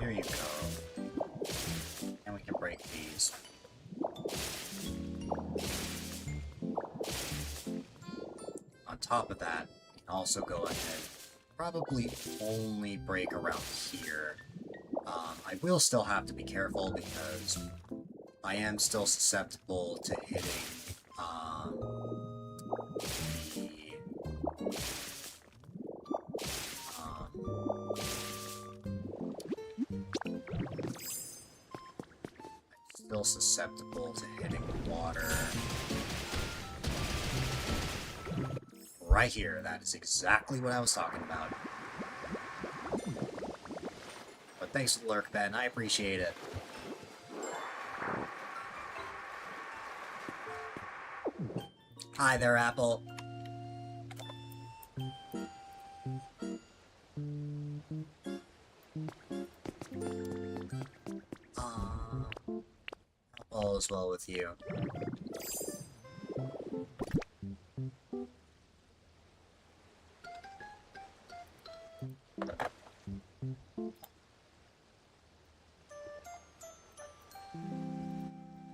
Here you go. And we can break these. On top of that, we can also go ahead. Probably only break around here. I will still have to be careful because I am still susceptible to hitting still susceptible to hitting water. Right here, that is exactly what I was talking about. But thanks for the lurk, Ben. I appreciate it. Hi there, Apple. All is well with you.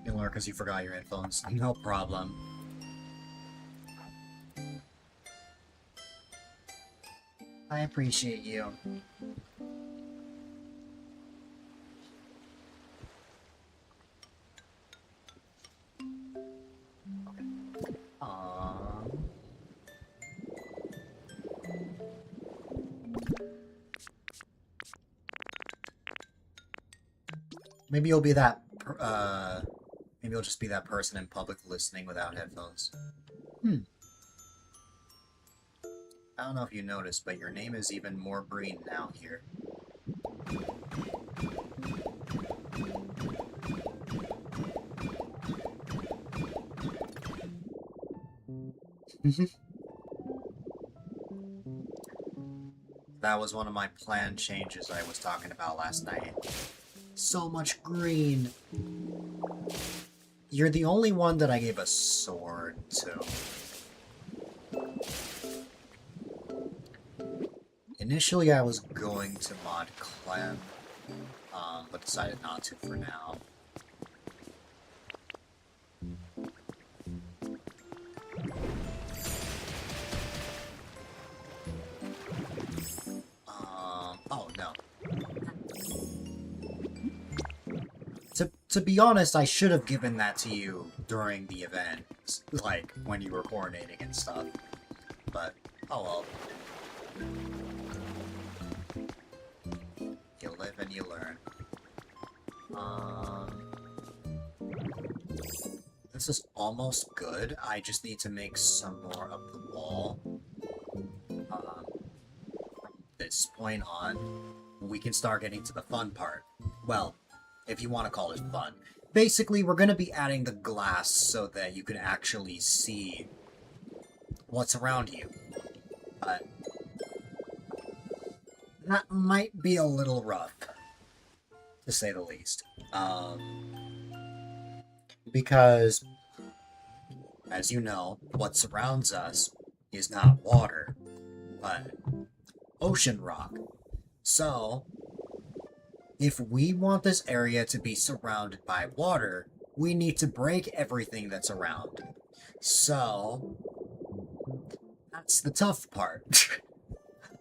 You lurk because you forgot your headphones. No problem. I appreciate you. Maybe you'll be that, maybe you'll just be that person in public listening without headphones. I don't know if you noticed, but your name is even more green now here. That was one of my planned changes I was talking about last night. So much green. You're the only one that I gave a sword to. Initially, I was going to mod Clem, but decided not to for now. Oh no. To be honest, I should have given that to you during the event, like, when you were coordinating and stuff. But, oh well. You live and you learn. This is almost good. I just need to make some more of the wall. From this point on, we can start getting to the fun part. Well, if you want to call it fun. Basically, we're going to be adding the glass so that you can actually see what's around you. But that might be a little rough, to say the least. Because, as you know, what surrounds us is not water, but ocean rock. So, if we want this area to be surrounded by water, we need to break everything that's around. So, that's the tough part.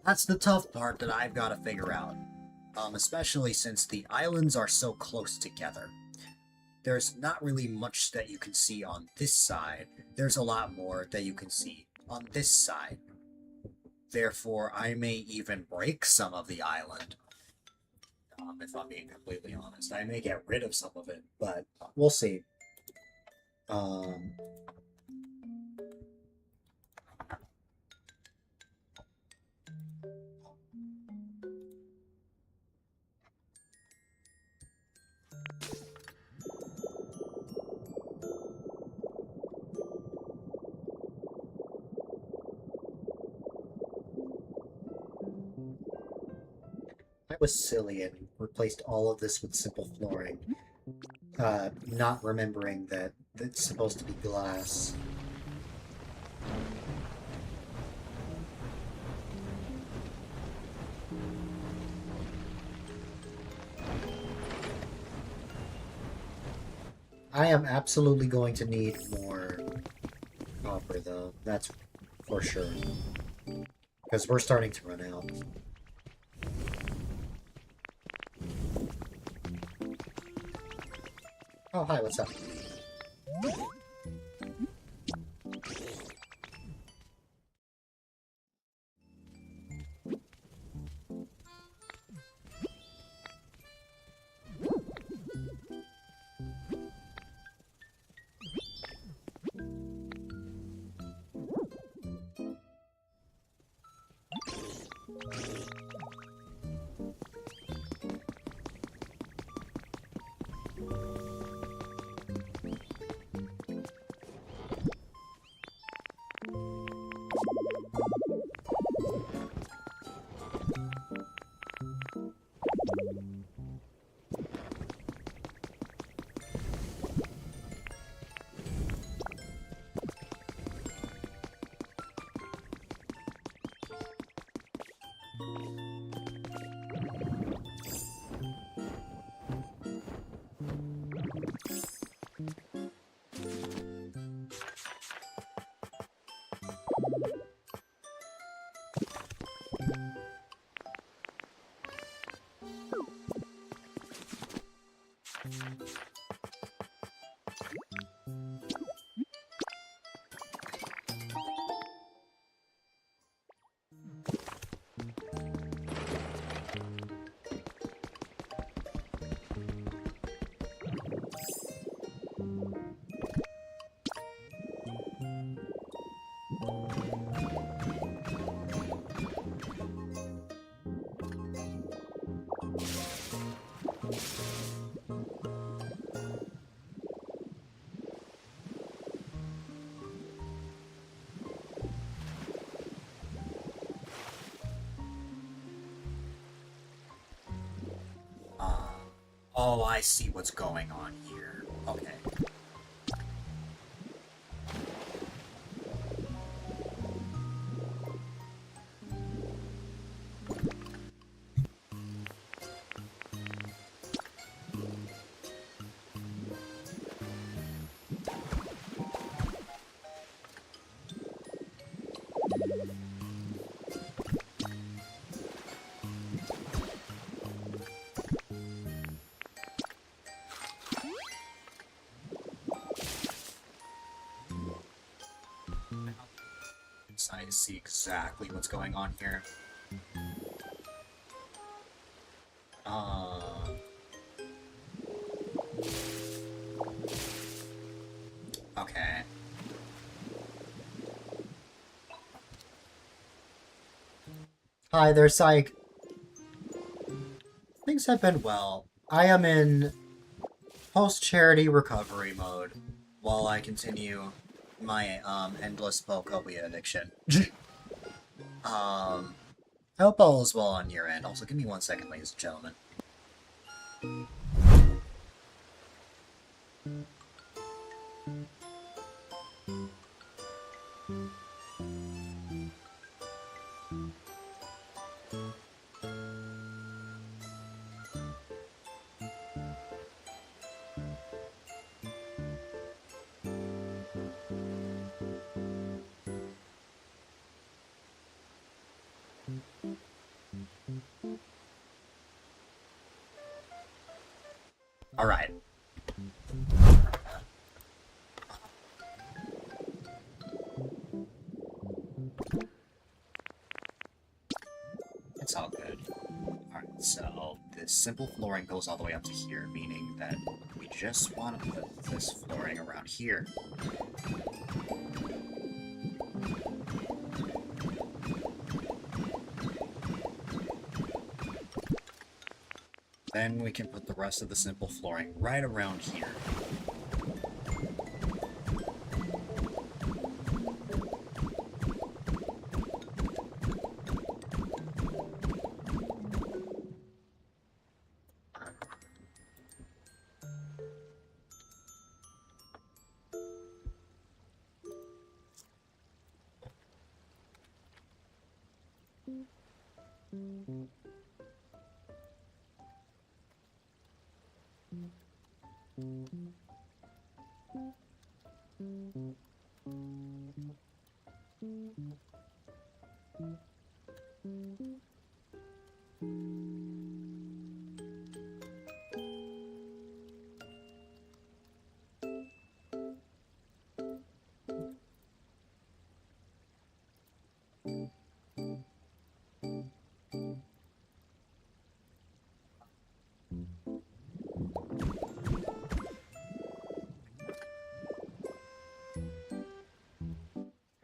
That's the tough part that I've got to figure out. Especially since the islands are so close together. There's not really much that you can see on this side. There's a lot more that you can see on this side. Therefore, I may even break some of the island. If I'm being completely honest. I may get rid of some of it, but we'll see. I was silly and replaced all of this with simple flooring, not remembering that it's supposed to be glass. I am absolutely going to need more copper, though. That's for sure. Because we're starting to run out. Oh, hi, what's up? Oh, I see what's going on here. Okay. I see exactly what's going on here. Okay. Hi there, Psych. Things have been well. I am in post-charity recovery mode while I continue my endless Pokopia addiction. I hope all is well on your end. Also, give me 1 second, ladies and gentlemen. Alright. It's all good. Alright, so this simple flooring goes all the way up to here, meaning that we just want to put this flooring around here. Then we can put the rest of the simple flooring right around here.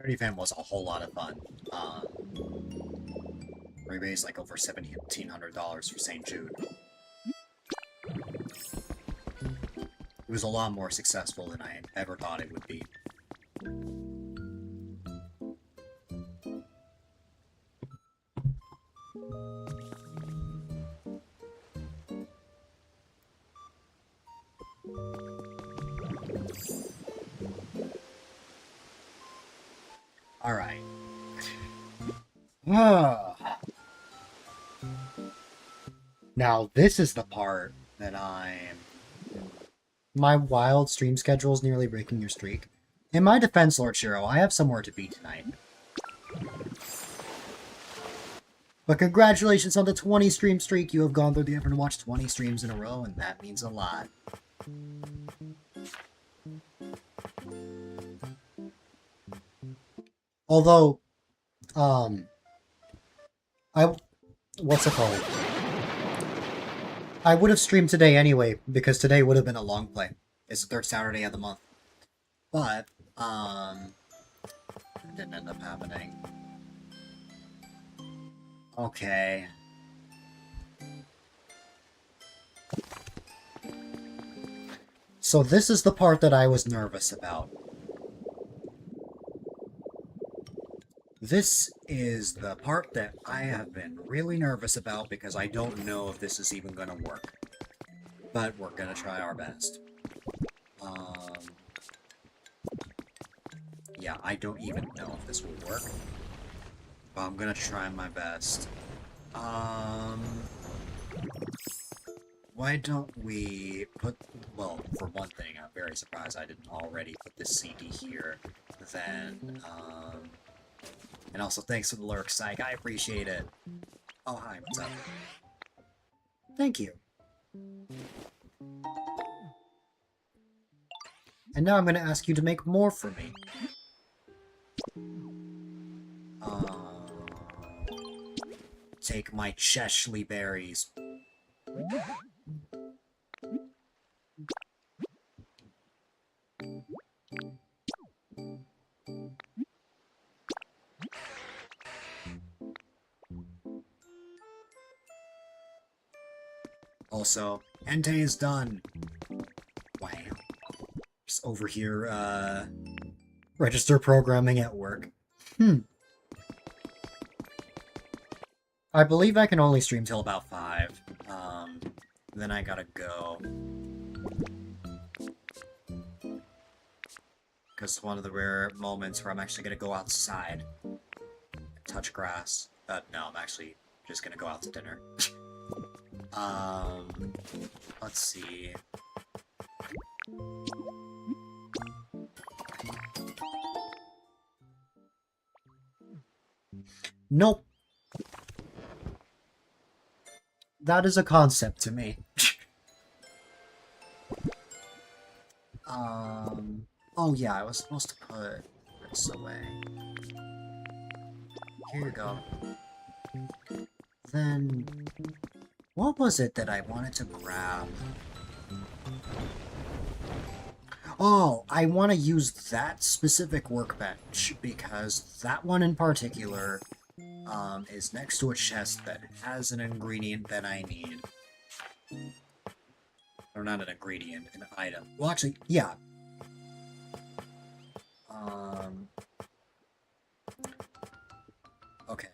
Charity event was a whole lot of fun. We raised like over $1,700 for St. Jude. It was a lot more successful than I ever thought it would be. Alright. Now, this is the part that My wild stream schedule is nearly breaking your streak. In my defense, Lord Shiro, I have somewhere to be tonight. But congratulations on the 20 stream streak. You have gone through the effort to watch 20 streams in a row, and that means a lot. Although, what's it called? I would have streamed today anyway, because today would have been a long play. It's the third Saturday of the month. But, it didn't end up happening. Okay. So this is the part that I was nervous about. This is the part that I have been really nervous about because I don't know if this is even gonna work. But we're gonna try our best. Yeah, I don't even know if this will work. But I'm gonna try my best. Why don't we put... Well, for one thing, I'm very surprised I didn't already put this CD here. Then, And also, thanks for the lurk, Psych. I appreciate it. Oh, hi, what's up? Thank you. And now I'm going to ask you to make more for me. Take my Cheshly berries. Also, Entei is done. Wow. Just over here, register programming at work. I believe I can only stream till about 5. Then I gotta go. Because it's one of the rare moments where I'm actually gonna go outside and touch grass. No, I'm actually just gonna go out to dinner. Let's see. Nope. That is a concept to me. Oh yeah, I was supposed to put this away. Here you go. Then, what was it that I wanted to grab? Oh, I want to use that specific workbench, because that one in particular is next to a chest that has an ingredient that I need. Or not an ingredient, an item. Well, actually, yeah. Okay.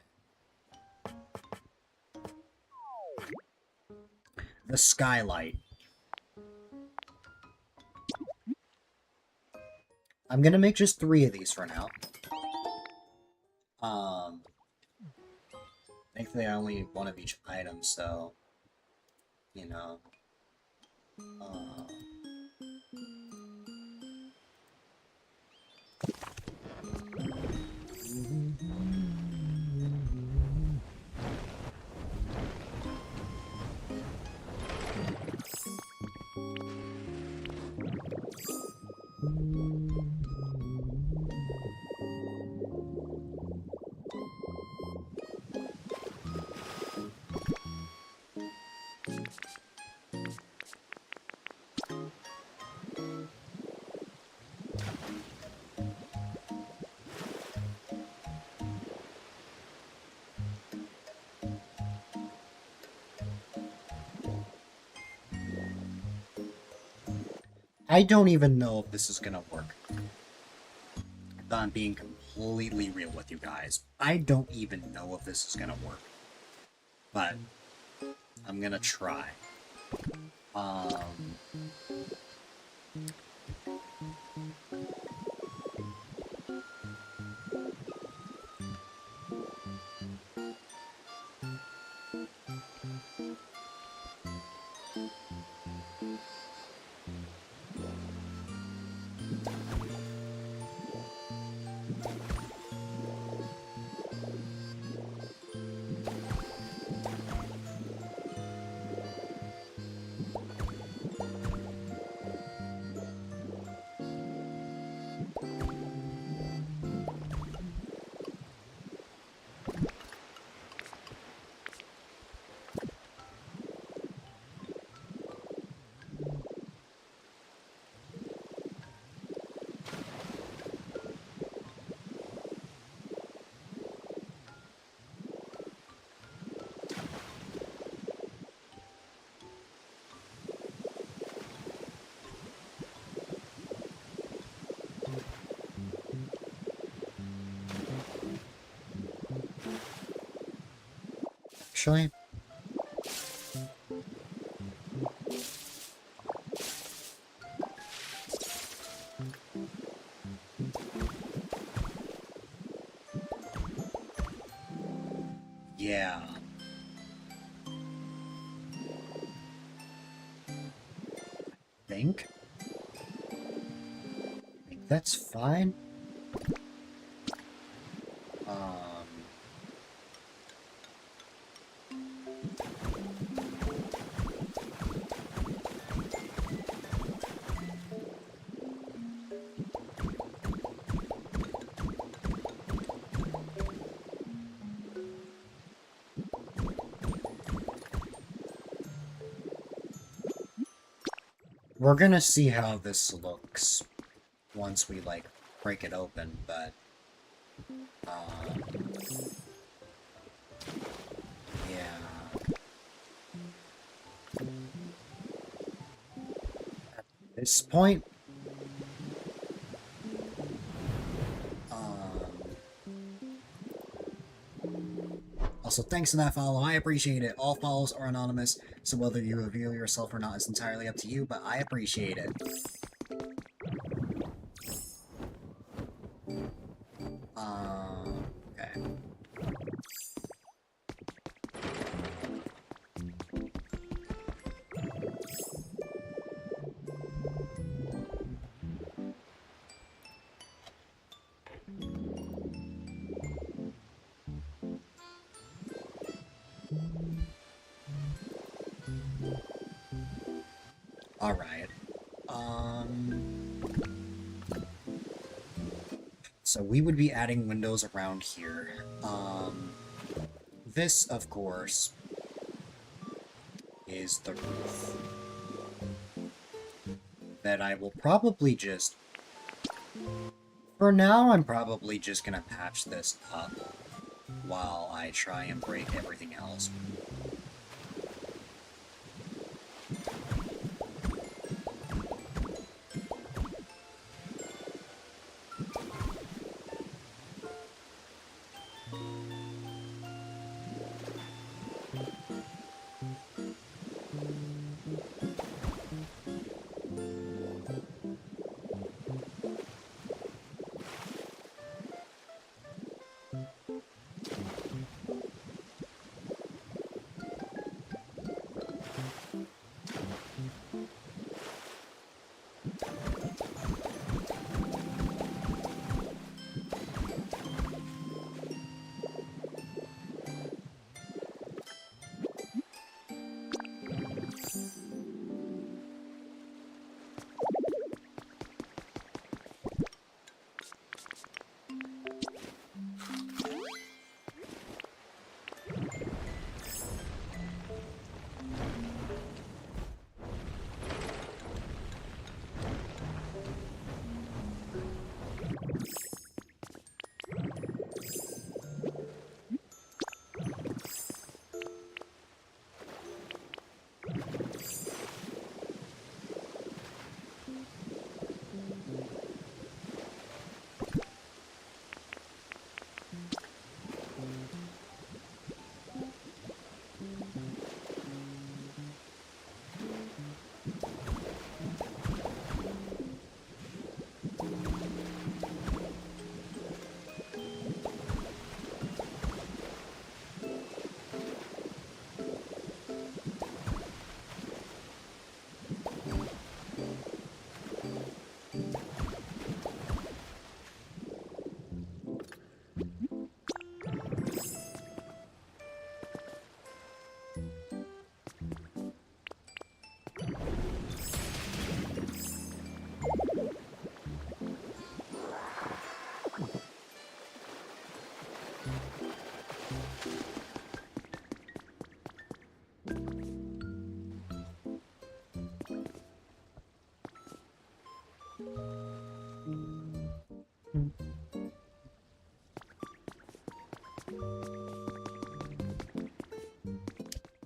The skylight. I'm gonna make just 3 of these for now. Thankfully, I only need one of each item, so, you know. I don't even know if this is gonna work. I'm being completely real with you guys. I don't even know if this is gonna work. But I'm gonna try. Actually, yeah. I think that's fine. We're gonna see how this looks once we, like, break it open, but, yeah. At this point, also, thanks for that follow. I appreciate it. All follows are anonymous, so whether you reveal yourself or not is entirely up to you, but I appreciate it. Okay. Alright. So we would be adding windows around here. This, of course, is the roof. That I will probably just... For now, I'm probably just gonna patch this up while I try and break everything else.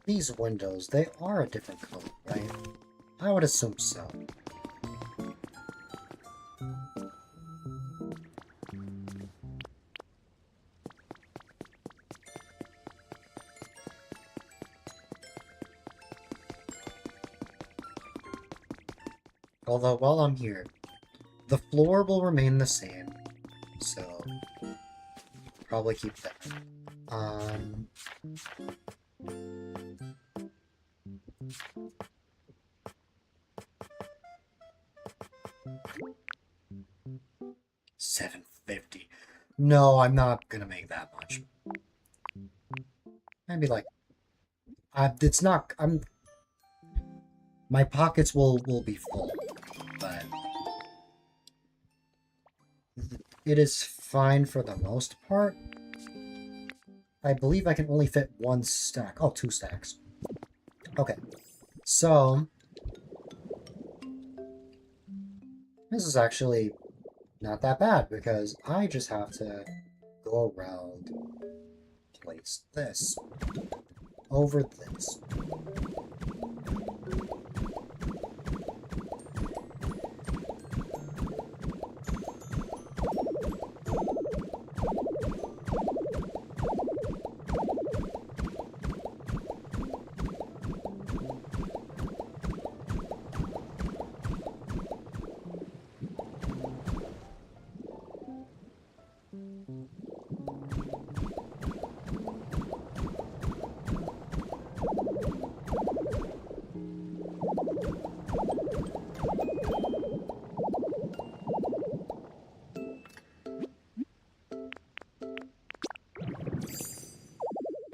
These windows, they are a different color, right? I would assume so. Although, while I'm here, the floor will remain the same, so probably keep that. Um... $7.50. No, I'm not gonna make that much. Maybe like, it's not. My pockets will be full, but it is fine for the most part. I believe I can only fit one stack. Oh, two stacks. Okay, so this is actually not that bad because I just have to go around, place this over this.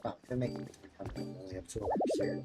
Oh, they're making me only up to over here.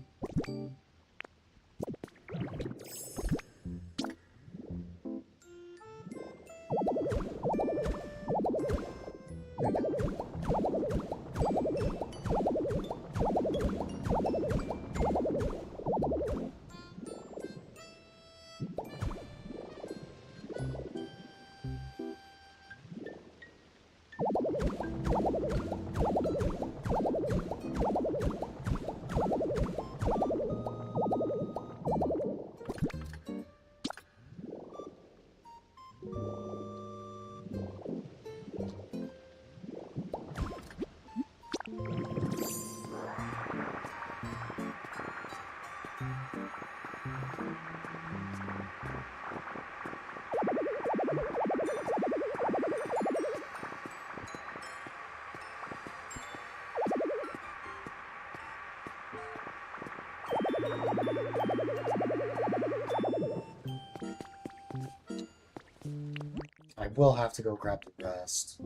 I will have to go grab the rest.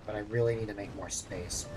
But I really need to make more space.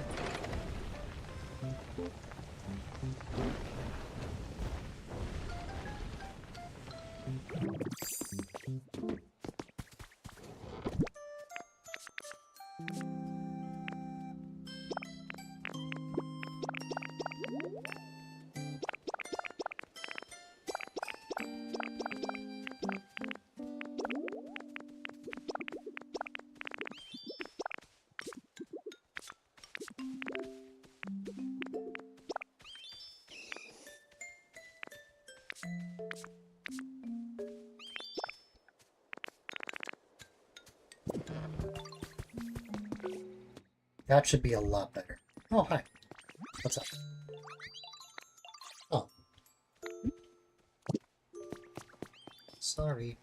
That should be a lot better. Oh, hi. What's up? Oh. Sorry.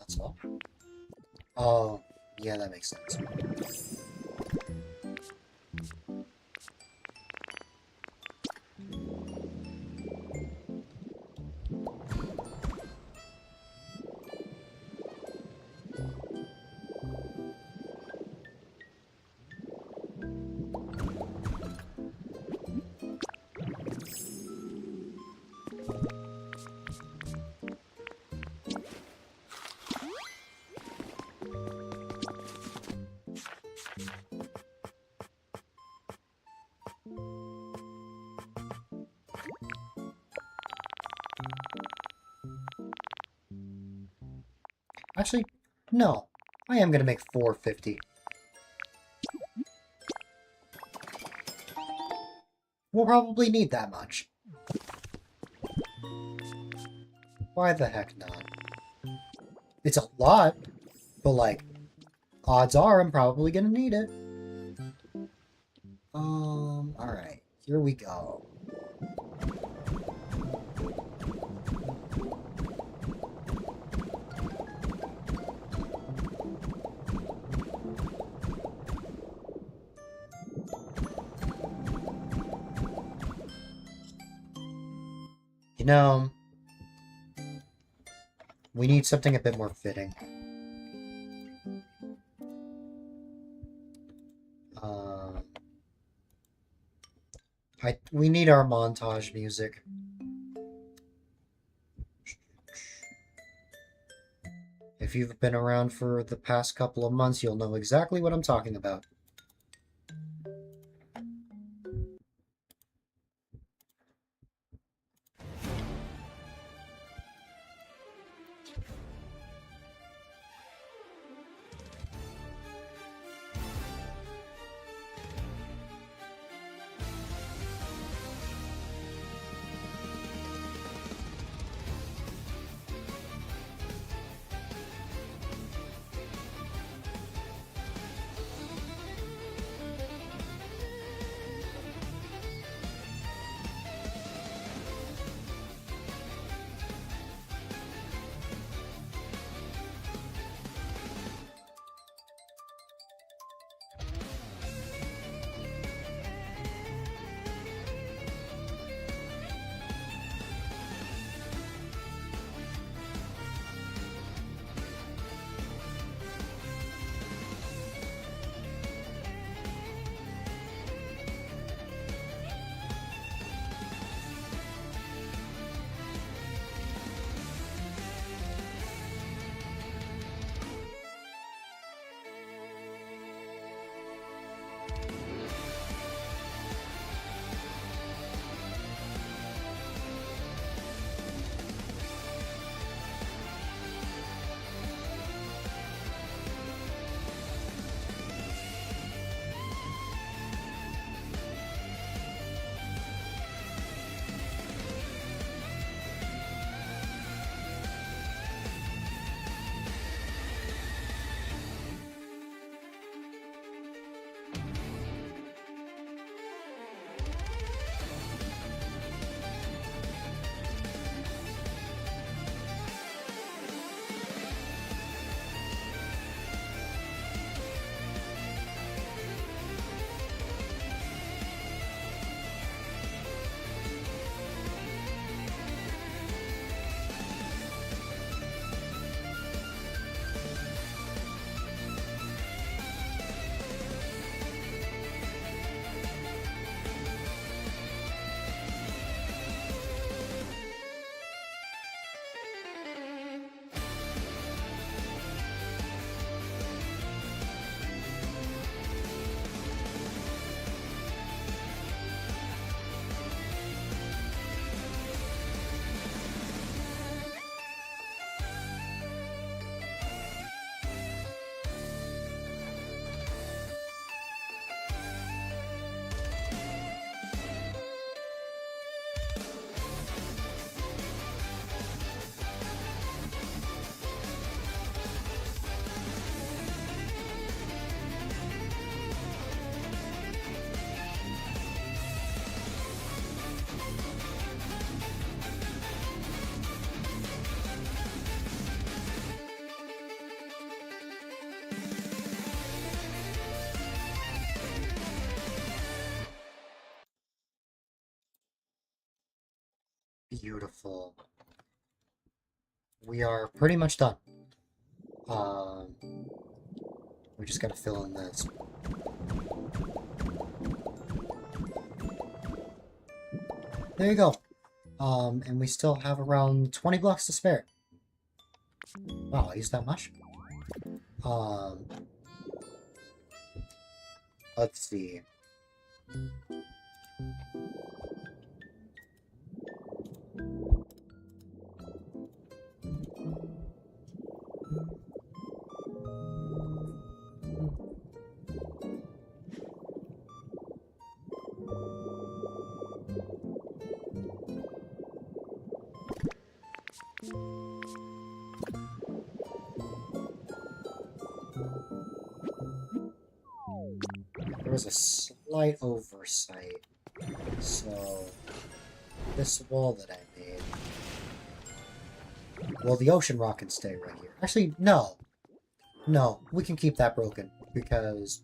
that's all. Oh, yeah, that makes sense. Actually, no. I am gonna make 450. We'll probably need that much. Why the heck not? It's a lot, but like, odds are I'm probably gonna need it. Alright, here we go. You know, we need something a bit more fitting. We need our montage music. If you've been around for the past couple of months, you'll know exactly what I'm talking about. Beautiful. We are pretty much done. We just gotta fill in this. There you go. And we still have around 20 blocks to spare. Wow, I used that much? Let's see. There was a slight oversight. So, this wall that I made... Well, the ocean rock can stay right here. Actually, no. No, we can keep that broken, because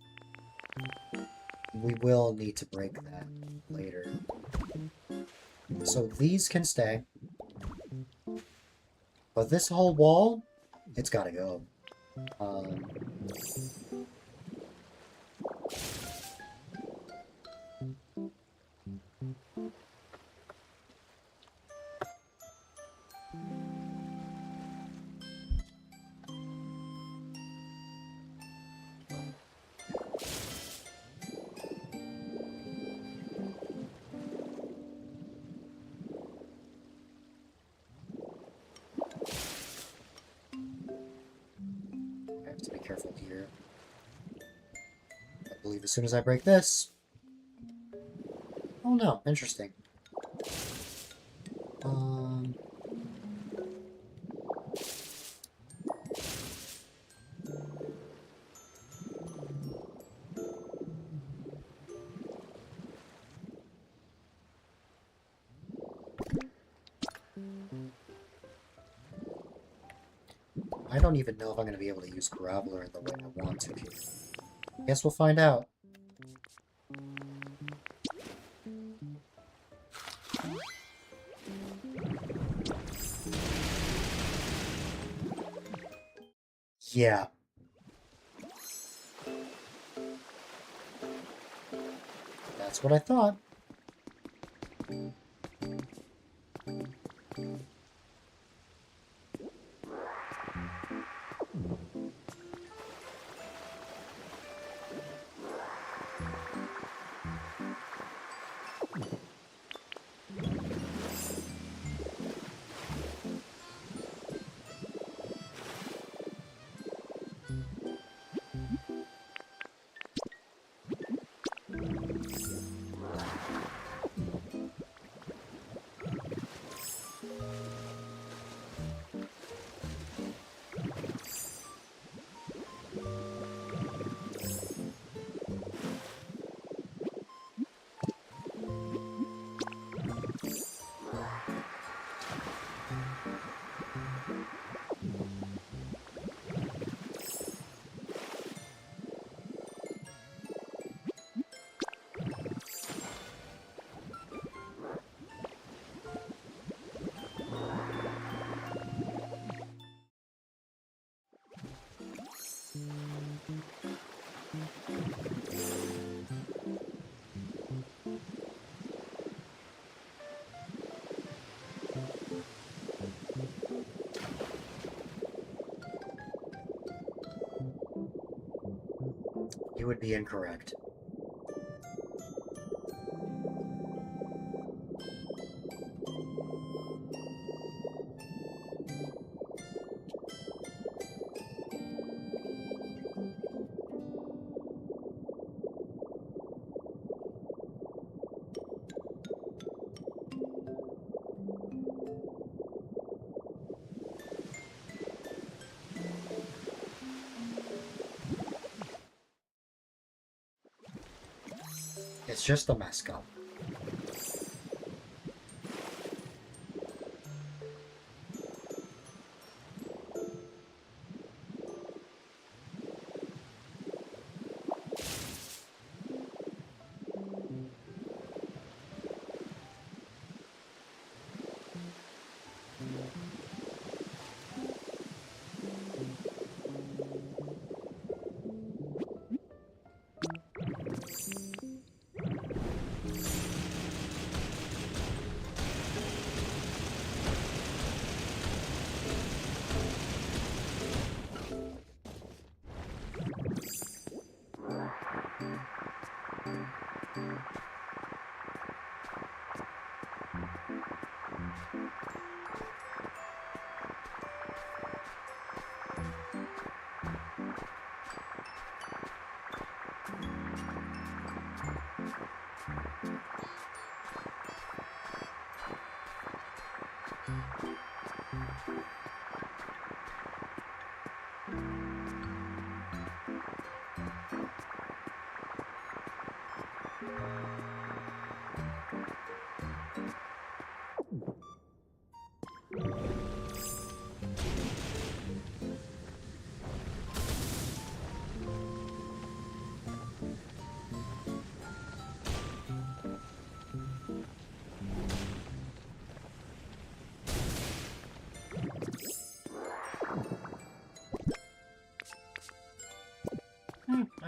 we will need to break that later. So these can stay. But this whole wall, it's gotta go. I have to be careful here. I believe as soon as I break this... Oh no, interesting. I don't even know if I'm going to be able to use Graveler in the way I want to. Guess we'll find out. Yeah. That's what I thought. You would be incorrect. It's just a mascot.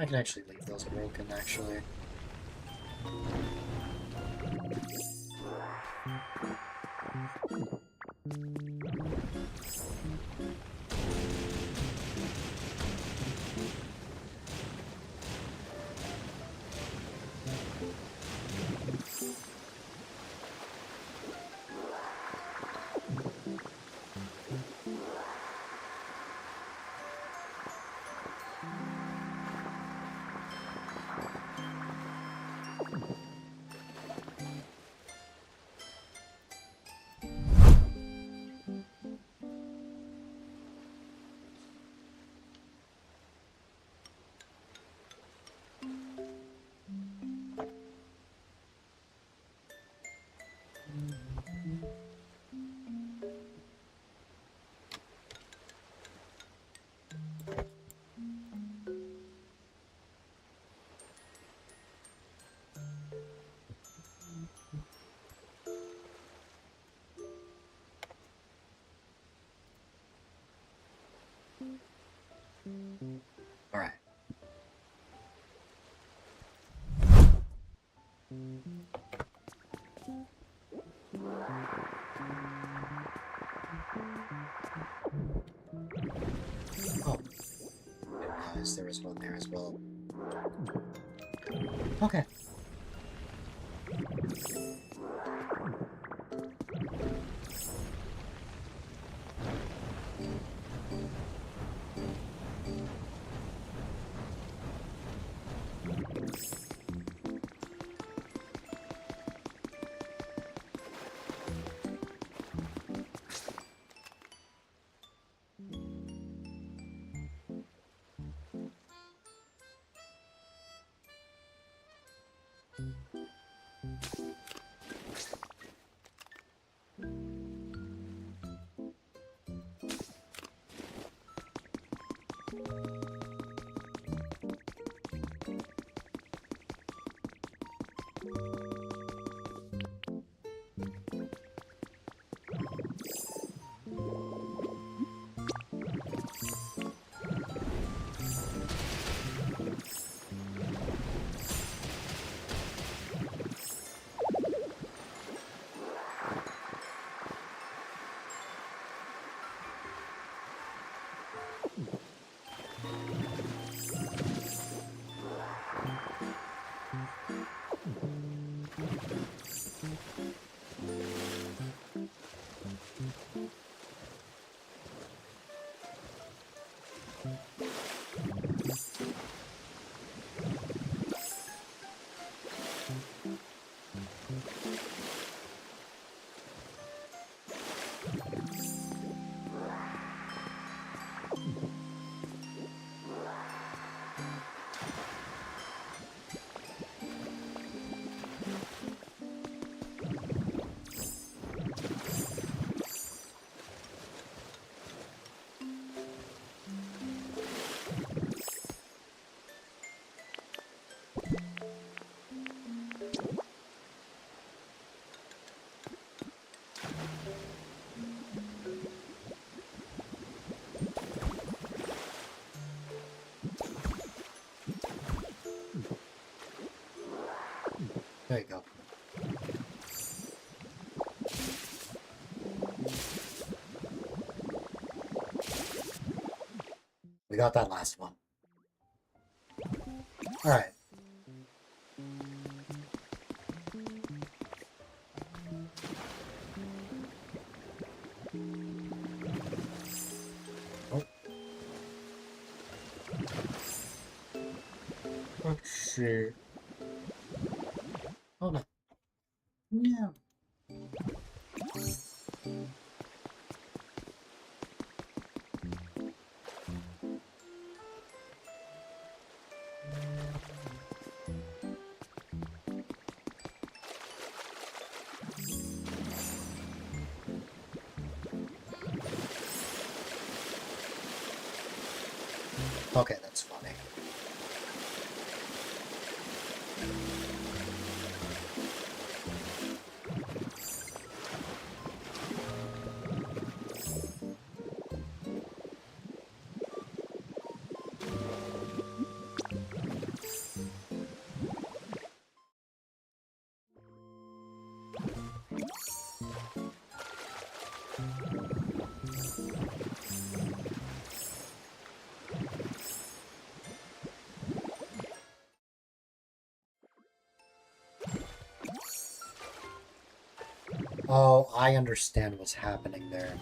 I can actually leave those broken, actually. Alright. Oh. Realize there was one there as well. Okay. There you go. We got that last one. Alright. Oh. Let's see. Oh no. No. Okay, that's funny. Oh, I understand what's happening there.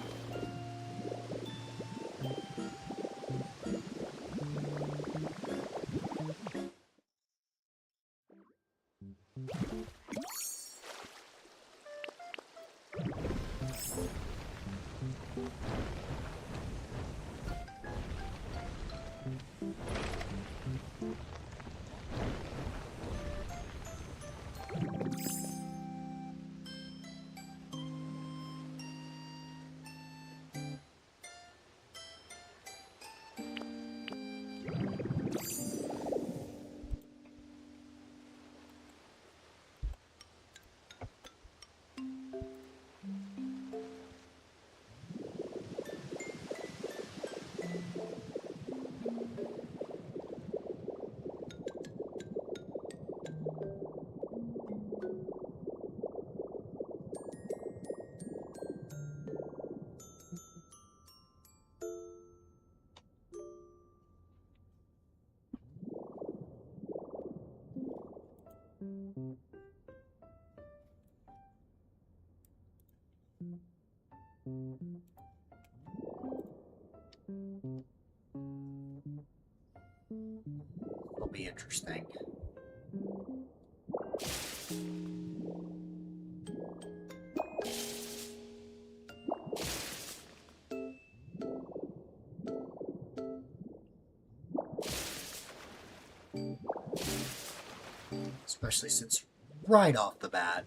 It'll be interesting. Especially since right off the bat,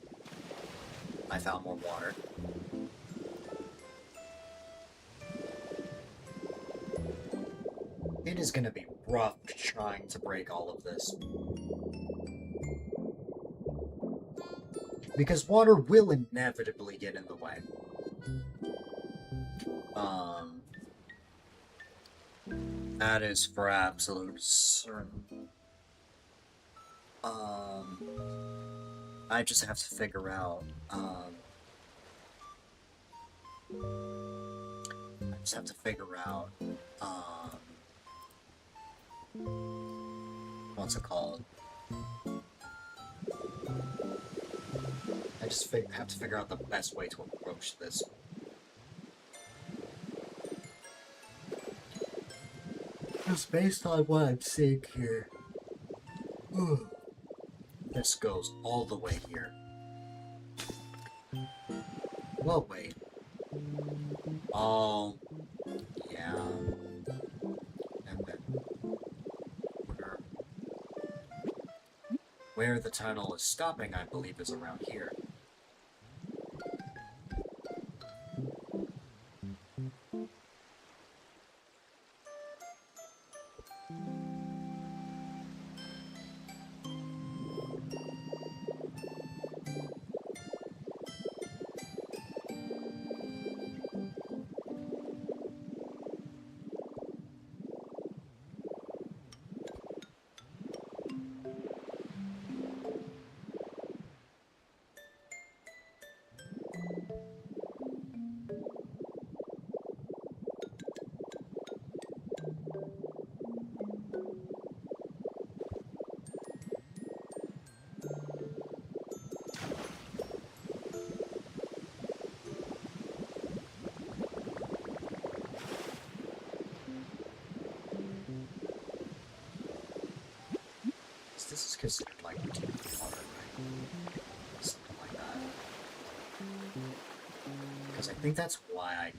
I found more water. It is going to be rough trying to break all of this. Because water will inevitably get in the way. That is for absolute certain. I just have to figure out, what's it called? I just have to figure out the best way to approach this. Just based on what I'm seeing here. Ooh. This goes all the way here. Well, wait. Oh, yeah. And then where the tunnel is stopping, I believe, is around here. considered like deep water, right? Something like that. Because I think that's why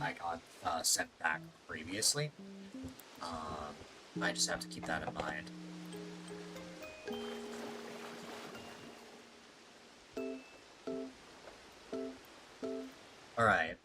I got sent back previously. I just have to keep that in mind. Alright.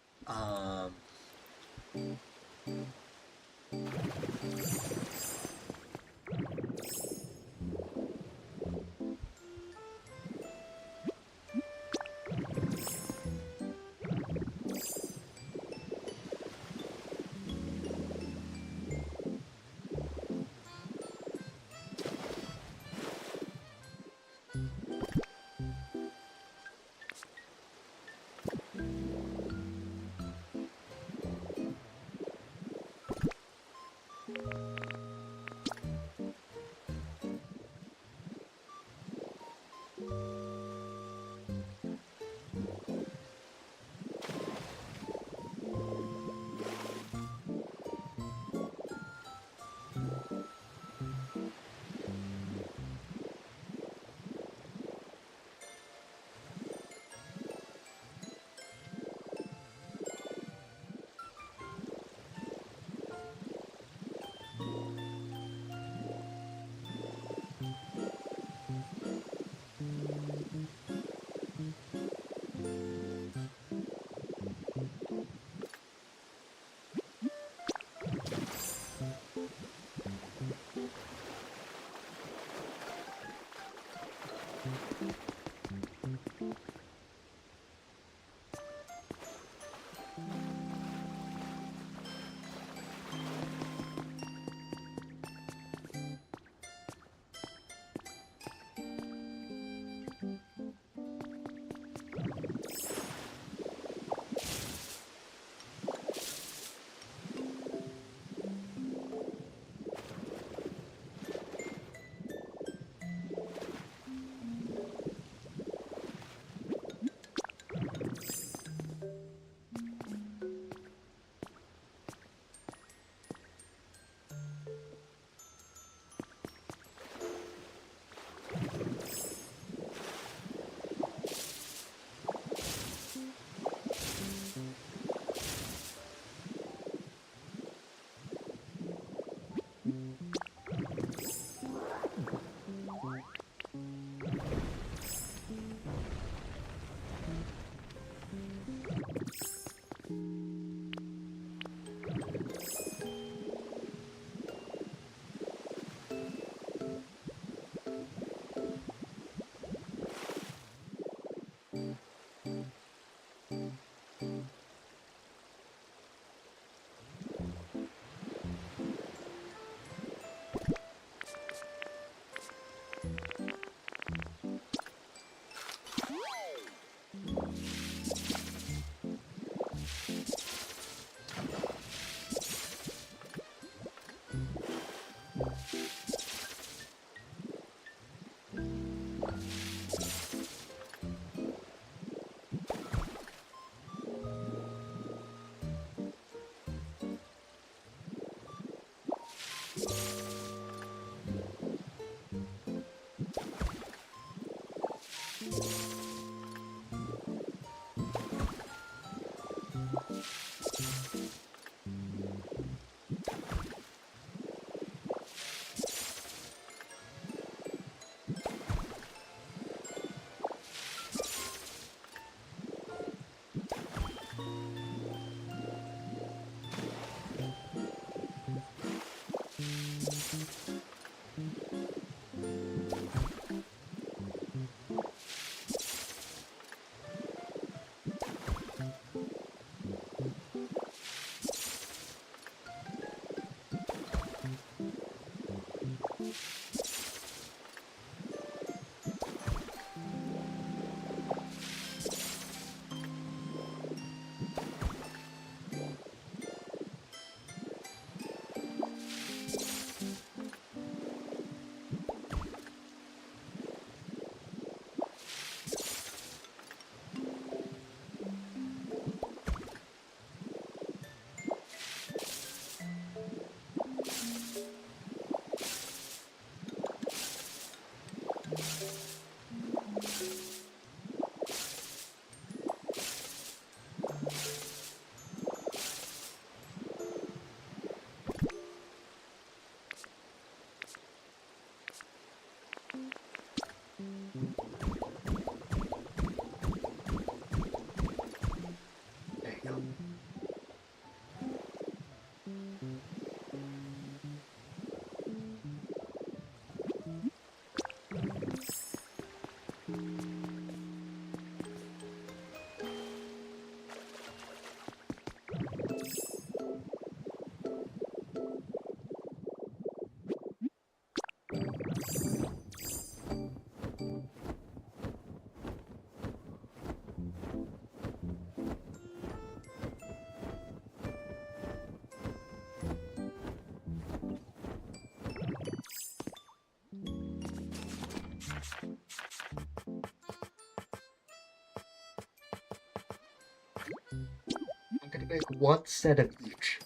I'm gonna make one set of each.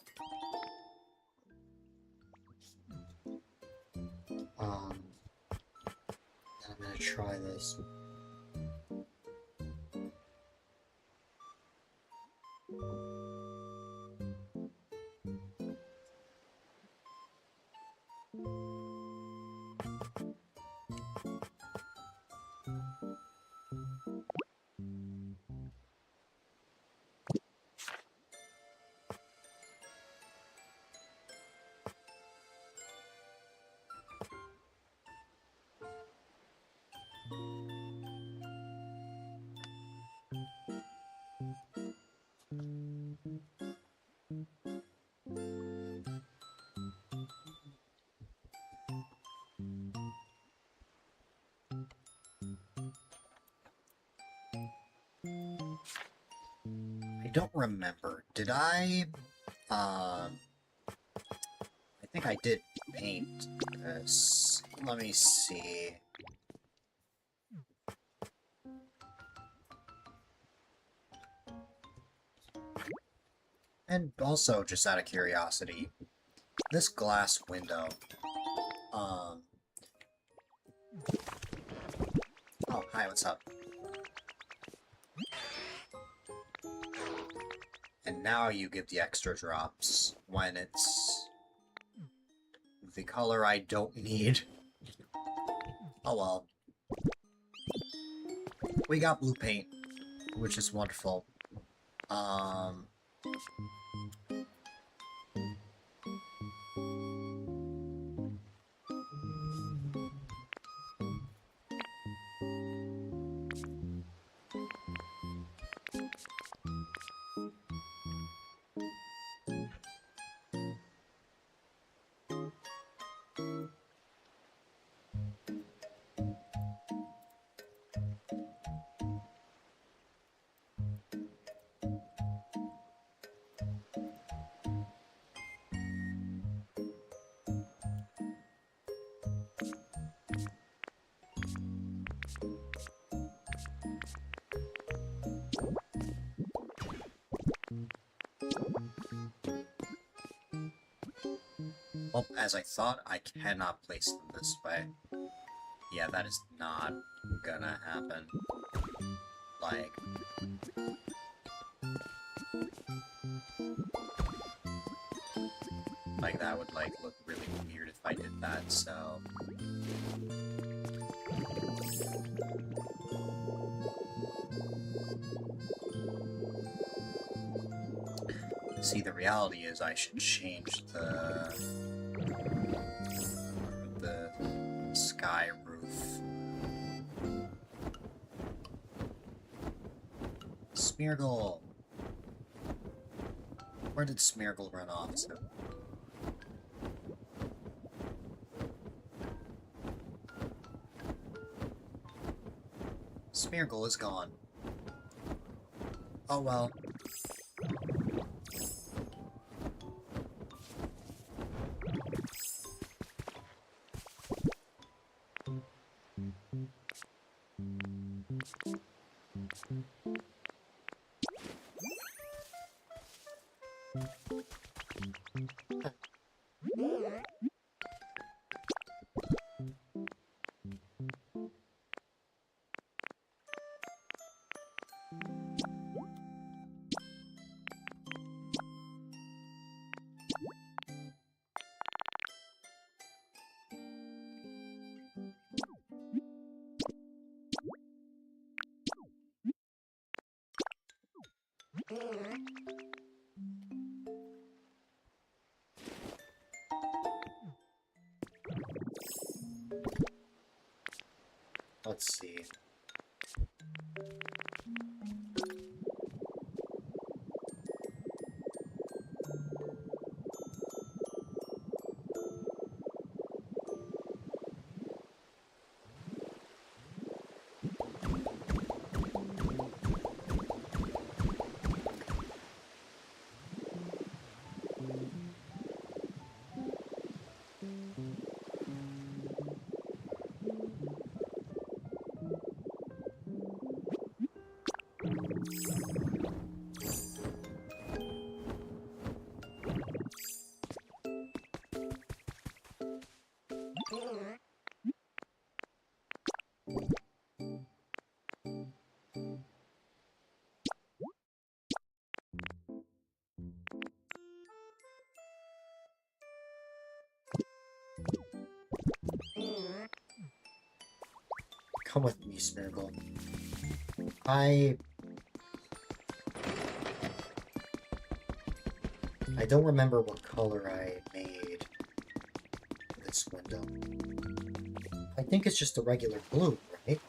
And I'm gonna try this. I don't remember. Did I think I did paint this. Let me see. And also, just out of curiosity, this glass window, oh, hi, what's up? And now you give the extra drops when it's the color I don't need. Oh well. We got blue paint, which is wonderful. Well, as I thought, I cannot place them this way. Yeah, that is not gonna happen. Like that would, look really weird if I did that, so... See, the reality is I should change the sky roof. Smeargle! Where did Smeargle run off to? Smeargle is gone. Oh well. Let's see. Come with me, Smeargle. I don't remember what color I made this window. I think it's just a regular blue, right?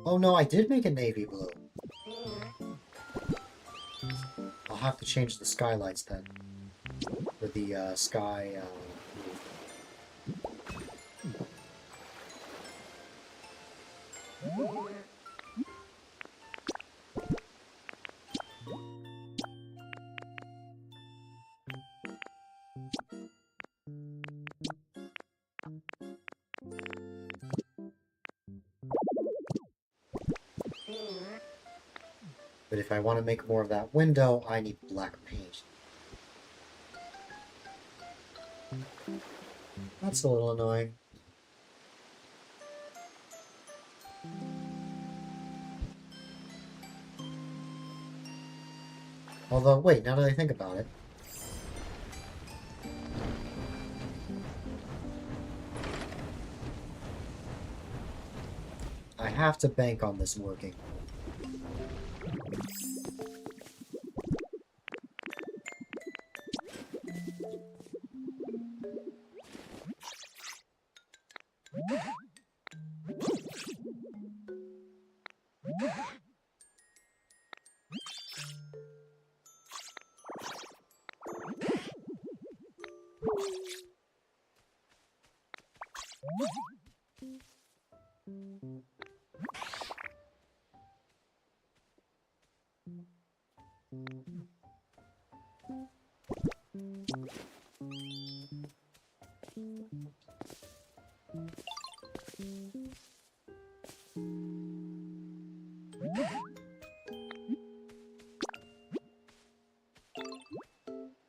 Oh no, I did make a navy blue. I'll have to change the skylights then. For the sky blue. But if I want to make more of that window, I need black paint. That's a little annoying. Although, wait, now that I think about it. I have to bank on this working.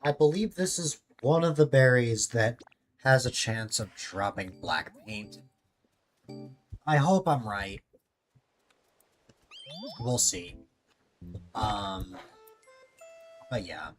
I believe this is one of the berries that has a chance of dropping black paint. I hope I'm right. We'll see. But yeah.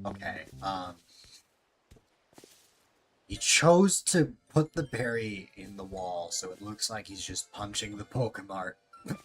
Okay, he chose to put the berry in the wall, so it looks like he's just punching the Pokemon. Okay.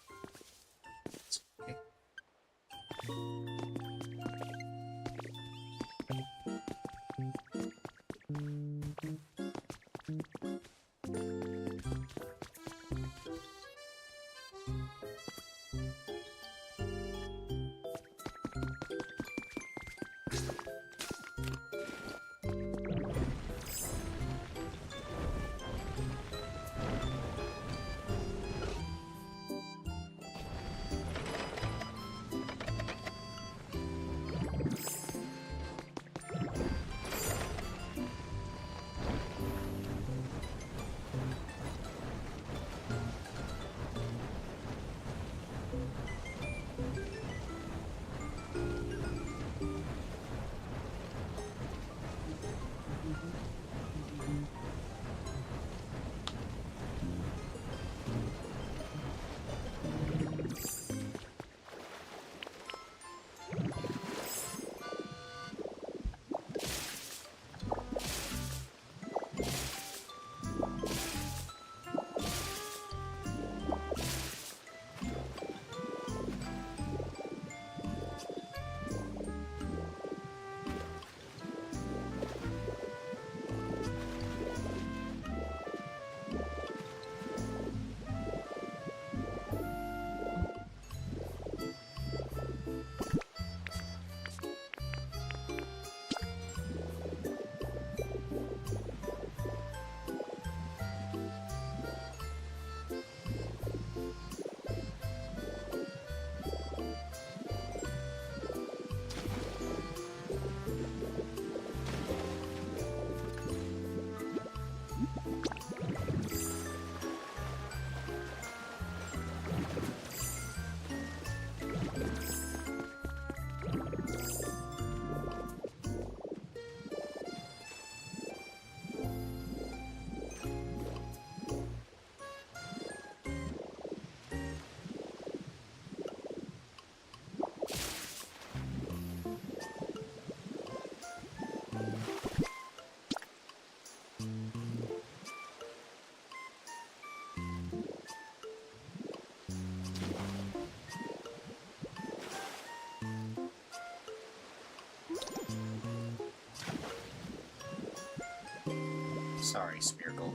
Sorry, Speargle.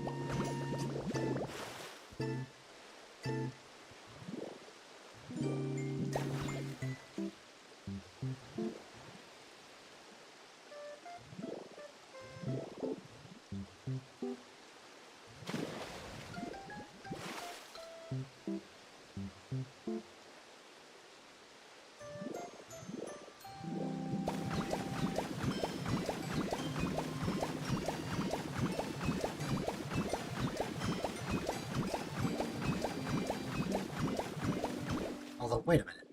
Although, wait a minute.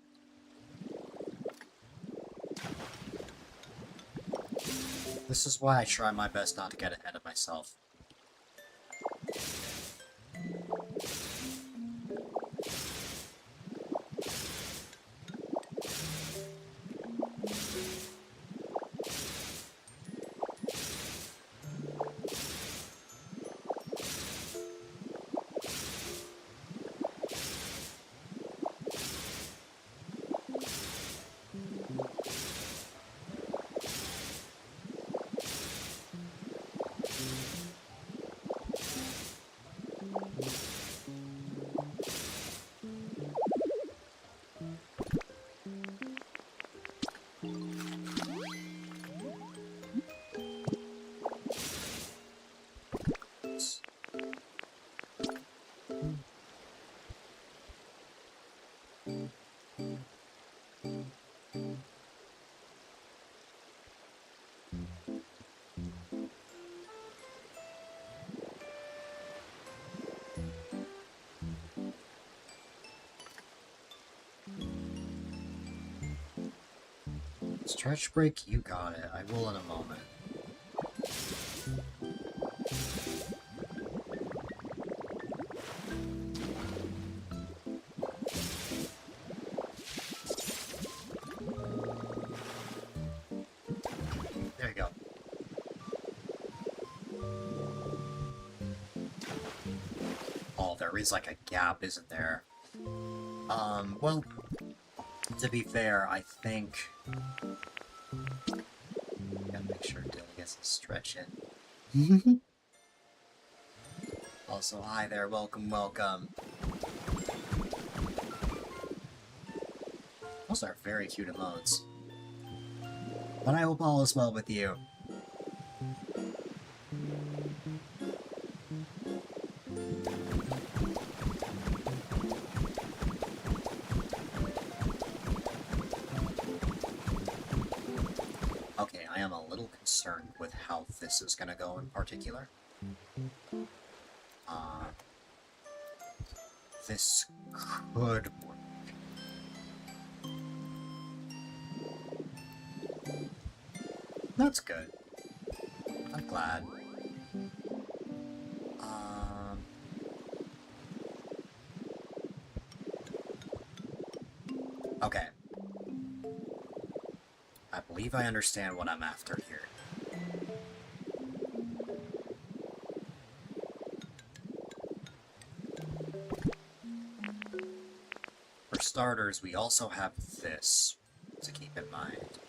This is why I try my best not to get ahead of myself. Stretch break, you got it. I will in a moment. There you go. Oh, there is like a gap, isn't there? Well, to be fair, I think... Gotta make sure Dylan gets a stretch in. Also, hi there, welcome, welcome. Those are very cute emotes. But I hope all is well with you. Okay, I am a little concerned with how this is gonna go in particular. This could work. That's good. I'm glad. Okay. I believe I understand what I'm after here. For starters, we also have this to keep in mind.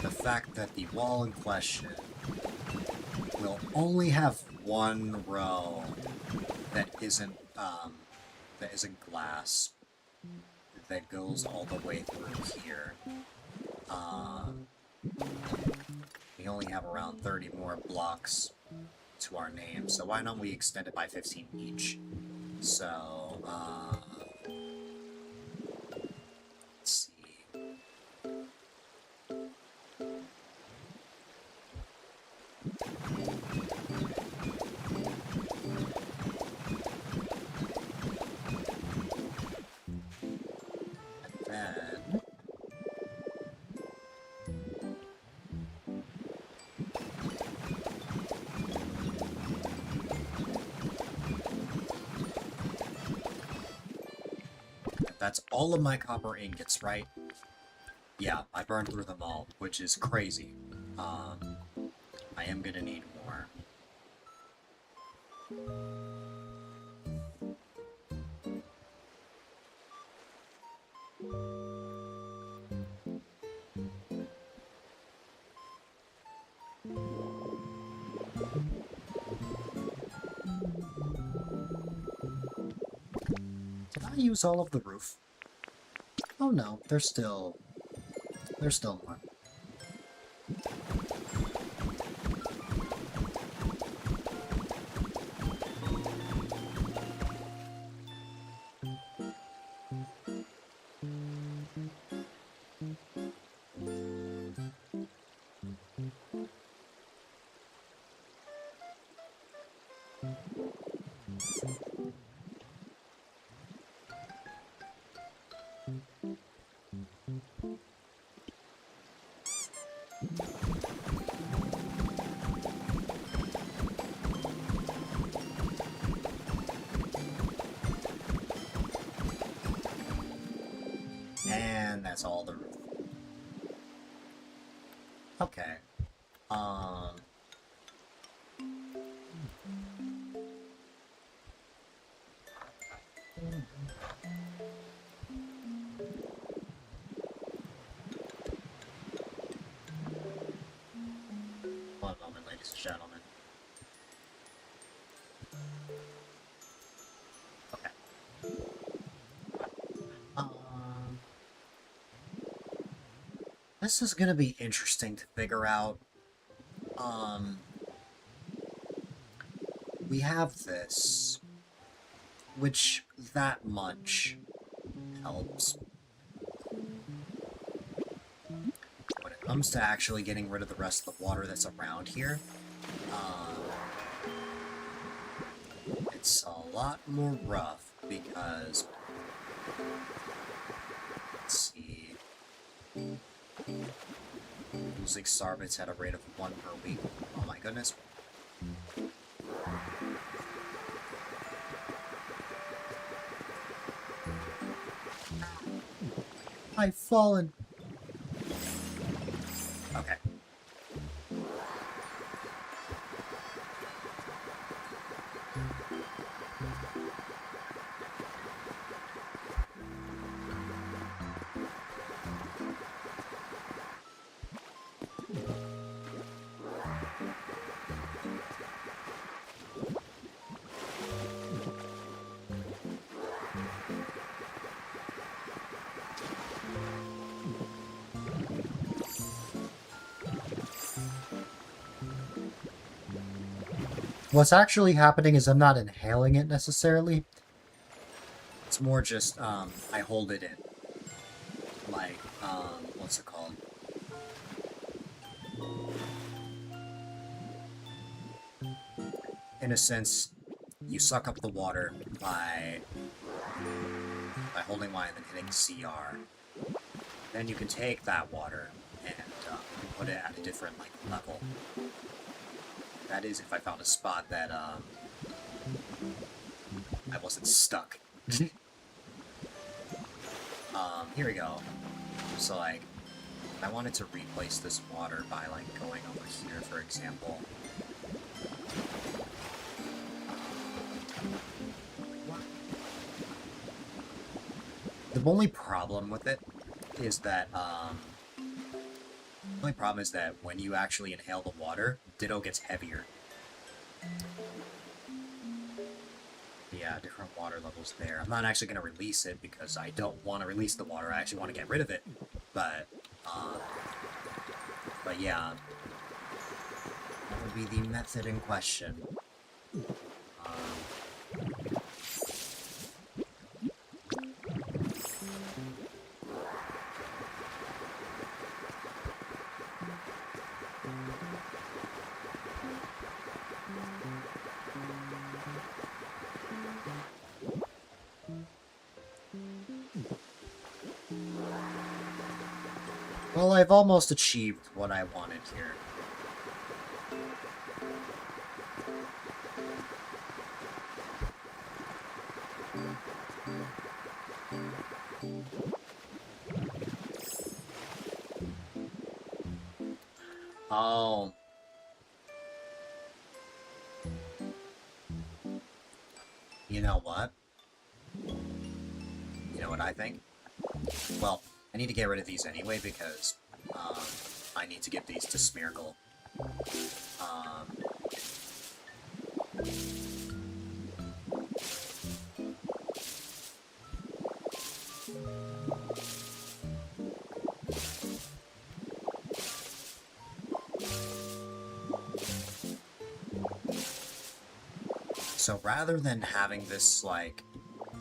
The fact that the wall in question will only have one row that isn't glass, that goes all the way through here. We only have around 30 more blocks to our name, so why don't we extend it by 15 each? So, let's see. Then... That's all of my copper ingots, right? Yeah, I burned through them all, which is crazy. I am gonna need more. I use all of the roof? Oh no, there's still more. And that's all the roof. Okay. One moment, ladies and gentlemen. Okay. This is gonna be interesting to figure out. We have this, which that much helps. When it comes to actually getting rid of the rest of the water that's around here, it's a lot more rough because, let's see, losing Sarbits at a rate of 1 per week. Oh my goodness. I've fallen. Okay. What's actually happening is I'm not inhaling it necessarily. It's more just, I hold it in. Like, what's it called? In a sense, you suck up the water by holding Y and then hitting CR. Then you can take that water and put it at a different, like, level. That is if I found a spot that, I wasn't stuck. Here we go. So, like, I wanted to replace this water by, like, going over here, for example. The only problem with it is that, the only problem is that when you actually inhale the water, Ditto gets heavier. Yeah, different water levels there. I'm not actually going to release it because I don't want to release the water. I actually want to get rid of it. But yeah, that would be the method in question. Well, I've almost achieved what I wanted here. Oh. You know what? You know what I think? Well, I need to get rid of these anyway because, I need to give these to Smeargle. So rather than having this, like,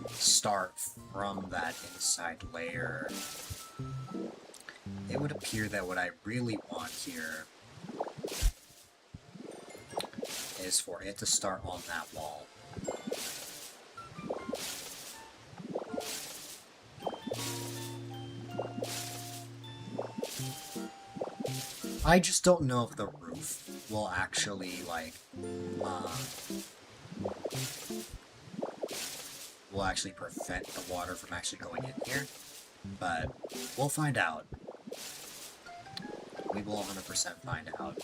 start from that inside layer, it would appear that what I really want here is for it to start on that wall. I just don't know if the roof will actually, like, will actually prevent the water from actually going in here, but we'll find out. We will 100% find out.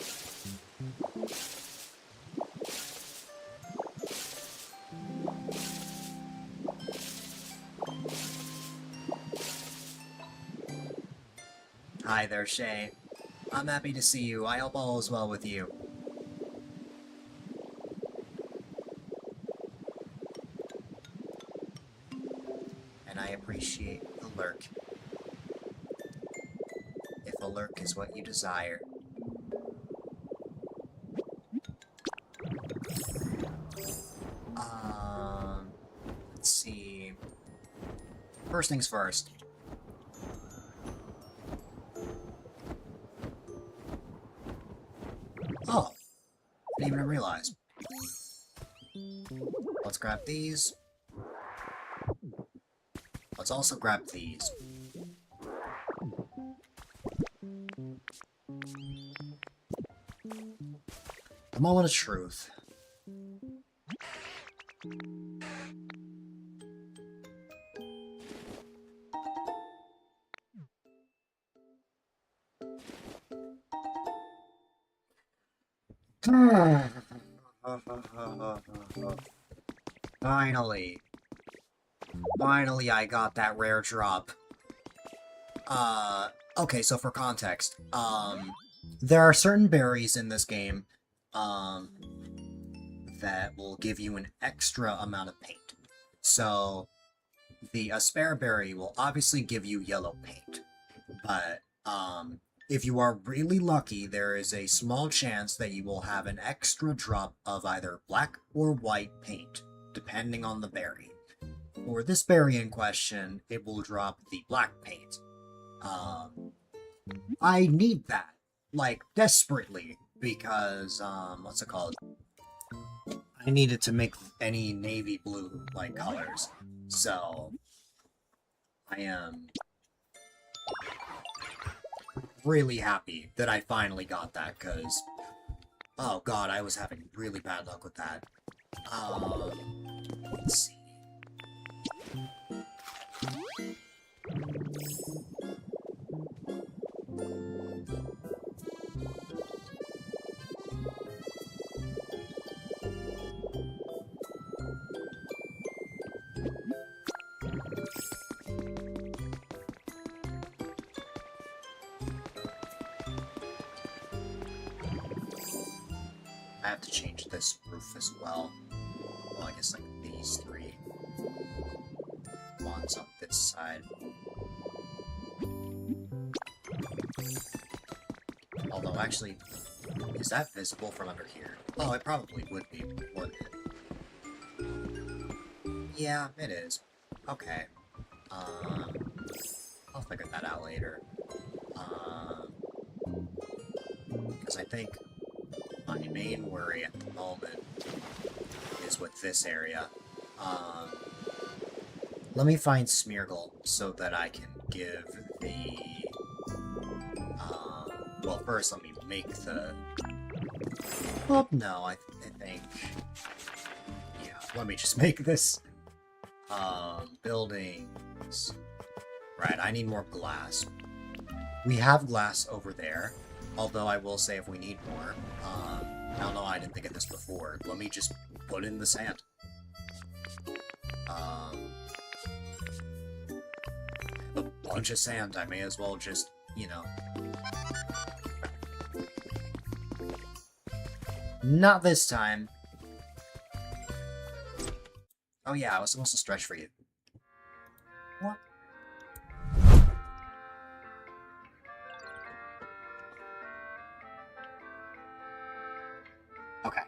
Hi there, Shay. I'm happy to see you. I hope all is well with you. And I appreciate the lurk. If a lurk is what you desire. Let's see. First things first. Oh, didn't even realize. Let's grab these. Let's also grab these. The moment of truth. Finally. Finally I got that rare drop. Okay, so for context, there are certain berries in this game, that will give you an extra amount of paint. So, the asparaberry will obviously give you yellow paint, but, if you are really lucky, there is a small chance that you will have an extra drop of either black or white paint, depending on the berry. For this berry in question, it will drop the black paint. I need that, like, desperately, because, what's it called? I needed to make any navy blue, like, colors, so I am really happy that I finally got that, because, oh god, I was having really bad luck with that. Let's see. I have to change this roof as well. Well, I guess like these three ones on this side. Although, actually, is that visible from under here? Oh, it probably would be, wouldn't it? Yeah, it is. Okay. I'll figure that out later. Because I think my main worry at the moment is with this area. Let me find Smeargle so that I can give the... well, first let me make the... Well, no, I think... Yeah, let me just make this. Buildings... Right, I need more glass. We have glass over there, although I will say if we need more, I don't know, I didn't think of this before. Let me just put in the sand. A bunch of sand, I may as well just, you know... Not this time. Oh yeah, I was supposed to stretch for you. What? Okay.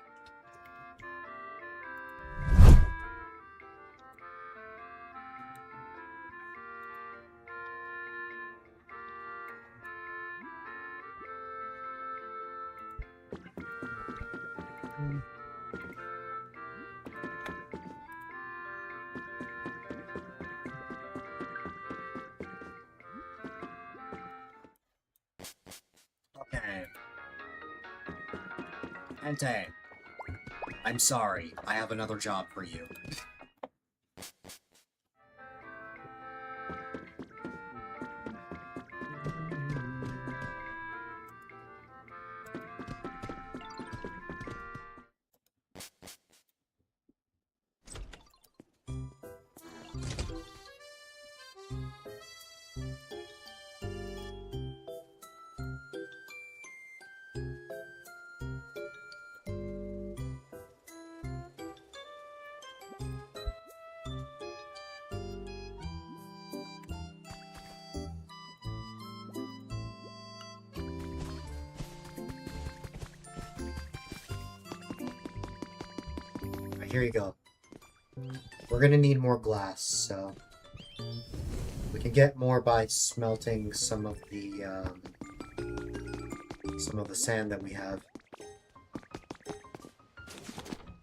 Okay. Ente, I'm sorry. I have another job for you. Here you go. We're gonna need more glass, so we can get more by smelting some of the sand that we have.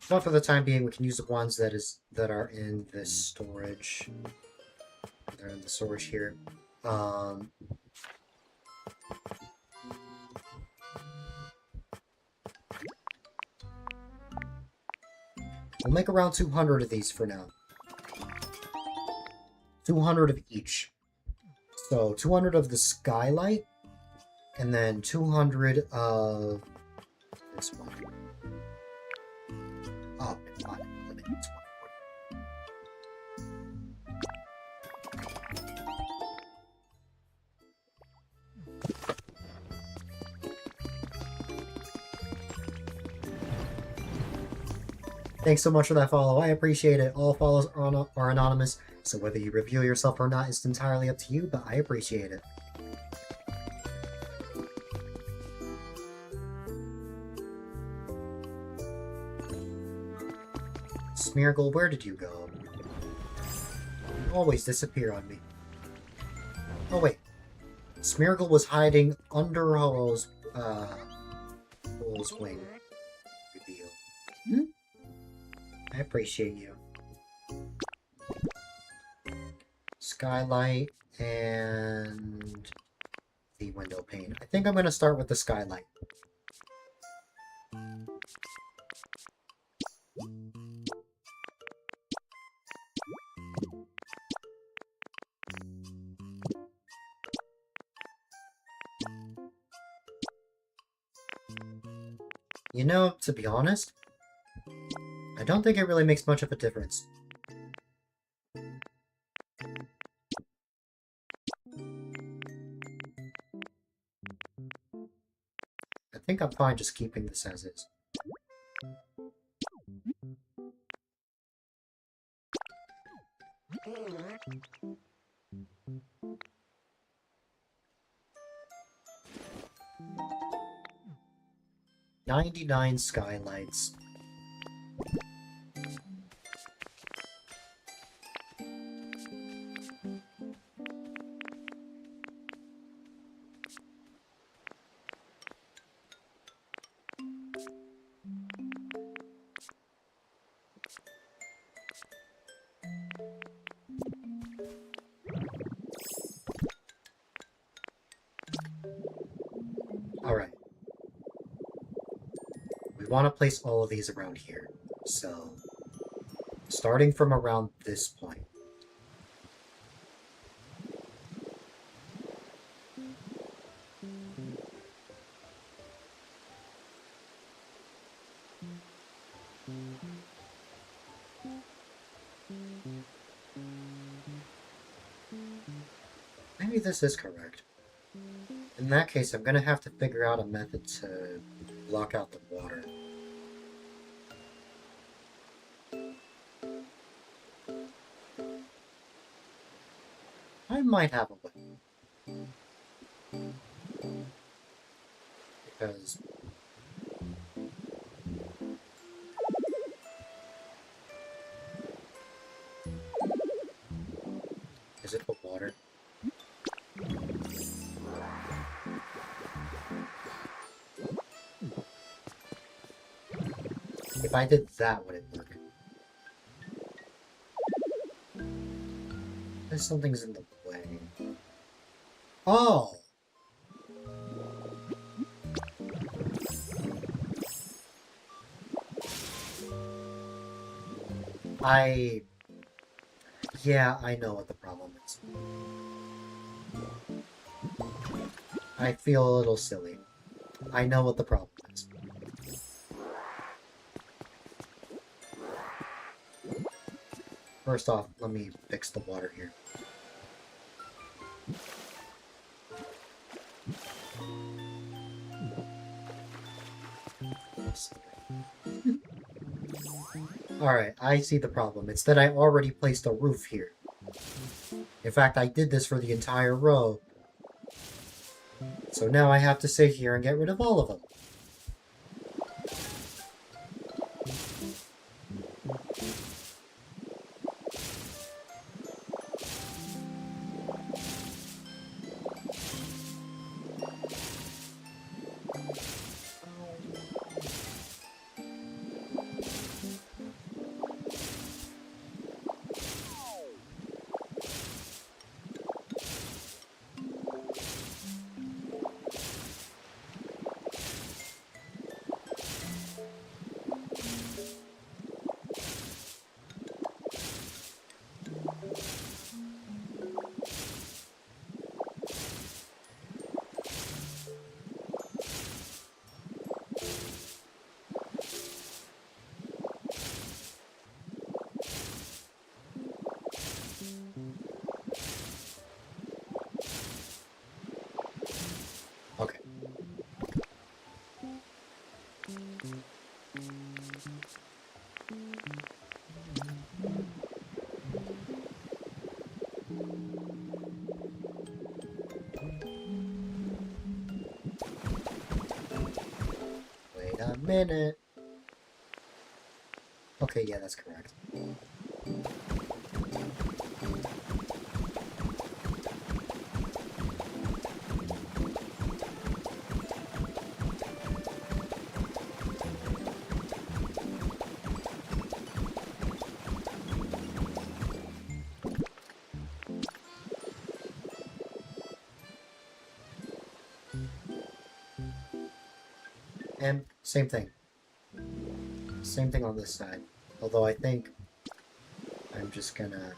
But for the time being, we can use the ones that are in this storage. They're in the storage here. We'll make around 200 of these for now. 200 of each. So 200 of the skylight, and then 200 of this one. Oh, it's not. It's one. Thanks so much for that follow. I appreciate it. All follows are anonymous, so whether you reveal yourself or not is entirely up to you, but I appreciate it. Smeargle, where did you go? You always disappear on me. Oh wait. Smeargle was hiding under Hollow's wing. Reveal. Hmm? I appreciate you. Skylight and the window pane. I think I'm going to start with the skylight. You know, to be honest, I don't think it really makes much of a difference. I think I'm fine just keeping this as is. "99 skylights." Alright. We want to place all of these around here. So, starting from around this point. Maybe this is correct. In that case, I'm going to have to figure out a method to block out the water. I might have a way. Because... Is it for water? if I did that, would it work? There's something's in the way. Oh! Yeah, I know what the problem is. I feel a little silly. I know what the problem is. First off, let me fix the water here. Alright, I see the problem. It's that I already placed a roof here. In fact, I did this for the entire row. So now I have to sit here and get rid of all of them. Okay. Wait a minute. Okay, yeah, that's correct. And same thing. Same thing on this side. Although I think I'm just gonna...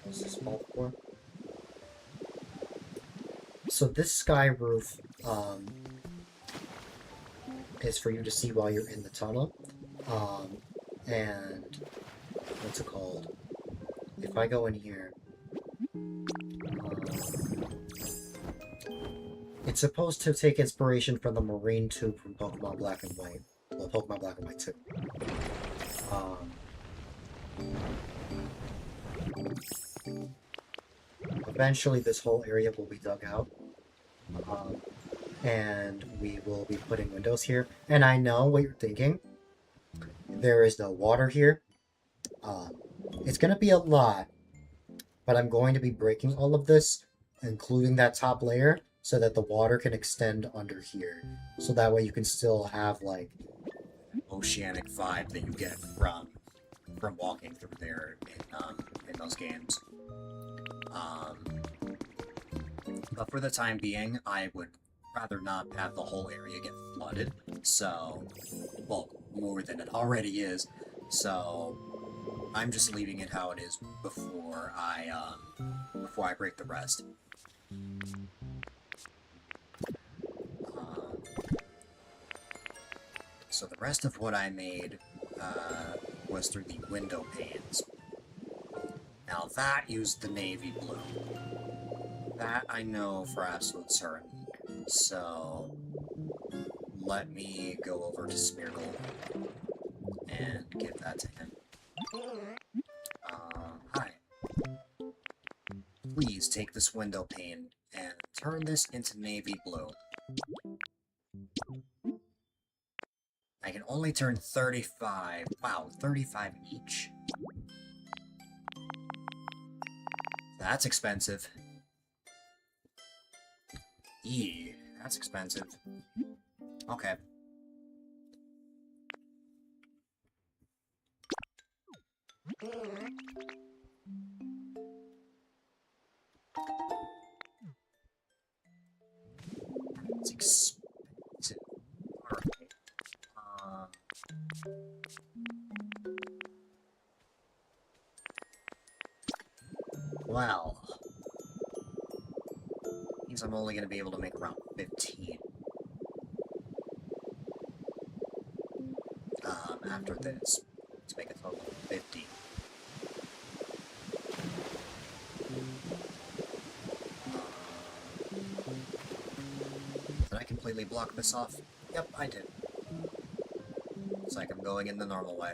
What's this small for? So this sky roof is for you to see while you're in the tunnel. And what's it called? If I go in here, it's supposed to take inspiration from the marine tube from Pokemon Black and White. Well, Pokemon Black and White too. eventually this whole area will be dug out. Um, and we will be putting windows here. And I know what you're thinking. There is no water here. Um, it's going to be a lot, but I'm going to be breaking all of this, including that top layer, so that the water can extend under here. So that way you can still have, like, oceanic vibe that you get from walking through there in those games. But for the time being, I would rather not have the whole area get flooded. So, well, more than it already is. So, I'm just leaving it how it is before I break the rest. So the rest of what I made was through the window panes. Now that used the navy blue. That I know for absolute certain. So let me go over to Smeargle and give that to him. Hi. Please take this window pane and turn this into navy blue. I can only turn 35. Wow, 35 each. That's expensive. That's expensive. Okay. It's expensive. Alright. Well, means I'm only going to be able to make around 15. After this, let's make a total of 50. Did I completely block this off? Yep, I did. It's like I'm going in the normal way.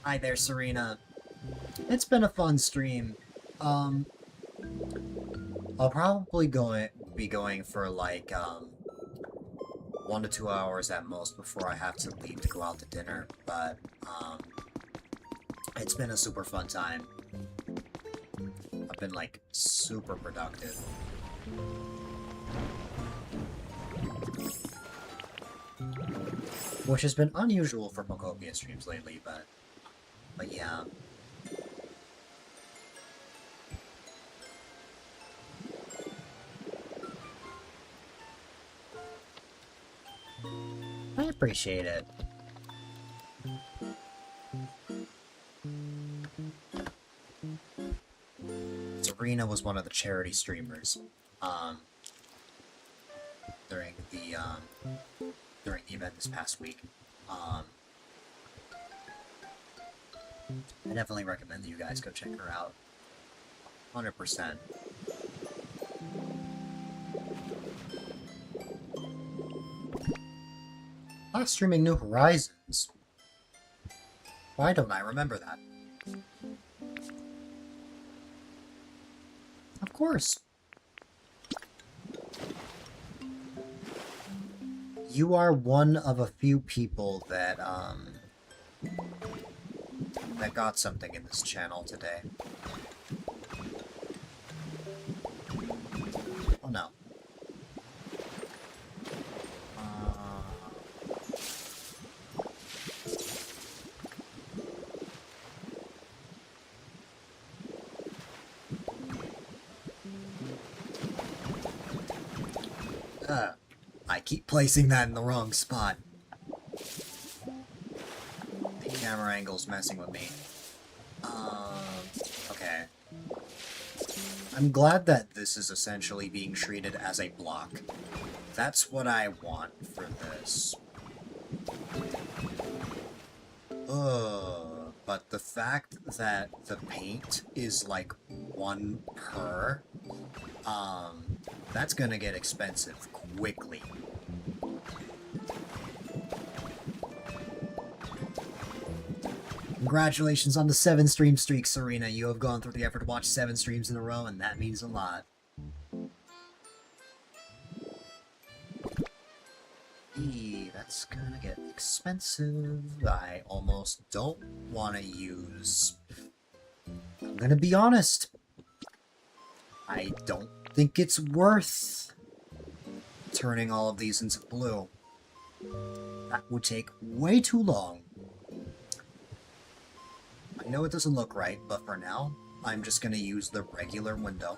Hi there, Serena. It's been a fun stream. I'll probably be going for like 1 to 2 hours at most before I have to leave to go out to dinner, but it's been a super fun time. I've been like super productive. Which has been unusual for Pokopia streams lately, but yeah. I appreciate it. Serena was one of the charity streamers, during the event this past week. I definitely recommend that you guys go check her out. 100%. Last streaming New Horizons. Why don't I remember that? Of course. You are one of a few people that, that got something in this channel today. Oh no. I keep placing that in the wrong spot. The camera angle's messing with me. I'm glad that this is essentially being treated as a block. That's what I want for this. But the fact that the paint is like one per, that's gonna get expensive quickly. Congratulations on the 7-stream streak, Serena. You have gone through the effort to watch 7 streams in a row, and that means a lot. That's gonna get expensive. I almost don't want to use... I'm gonna be honest. I don't think it's worth turning all of these into blue. That would take way too long. I know it doesn't look right, but for now, I'm just gonna use the regular window.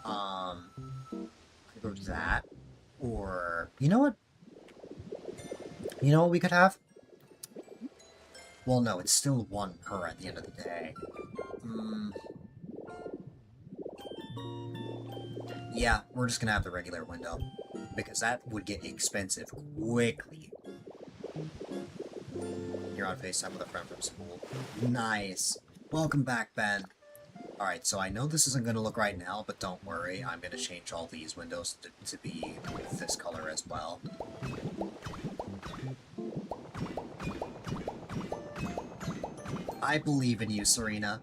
Either that, or... You know what? You know what we could have? Well, no, it's still 1 per at the end of the day. Yeah, we're just gonna have the regular window, because that would get expensive quickly. You're on FaceTime with a friend from school. Nice. Welcome back, Ben. Alright, so I know this isn't going to look right now, but don't worry. I'm going to change all these windows to be this color as well. I believe in you, Serena.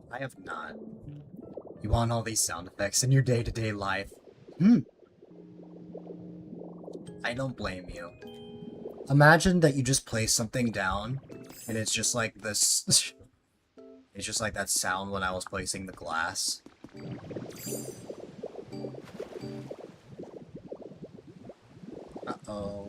I have not. You want all these sound effects in your day-to-day life? I don't blame you. Imagine that you just place something down, and it's just like this... It's just like that sound when I was placing the glass. Uh-oh.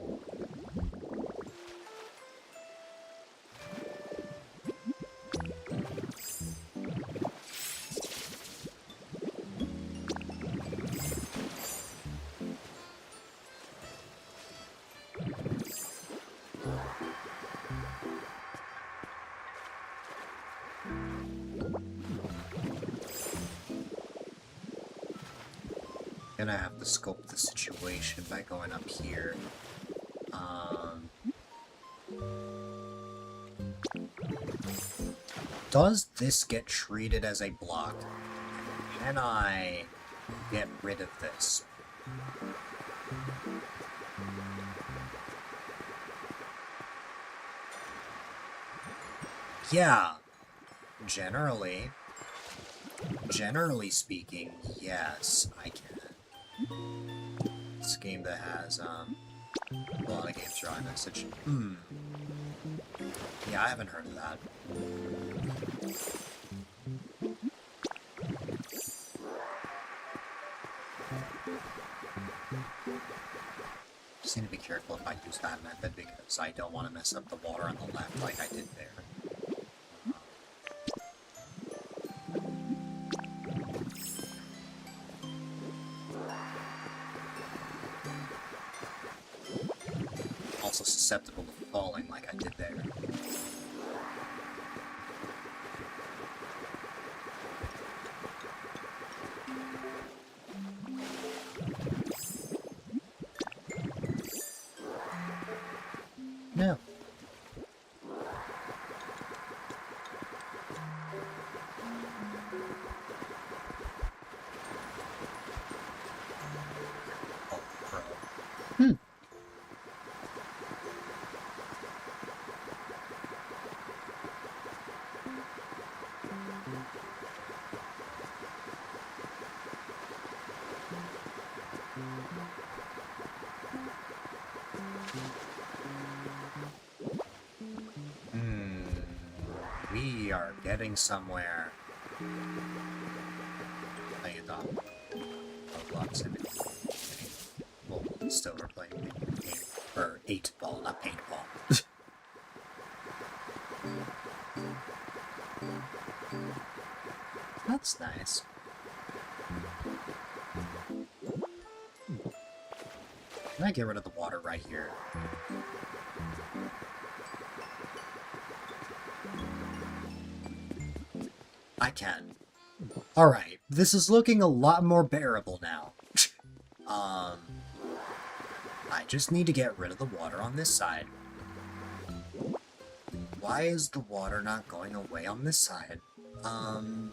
Gonna have to scope the situation by going up here. Does this get treated as a block? Can I get rid of this? Yeah. Generally speaking, yes, I can. It's a game that has, a lot of games draw a message. Yeah, I haven't heard of that. Just need to be careful if I use that method, because I don't want to mess up the water on the left like I did there. Also susceptible to falling like I did there. No. We are getting somewhere. Play it on. Roblox and well, still we're playing paint, or 8-ball, not paintball. That's nice. Can I get rid of the water right here? I can. Alright, this is looking a lot more bearable now. I just need to get rid of the water on this side. Why is the water not going away on this side? You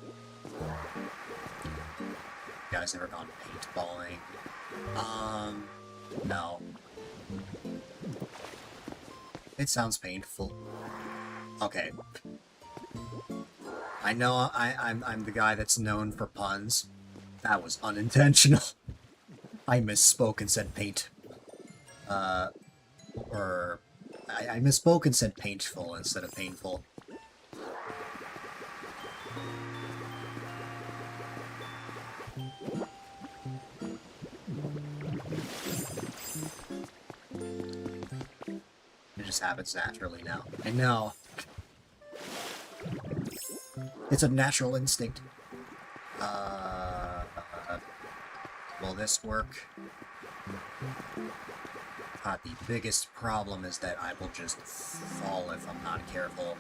guys ever gone paintballing? No. It sounds painful. Okay. I know I'm the guy that's known for puns. That was unintentional. I misspoke and said paint. I misspoke and said painful instead of painful. It just happens naturally now. I know. It's a natural instinct. Will this work? The biggest problem is that I will just fall if I'm not careful.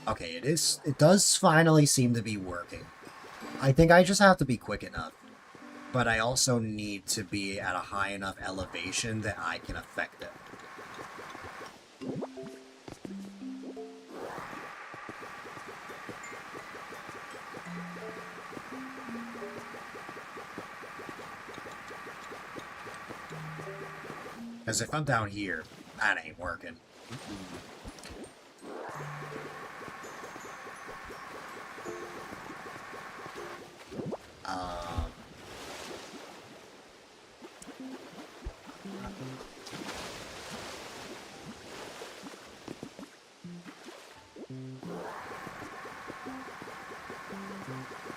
Okay, it does finally seem to be working. I think I just have to be quick enough. But I also need to be at a high enough elevation that I can affect it. Because if I'm down here, that ain't working.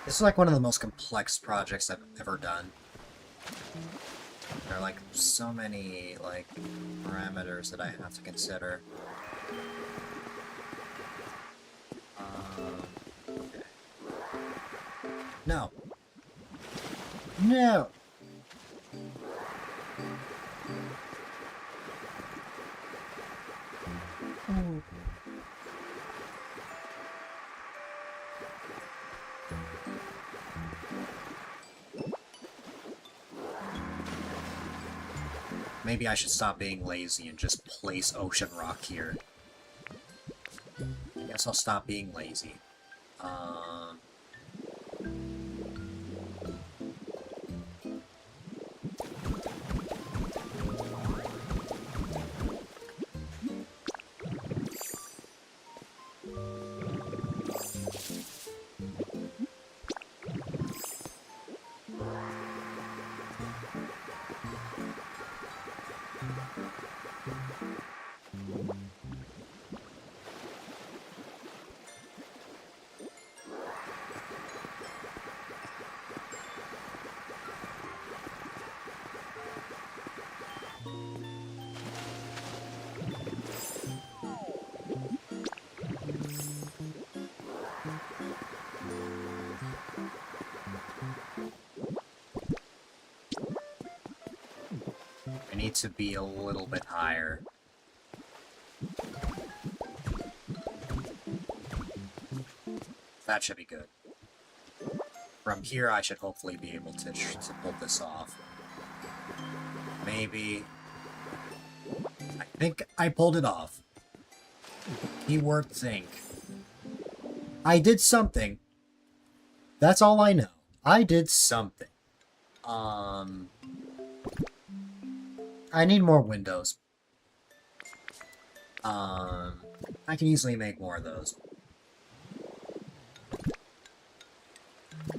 This is like one of the most complex projects I've ever done. There are like so many like parameters that I have to consider. Okay. No. No. Oh. Maybe I should stop being lazy and just place ocean rock here. I guess I'll stop being lazy. I need to be a little bit higher. That should be good. From here, I should hopefully be able to pull this off. Maybe. I think I pulled it off. Keyword think. I did something. That's all I know. I did something. I need more windows. I can easily make more of those.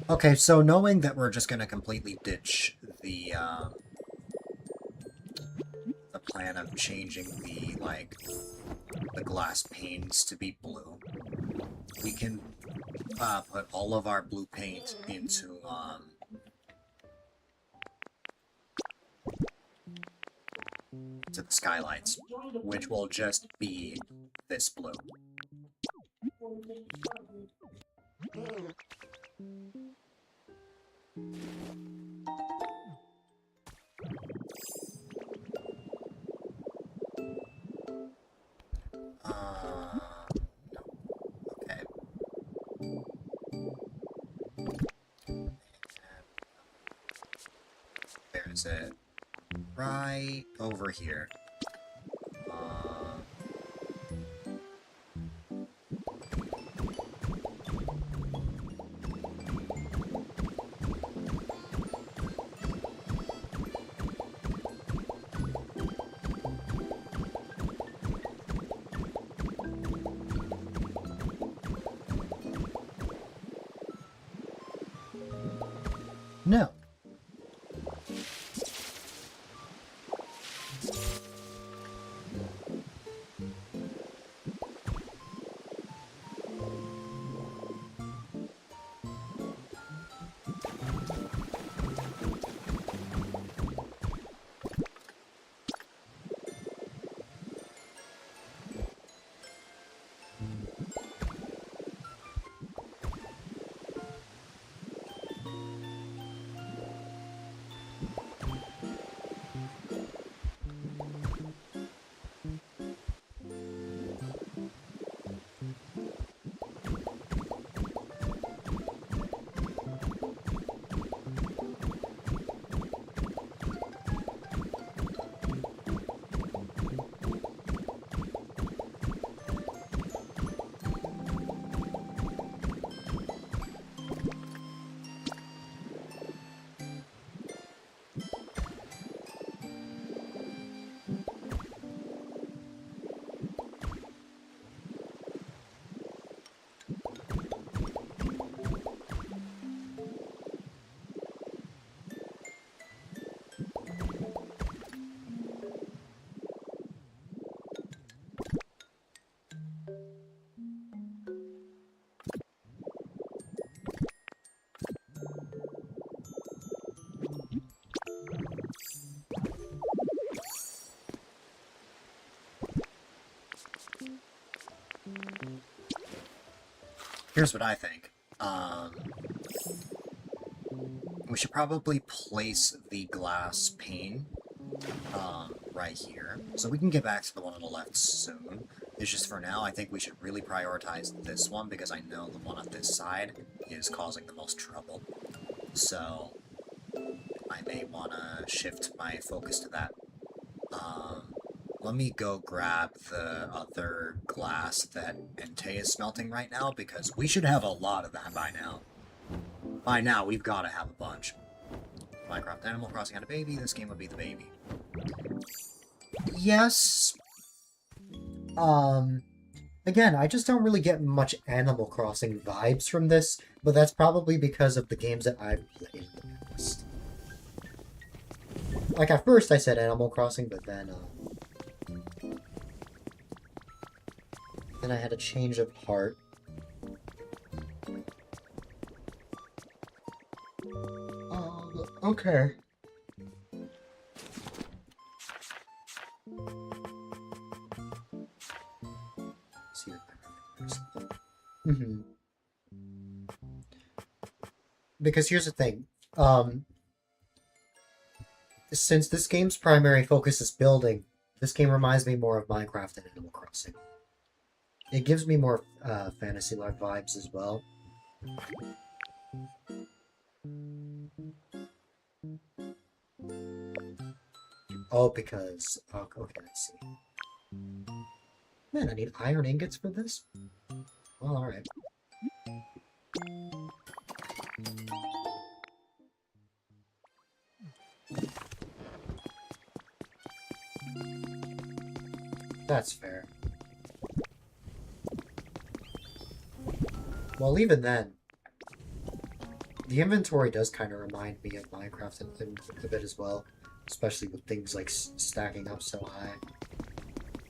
Okay, so knowing that we're just gonna completely ditch the plan of changing the, like, the glass panes to be blue, we can put all of our blue paint into to the skylights, which will just be this blue. Okay. There's it. Right over here. No. Here's what I think. We should probably place the glass pane right here, so we can get back to the one on the left soon. It's just for now, I think we should really prioritize this one, because I know the one on this side is causing the most trouble. So, I may want to shift my focus to that. Let me go grab the other glass that Entei is smelting right now, because we should have a lot of that by now. By now, we've got to have a bunch. Minecraft Animal Crossing had a baby, this game would be the baby. Yes. Again, I just don't really get much Animal Crossing vibes from this, but that's probably because of the games that I've played in the past. Like, at first I said Animal Crossing, but then I had a change of heart. Okay. See what Because here's the thing. Since this game's primary focus is building, this game reminds me more of Minecraft than Animal Crossing. It gives me more fantasy-like vibes as well. Oh, because... Oh, okay, let's see. Man, I need iron ingots for this? Well, alright. That's fair. Well, even then, the inventory does kind of remind me of Minecraft a bit as well, especially with things like stacking up so high.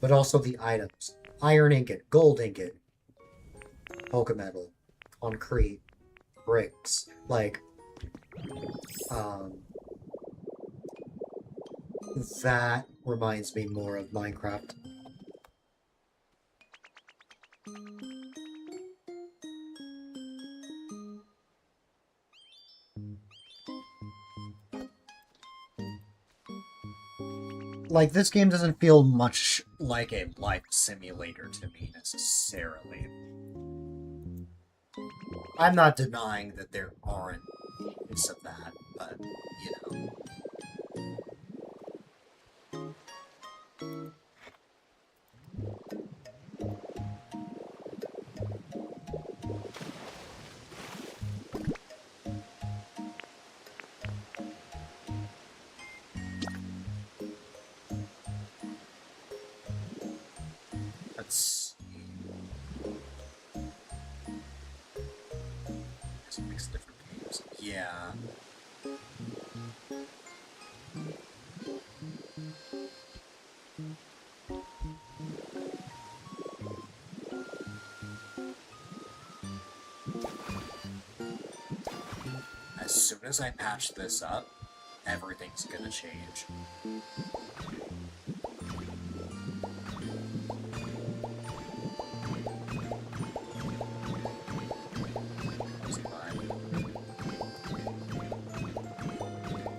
But also the items. iron ingot, gold ingot, Pokemetal, concrete, bricks. Like, um, that reminds me more of Minecraft. Like, this game doesn't feel much like a life simulator to me, necessarily. I'm not denying that there aren't hints of that, but, you know. Let's see. It's a mix of different games. Yeah. As soon as I patch this up, everything's gonna change.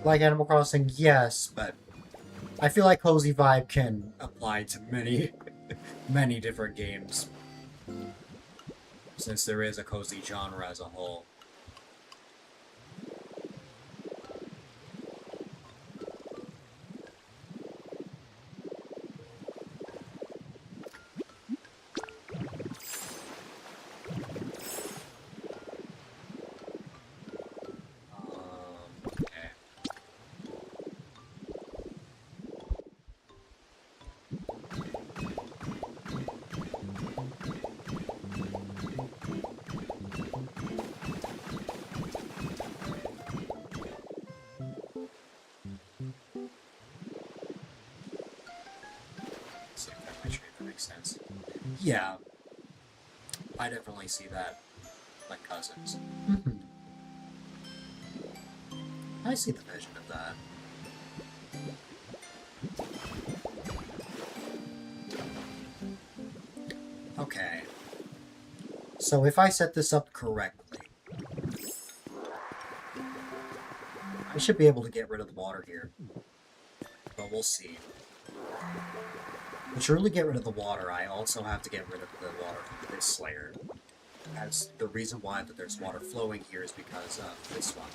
Like Animal Crossing, yes, but I feel like Cozy Vibe can apply to many, many different games. Since there is a cozy genre as a whole. Okay. See if that makes sense. Yeah, I definitely see that, like cousins. I see the vision of that. Okay. So if I set this up correctly, I should be able to get rid of the water here. But we'll see. To truly get rid of the water, I also have to get rid of the water from this layer. As the reason why that there's water flowing here is because of this one.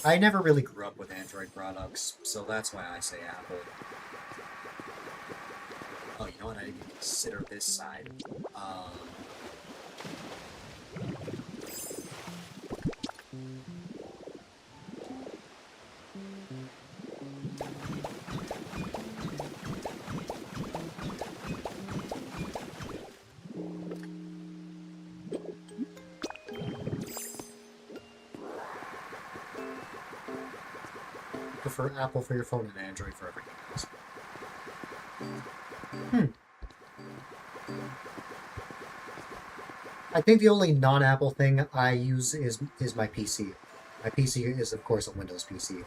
I never really grew up with Android products, so that's why I say Apple. Oh, you know what? I didn't even consider this side. Prefer Apple for your phone and Android for everything else. I think the only non-Apple thing I use is my PC. My PC is, of course, a Windows PC.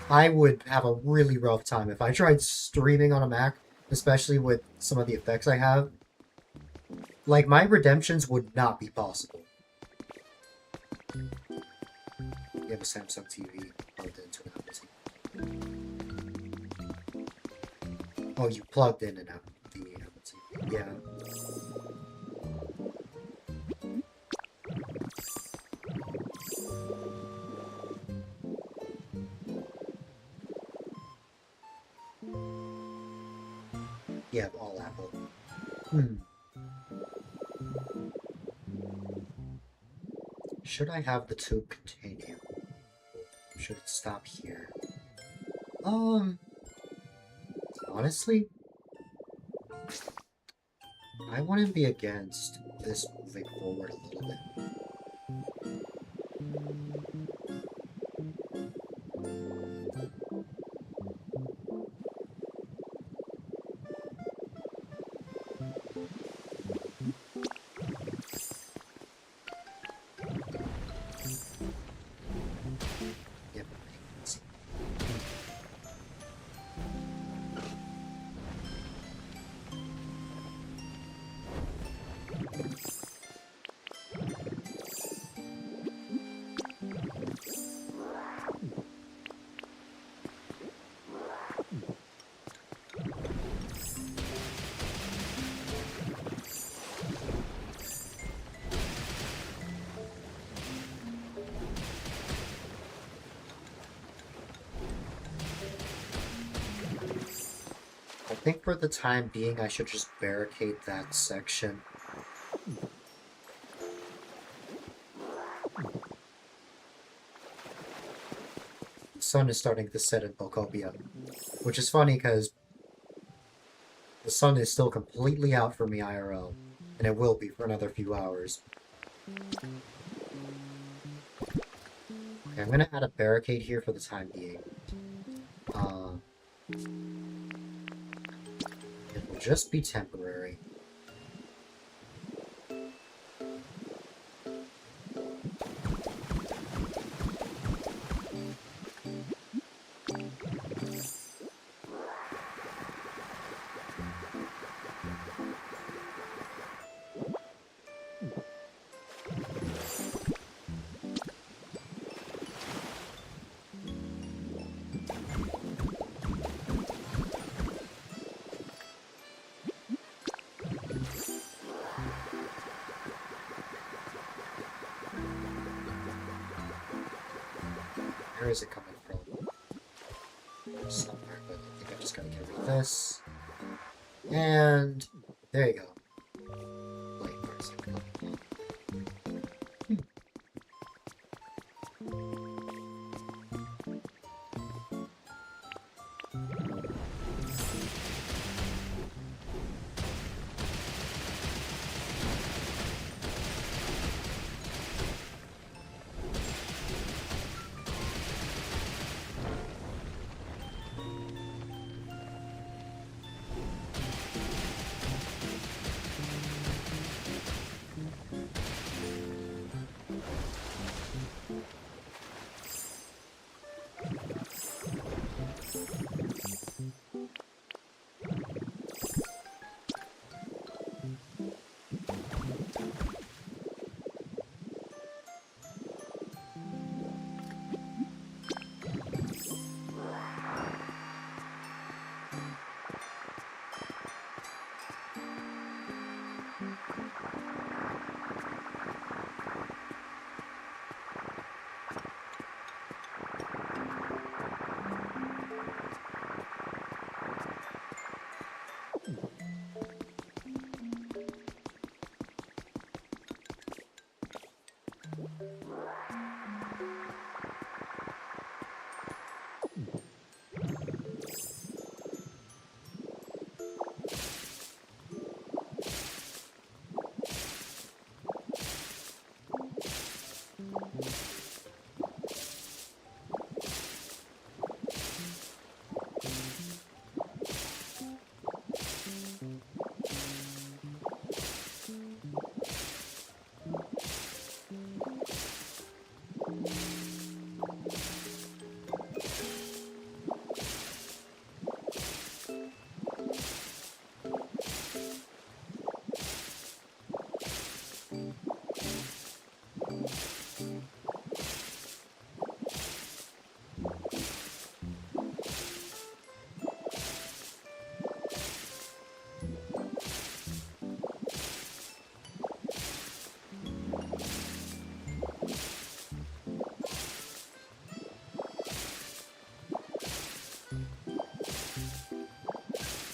I would have a really rough time if I tried streaming on a Mac, especially with some of the effects I have. Like, my redemptions would not be possible. You have a Samsung TV plugged into an Apple TV. Oh, you plugged in the Apple TV. Yeah. Yeah, all Apple. Should I have the tube continue? Should it stop here? Honestly, I wouldn't be against this moving forward a little bit. think for the time being I should just barricade that section. The sun is starting to set in Pokopia, which is funny because the sun is still completely out for me IRL, and it will be for another few hours. Okay, I'm gonna add a barricade here for the time being. It will just be temporary. Where is it coming from? Somewhere, but I think I just gotta get rid of this. And there you go. Wait, where's it coming from?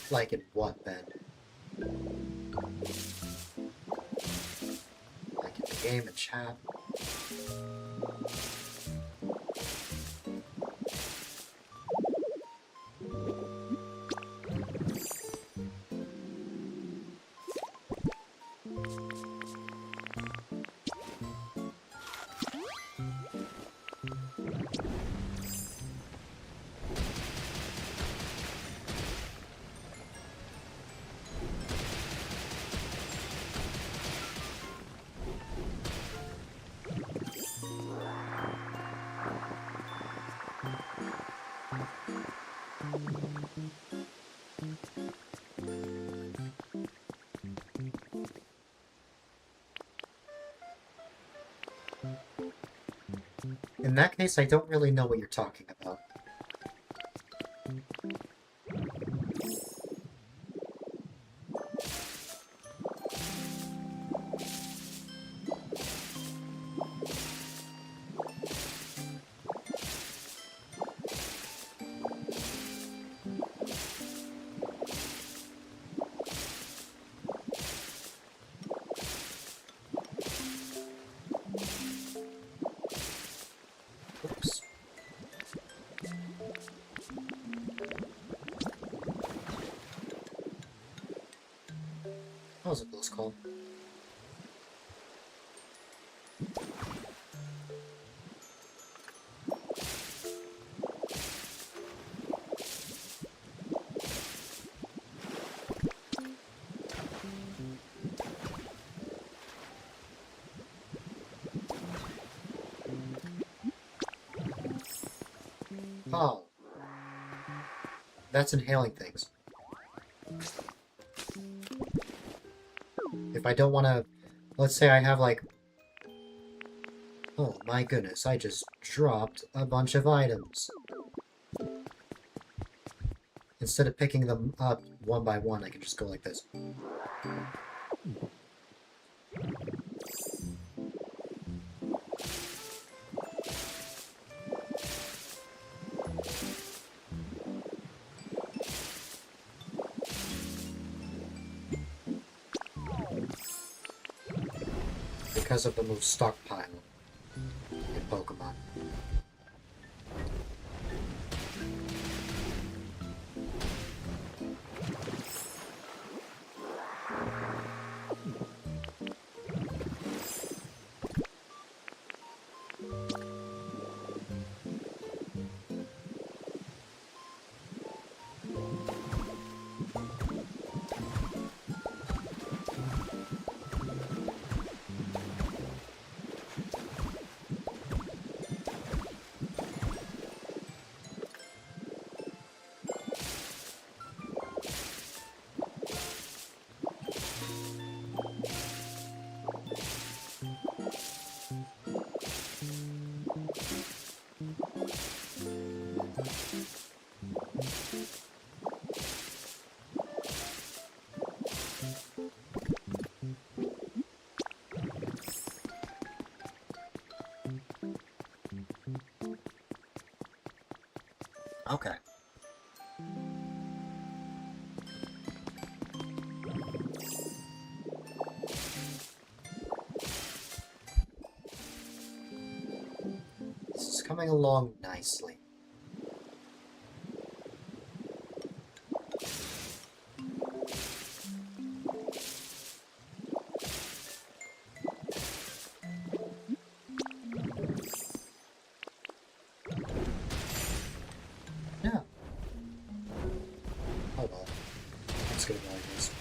Like in what then? Like in the game and chat? In that case, I don't really know what you're talking about. That was a close call. Oh. That's inhaling things. If I don't want to... Let's say I have, like... Oh my goodness, I just dropped a bunch of items. Instead of picking them up one by one, I can just go like this. Because of the move stockpile in Pokemon. Okay. This is coming along nicely. Yeah. Oh well. Let's get it like this.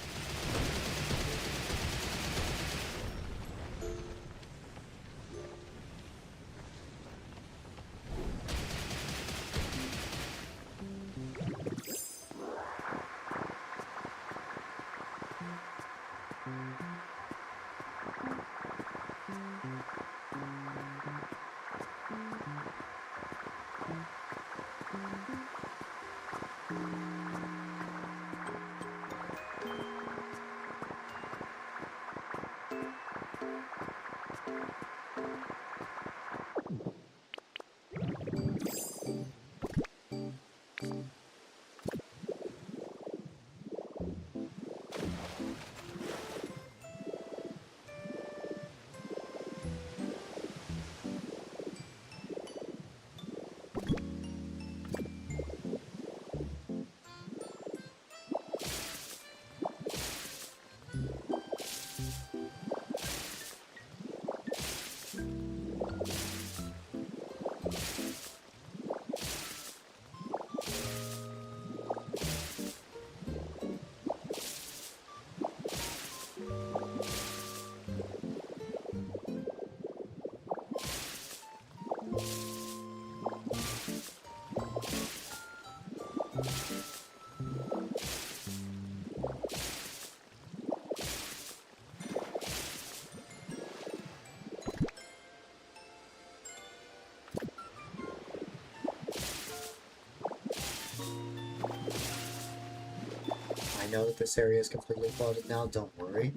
I know that this area is completely flooded now, don't worry.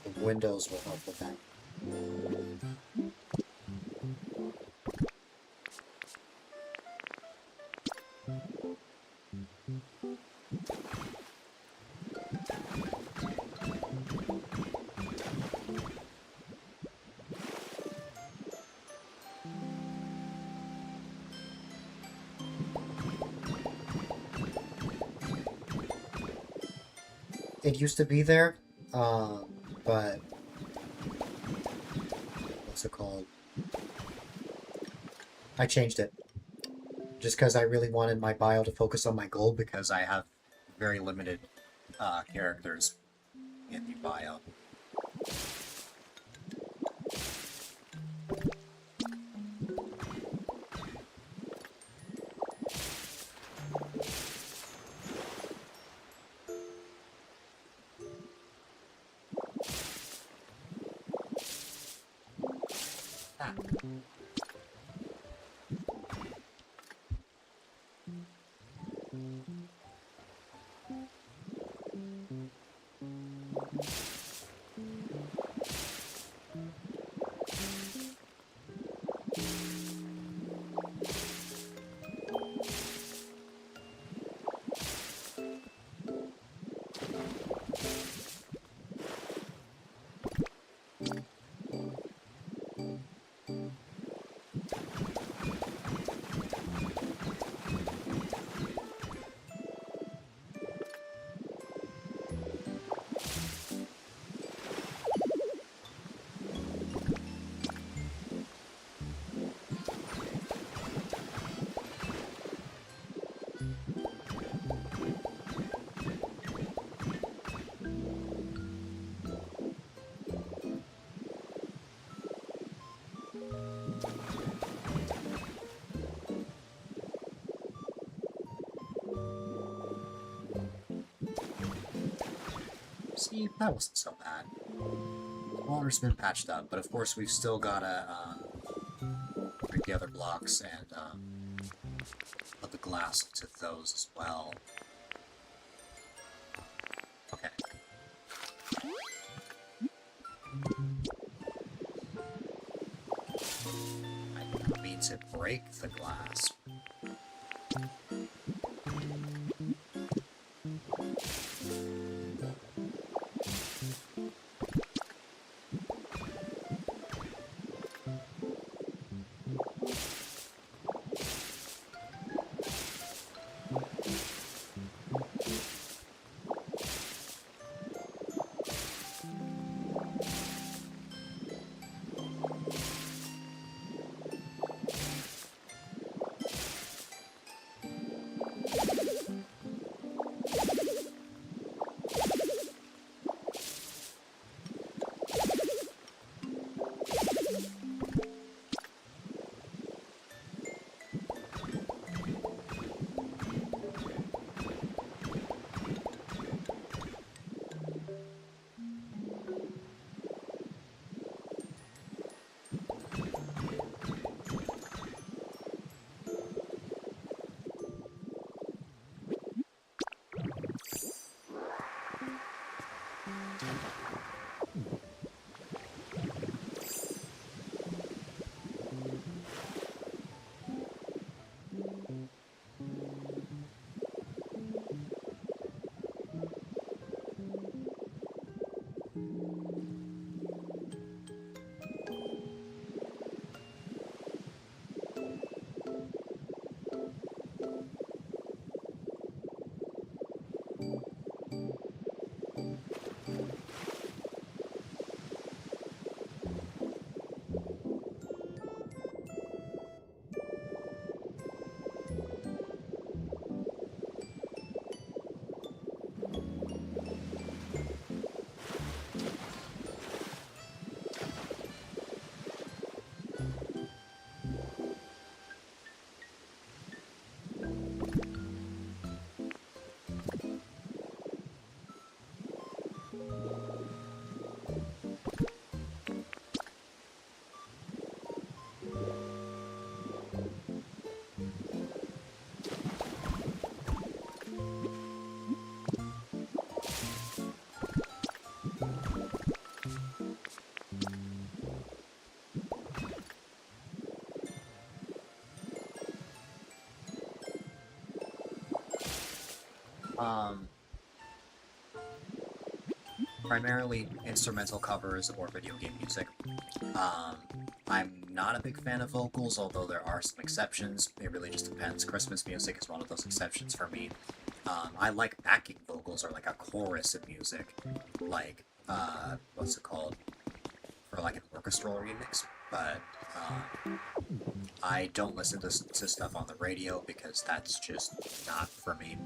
The windows will help with that. It used to be there. But what's it called? I changed it just because I really wanted my bio to focus on my goal because I have very limited characters in the bio. Ah. See, that wasn't so bad. Water's been patched up, but of course we've still gotta break the other blocks and put the glass into those as well. Okay. I didn't mean to break the glass. Um, primarily instrumental covers or video game music. I'm not a big fan of vocals, although there are some exceptions. It really just depends. Christmas music is one of those exceptions for me. I like backing vocals or like a chorus of music. Like, what's it called? For like an orchestral remix, but I don't listen to stuff on the radio because that's just not for me.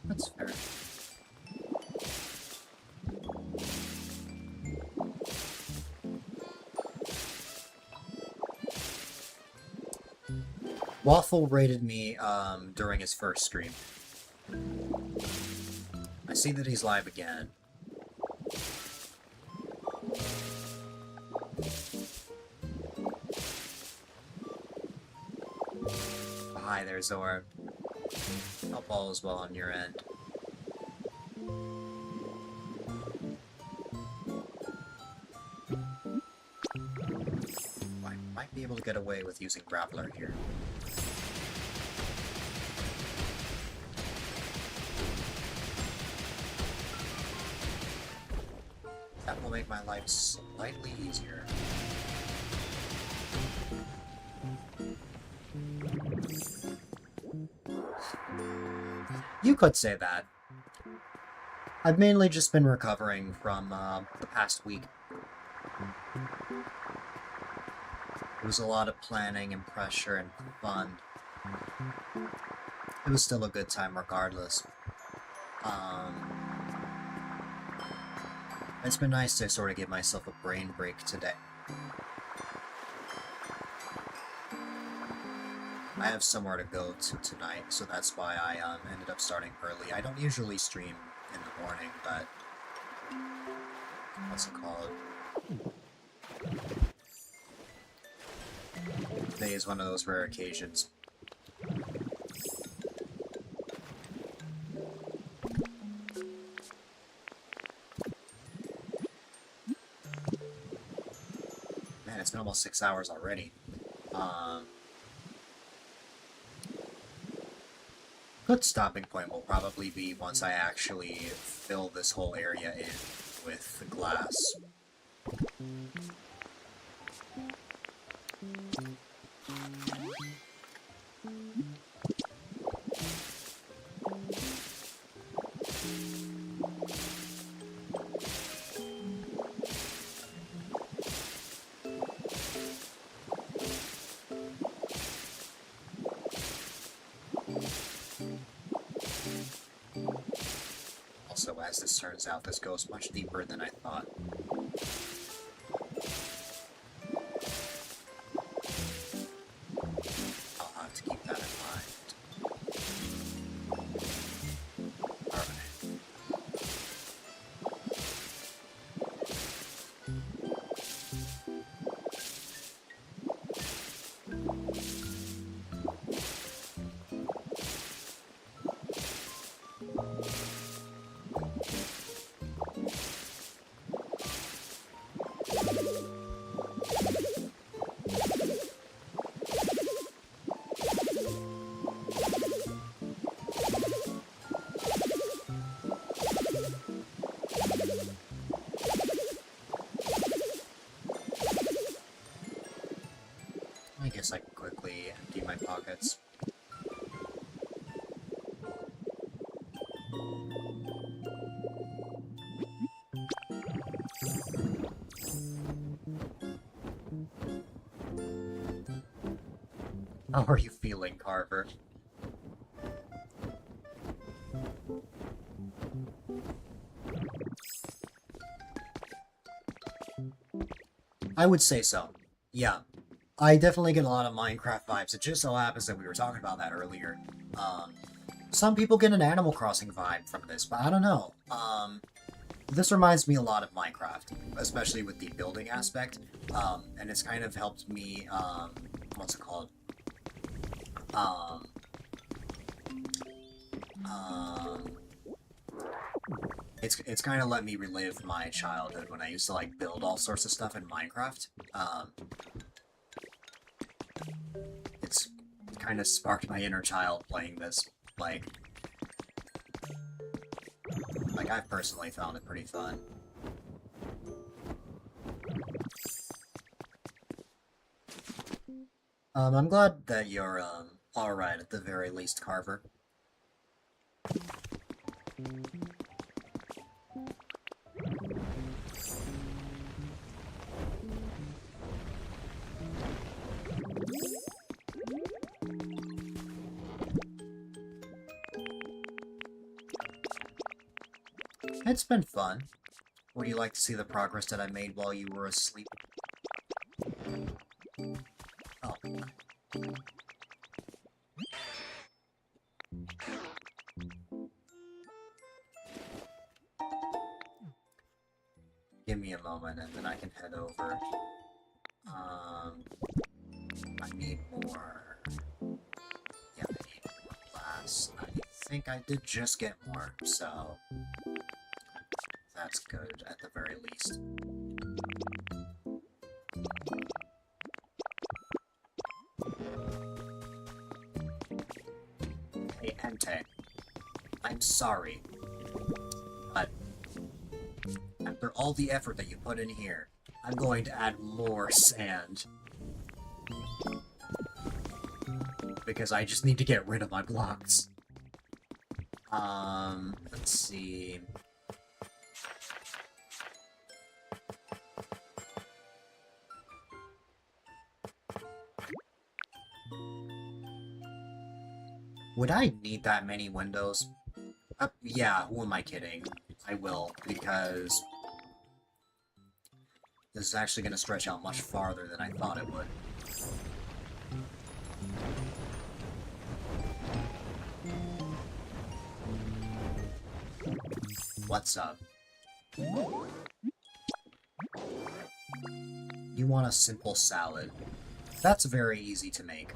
That's fair. Waffle rated me during his first stream. I see that he's live again. Hi there, Zora. Hope all is well on your end. I might be able to get away with using Grappler here. That will make my life slightly easier. You could say that. I've mainly just been recovering from the past week. It was a lot of planning and pressure and fun. It was still a good time regardless. It's been nice to sort of give myself a brain break today. I have somewhere to go to tonight, so that's why I ended up starting early. I don't usually stream in the morning, but what's it called? Today is one of those rare occasions. Man, it's been almost 6 hours already. Good stopping point will probably be once I actually fill this whole area in with the glass. Also, as this turns out, this goes much deeper than I thought. I'll have to keep that in mind. Alright. guess I can quickly empty my pockets. How are you feeling, Carver? I would say so. Yeah. I definitely get a lot of Minecraft vibes. It just so happens that we were talking about that earlier. Some people get an Animal Crossing vibe from this, but I don't know. This reminds me a lot of Minecraft, especially with the building aspect. And it's kind of helped me, what's it called? It's kind of let me relive my childhood when I used to, like, build all sorts of stuff in Minecraft. It's kind of sparked my inner child playing this. Like, I've personally found it pretty fun. I'm glad that you're, alright at the very least, Carver. It's been fun. Would you like to see the progress that I made while you were asleep? Oh. Give me a moment and then I can head over. I need more. Yeah, I need more glass. I think I did just get more, so that's good at the very least. Hey, Ente. I'm sorry, but after all the effort that you put in here, I'm going to add more sand. Because I just need to get rid of my blocks. Let's see. Would I need that many windows? Yeah, who am I kidding? I will, because this is actually going to stretch out much farther than I thought it would. What's up? You want a simple salad. That's very easy to make.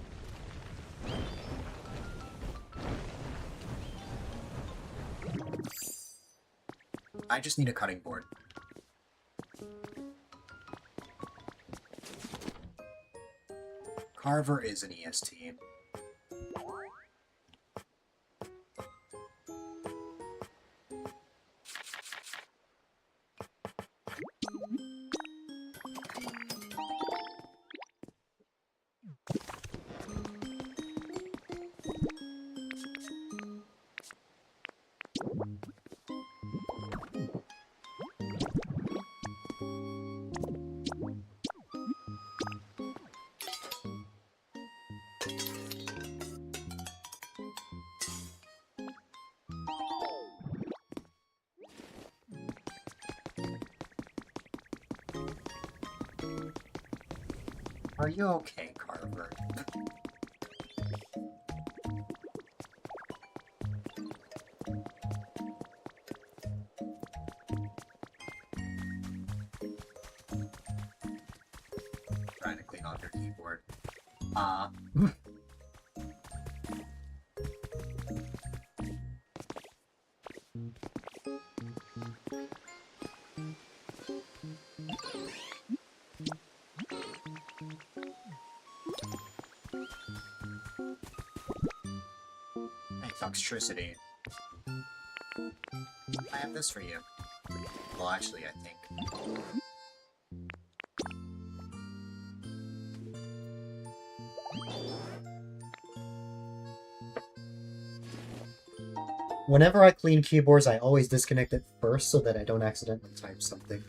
I just need a cutting board. Carver is an EST. Are you okay, Carver? Trying to clean off your keyboard. Electricity. I have this for you. Well, actually, I think. Whenever I clean keyboards, I always disconnect it first so that I don't accidentally type something.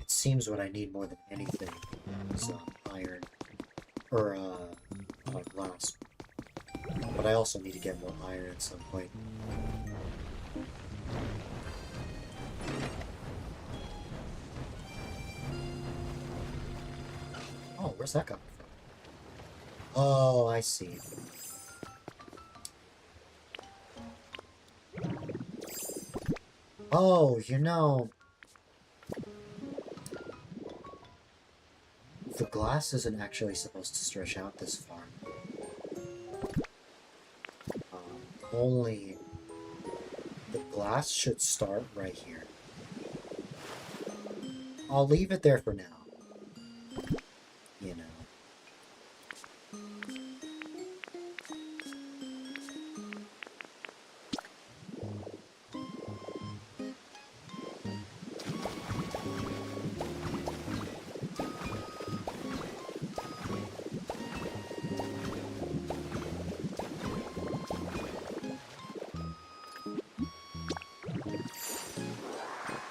It seems what I need more than anything is iron, or glass. But I also need to get more iron at some point. Oh, where's that coming from? Oh, I see. Oh, you know, the glass isn't actually supposed to stretch out this far. Only the glass should start right here. I'll leave it there for now. You know.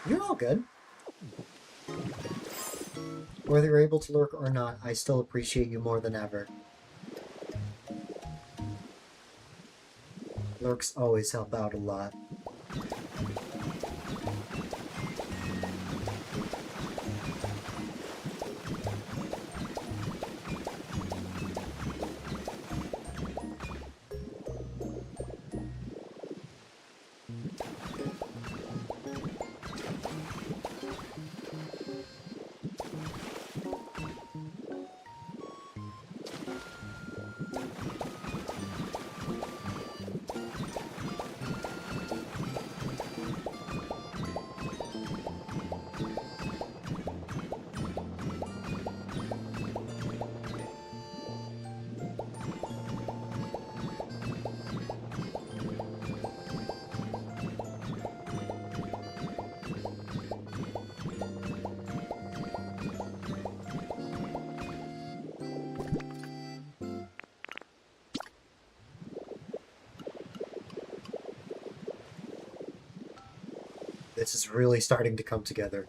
You're all good. Whether you're able to lurk or not, I still appreciate you more than ever. Lurks always help out a lot. This is really starting to come together.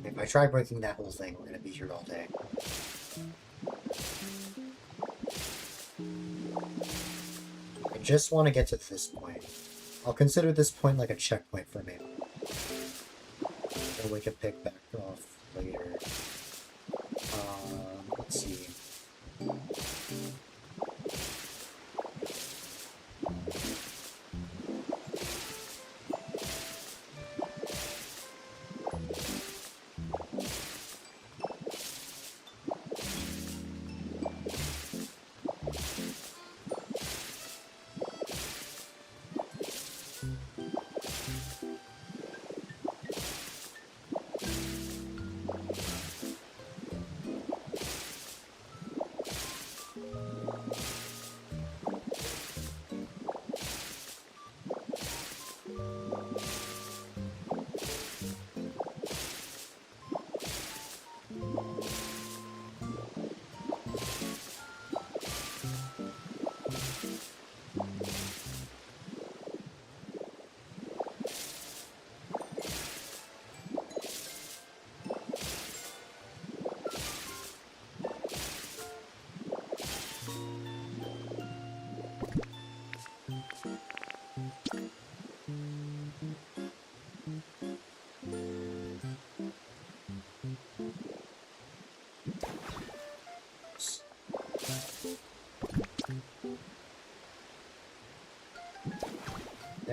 If I try breaking that whole thing, we're gonna be here all day. I just want to get to this point. I'll consider this point like a checkpoint for me. Or we can pick back off later. Let's see.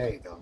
There you go.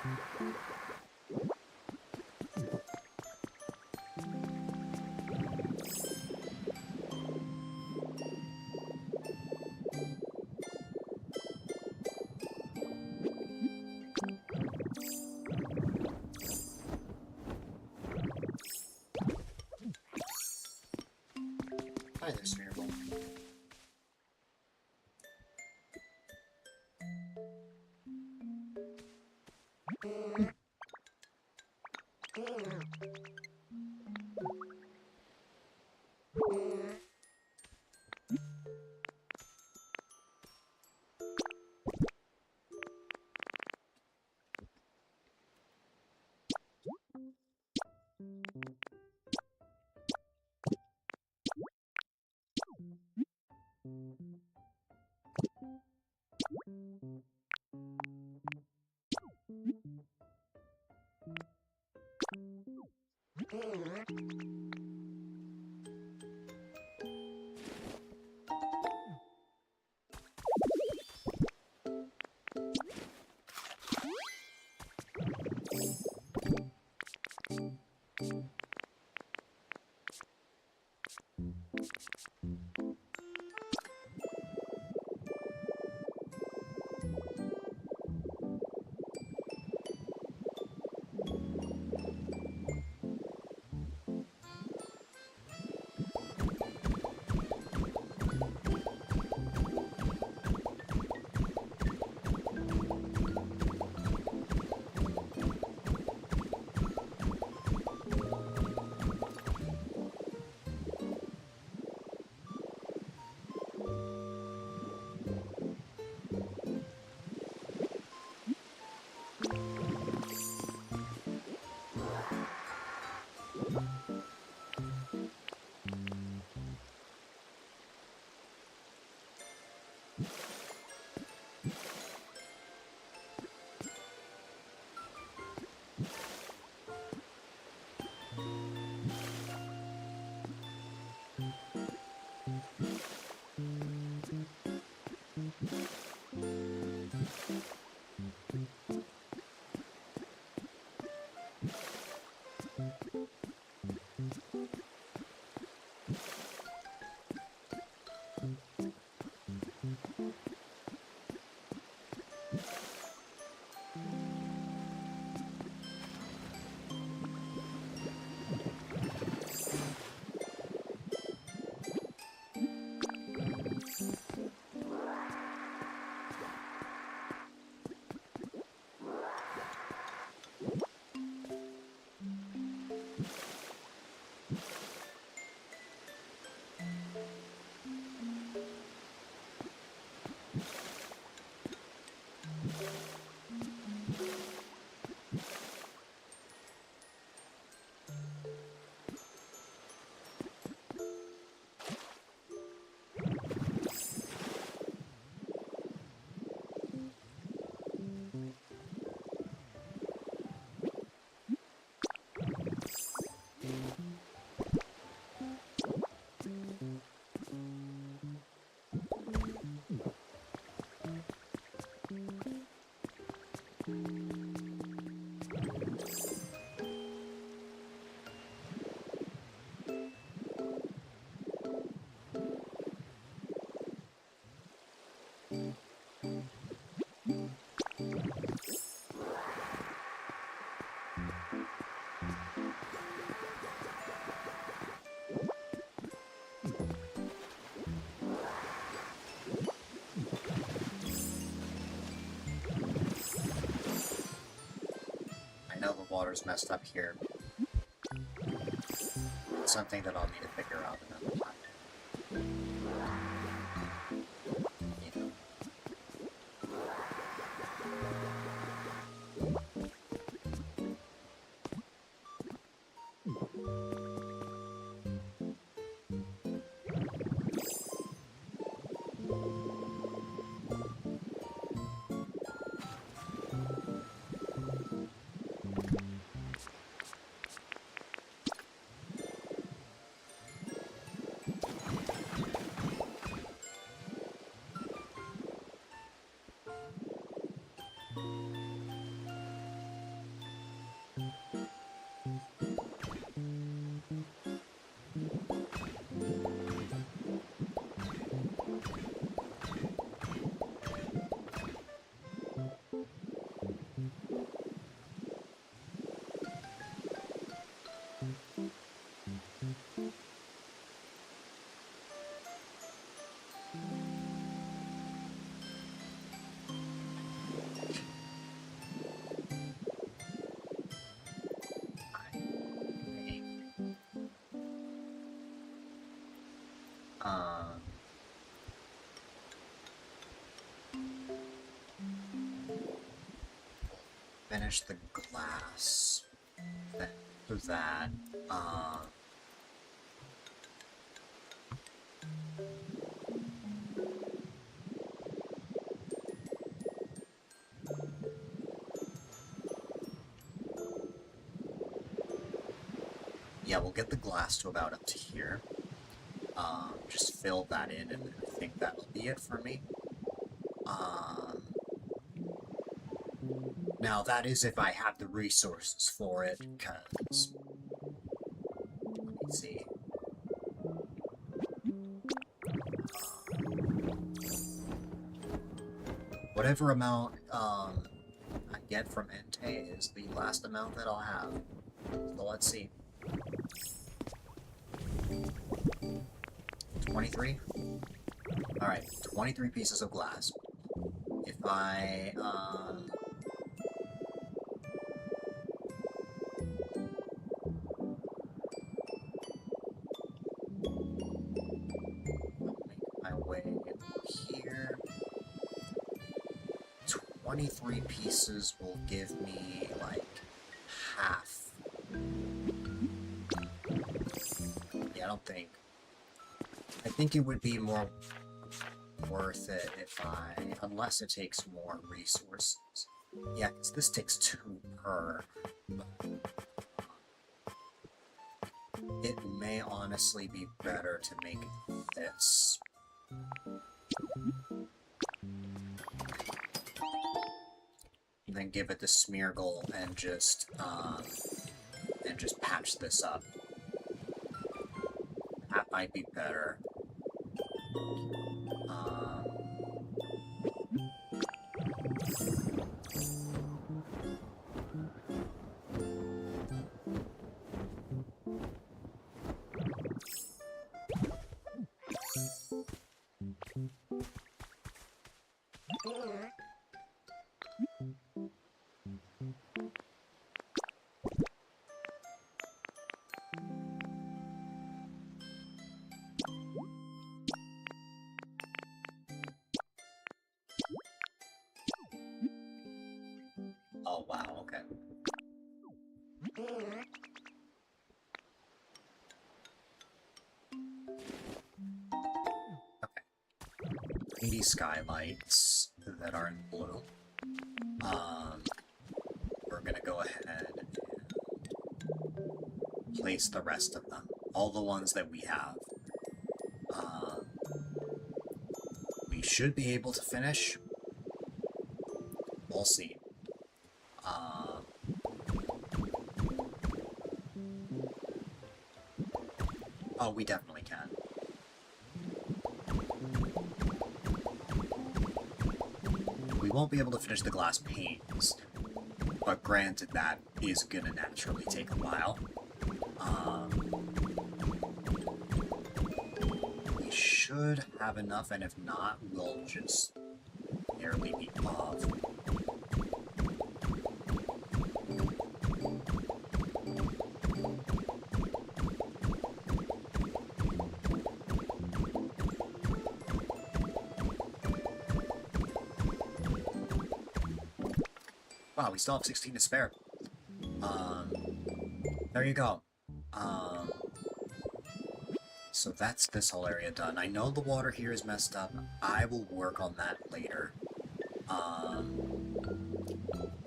Hi there, Smeargle. I know the water's messed up here. It's something that I'll need to figure out another time. You know. Finish the glass. Then do that. Yeah, we'll get the glass to about up to here. Just fill that in, and I think that'll be it for me. Now that is if I have the resources for it, because... let me see. Whatever amount, I get from Entei is the last amount that I'll have. So let's see. 23? Alright, 23 pieces of glass. If I, make my way here. 23 pieces will give me, like, half. Yeah, I don't think. I think it would be more worth it if unless it takes more resources. Yeah, because this takes 2 per. It may honestly be better to make this. And then give it the Smeargle and just patch this up. That might be better. Oh, wow, okay. Okay. 80 skylights that are in blue. We're gonna go ahead and place the rest of them. All the ones that we have. We should be able to finish. We'll see. Oh, we definitely can. We won't be able to finish the glass panes, but granted that is gonna naturally take a while. We should have enough, and if not, we'll just nearly be off. Wow, we still have 16 to spare. There you go. So that's this whole area done. I know the water here is messed up. I will work on that later.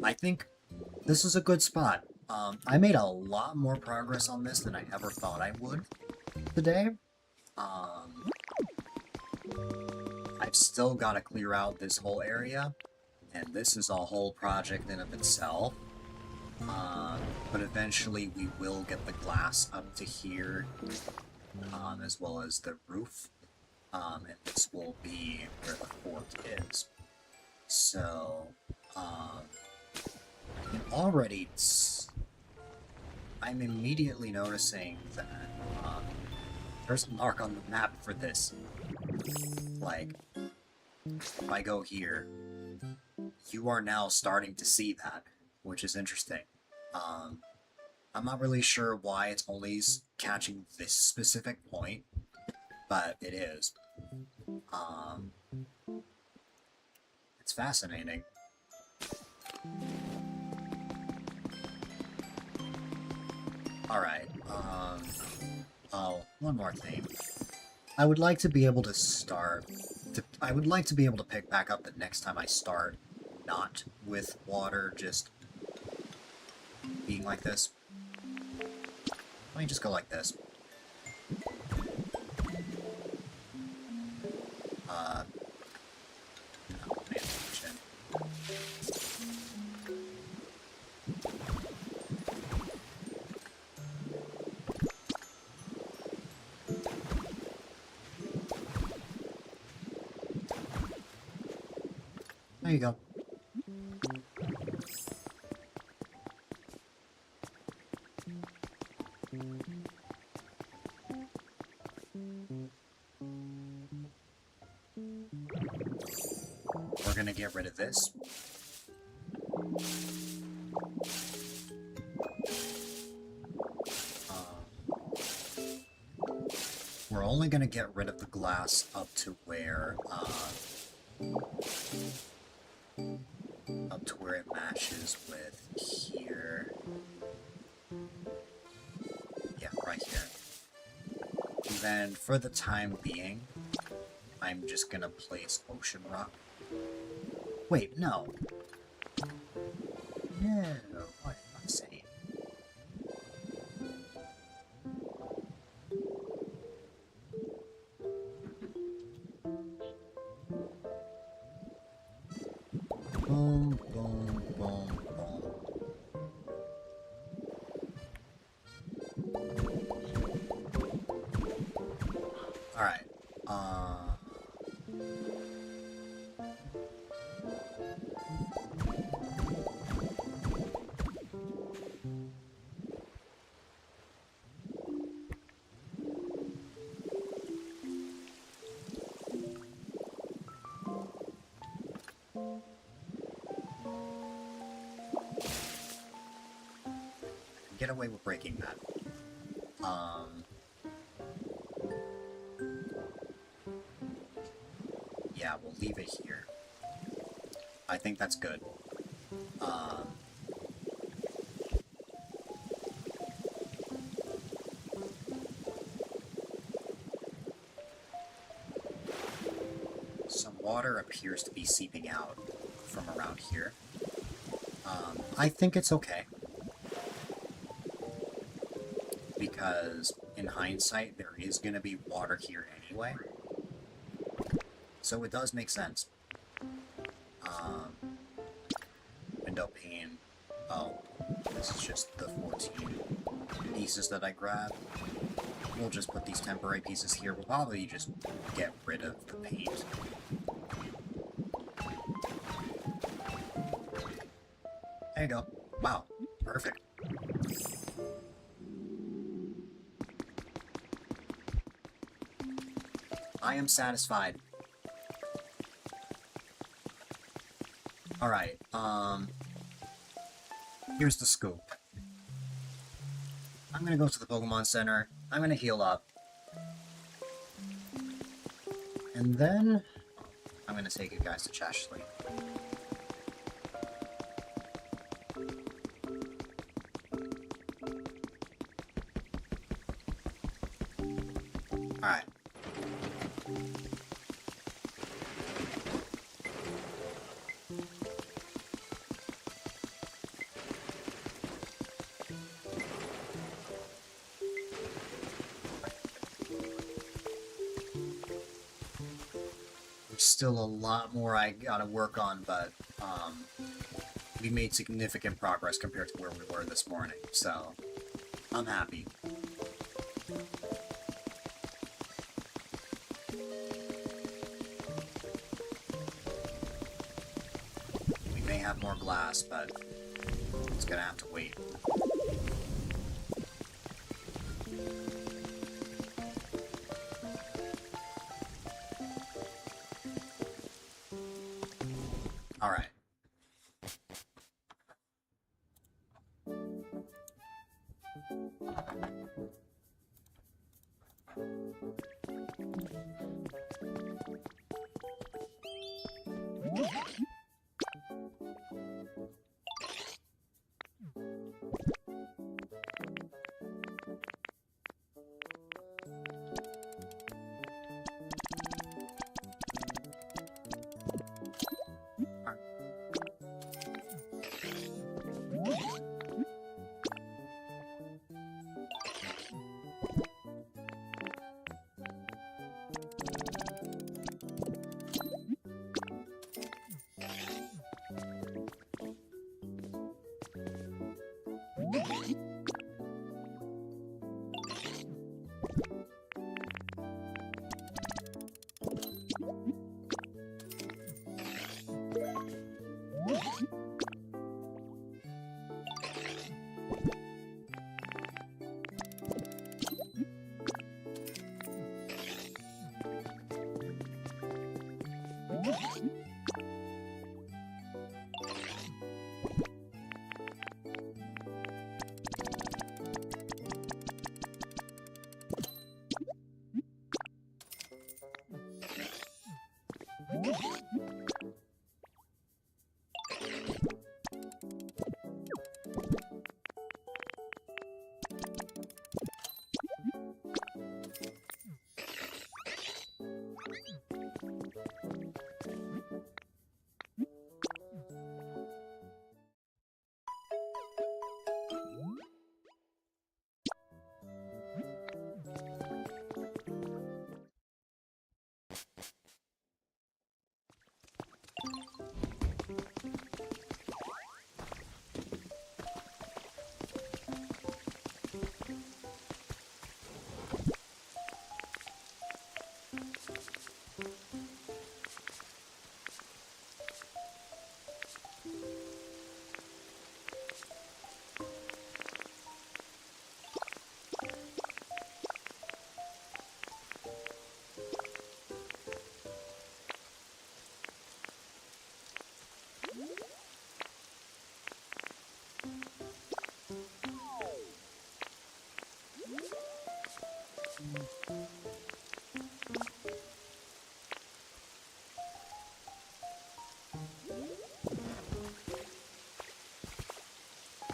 I think this is a good spot. I made a lot more progress on this than I ever thought I would today. I've still got to clear out this whole area, and this is a whole project in of itself. but eventually we will get the glass up to here, as well as the roof, and this will be where the fort is. So, and already I'm immediately noticing that there's a mark on the map for this. Like, if I go here, you are now starting to see that, which is interesting. I'm not really sure why it's only catching this specific point, but it is. It's fascinating. Alright, oh, one more thing. I would like to be able to I would like to be able to pick back up the next time I start, not with water just being like this. Let me just go like this. No, pay attention. There you go. We're gonna get rid of this. We're only gonna get rid of the glass up to where it matches with here. Yeah, right here. And then for the time being, I'm just gonna place ocean rock. Wait, no. No, what am I saying? Boom, boom, boom, boom. Alright, get away with breaking that. Yeah, we'll leave it here. I think that's good. Some water appears to be seeping out from around here. I think it's okay. Because, in hindsight, there is going to be water here anyway. So it does make sense. Window pane. Oh, this is just the 14 pieces that I grabbed. We'll just put these temporary pieces here. We'll probably just get rid of the paint. There you go. Wow. Perfect. I am satisfied. Alright, here's the scoop. I'm gonna go to the Pokemon Center, I'm gonna heal up. And then, I'm gonna take you guys to Chashley. Alright. There's still a lot more I gotta work on, but we made significant progress compared to where we were this morning, so I'm happy. We may have more glass, but it's gonna have to wait. Alright.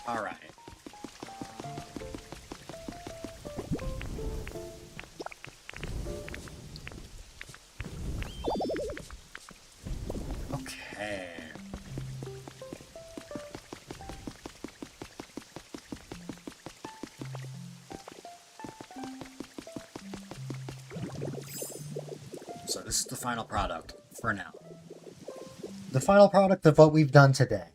Alright. Okay. So this is the final product, for now. The final product of what we've done today.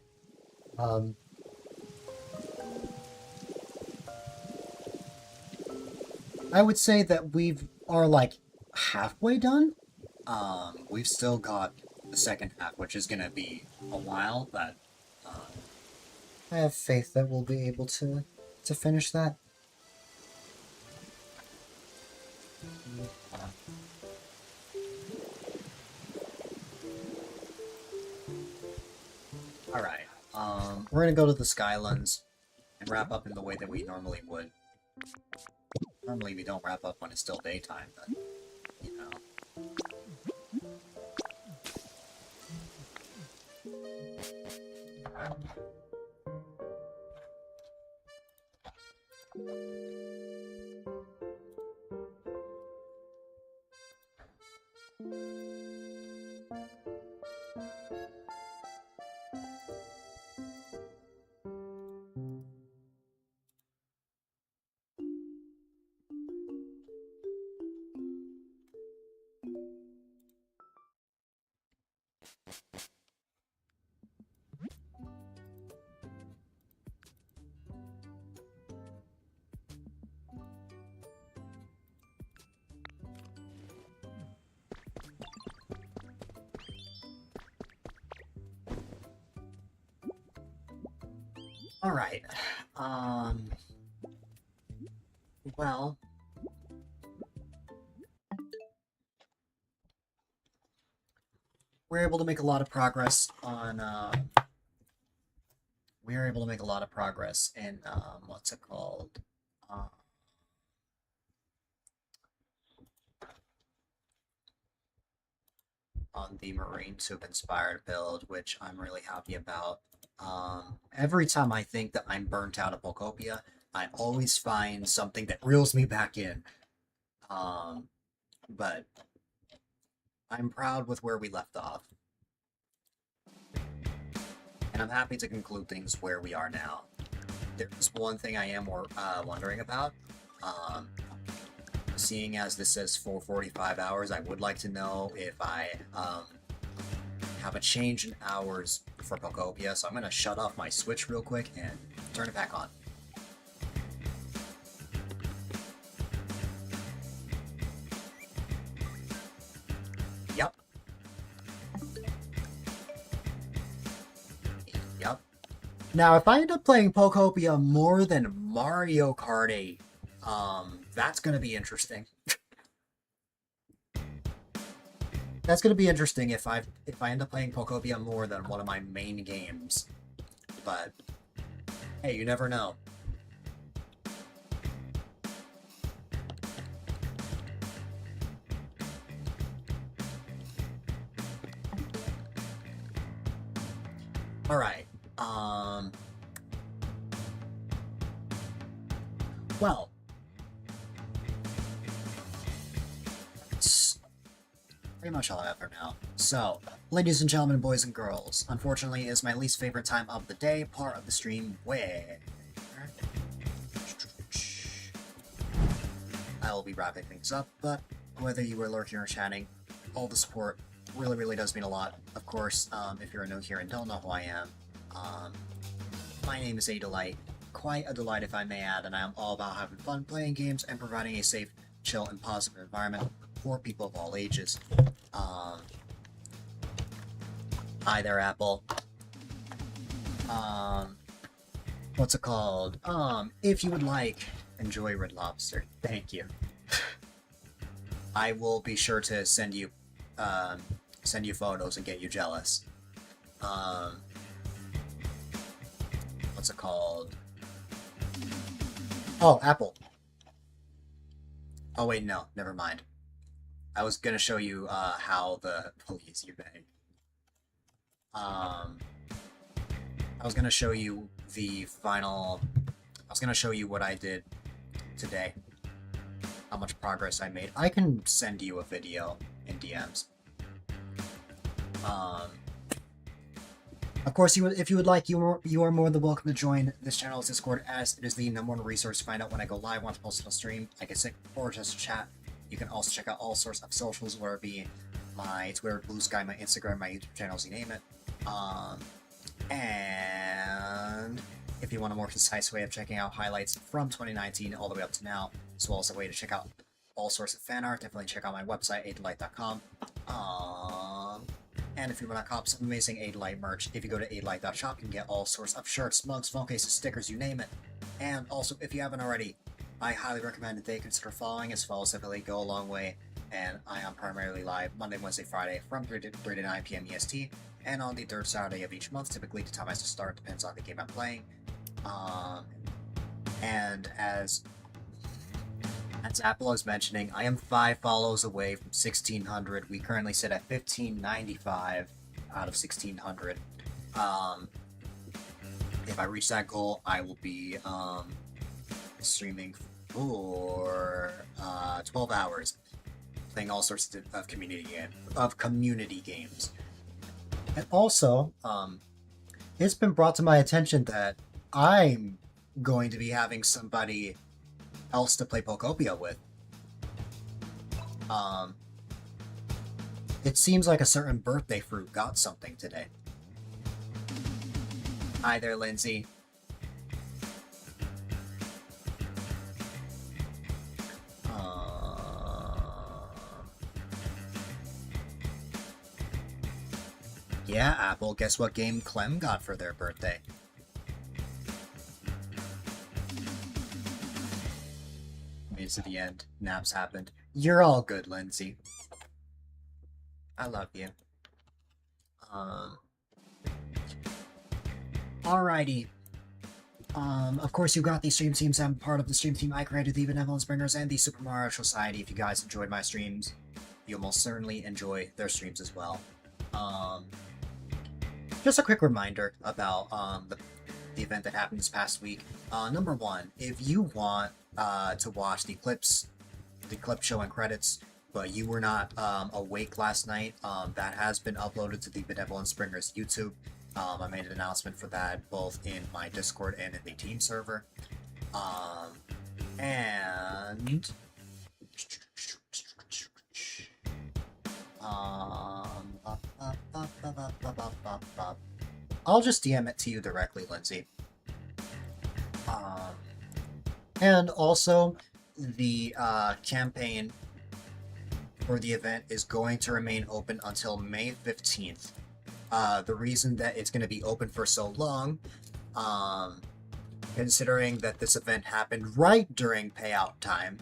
I would say that are like halfway done. We've still got the second half, which is gonna be a while, but I have faith that we'll be able to finish that. Alright, we're gonna go to the Skylands and wrap up in the way that we normally would. Normally we don't wrap up when it's still daytime, but, you know. Alright. Well, we're able to make a lot of progress on, we were able to make a lot of progress in, what's it called? Uh, on the Marine Soup inspired build, which I'm really happy about. Every time I think that I'm burnt out of Pokopia, I always find something that reels me back in. But I'm proud with where we left off. And I'm happy to conclude things where we are now. There's one thing I am wondering about. Seeing as this says 445 hours, I would like to know if I have a change in hours for Pokopia, so I'm going to shut off my Switch real quick and turn it back on. Yep. Yep. Now, if I end up playing Pokopia more than Mario Kart 8, that's going to be interesting. That's going to be interesting if I end up playing Pokopia more than one of my main games. But hey, you never know. All right. Well, it's pretty much all I have for now. So, ladies and gentlemen, boys and girls, unfortunately, is my least favorite time of the day, part of the stream where I will be wrapping things up, but whether you were lurking or chatting, all the support really does mean a lot. Of course, if you're new here and don't know who I am, my name is A-Dylite, quite a delight if I may add, and I am all about having fun playing games and providing a safe, chill, and positive environment for people of all ages. Hi there, Apple. What's it called? If you would like, enjoy Red Lobster. Thank you. I will be sure to send you photos and get you jealous. What's it called? Oh, Apple. Oh wait, no, never mind. I was gonna show you how the please you beg. I was gonna show you the final. I was gonna show you what I did today. How much progress I made. I can send you a video in DMs. Of course, if you would like, you are more than welcome to join this channel's Discord, as it is the #1 resource to find out when I go live, once posted on stream. I can sit or just chat. You can also check out all sorts of socials, whether it be my Twitter, Blue Sky, my Instagram, my YouTube channels, you name it. And if you want a more concise way of checking out highlights from 2019 all the way up to now, as well as a way to check out all sorts of fan art, definitely check out my website, A-Dylite.com. And if you want to cop some amazing A-Dylite merch, if you go to A-Dylite.shop, you can get all sorts of shirts, mugs, phone cases, stickers, you name it. And also, if you haven't already, I highly recommend that they consider following, as well as affiliate go a long way. And I am primarily live Monday, Wednesday, Friday from 3 to 9 p.m. EST, and on the third Saturday of each month. Typically, the time has to start depends on the game I'm playing. And as Apple was mentioning, I am 5 follows away from 1,600. We currently sit at 1,595 out of 1,600. If I reach that goal, I will be streaming for 12 hours, playing all sorts of community games. And also, it's been brought to my attention that I'm going to be having somebody else to play Pokopia with. It seems like a certain birthday fruit got something today. Hi there, Lindsay. Yeah, Apple, guess what game Clem got for their birthday? it to the end. Naps happened. You're all good, Lindsay. I love you. Alrighty. Of course, you got the stream teams. I'm part of the stream team I created, the Benevolent Springers, and the Super Mario Society. If you guys enjoyed my streams, you'll most certainly enjoy their streams as well. Just a quick reminder about the event that happened this past week. Number one, if you want to watch the clip show and credits, but you were not awake last night, that has been uploaded to the Benevolent Springers YouTube. I made an announcement for that both in my Discord and in the team server. And I'll just DM it to you directly, Lindsay. And also, the campaign for the event is going to remain open until May 15th. The reason that it's going to be open for so long, considering that this event happened right during payout time,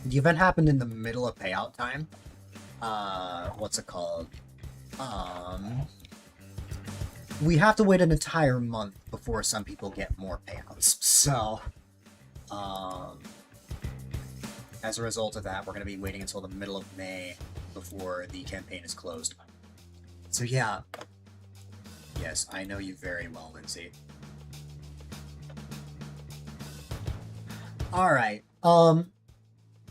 the event happened in the middle of payout time. What's it called? We have to wait an entire month before some people get more payouts. So, as a result of that, we're going to be waiting until the middle of May before the campaign is closed. So yeah. Yes, I know you very well, Lindsay. Alright, I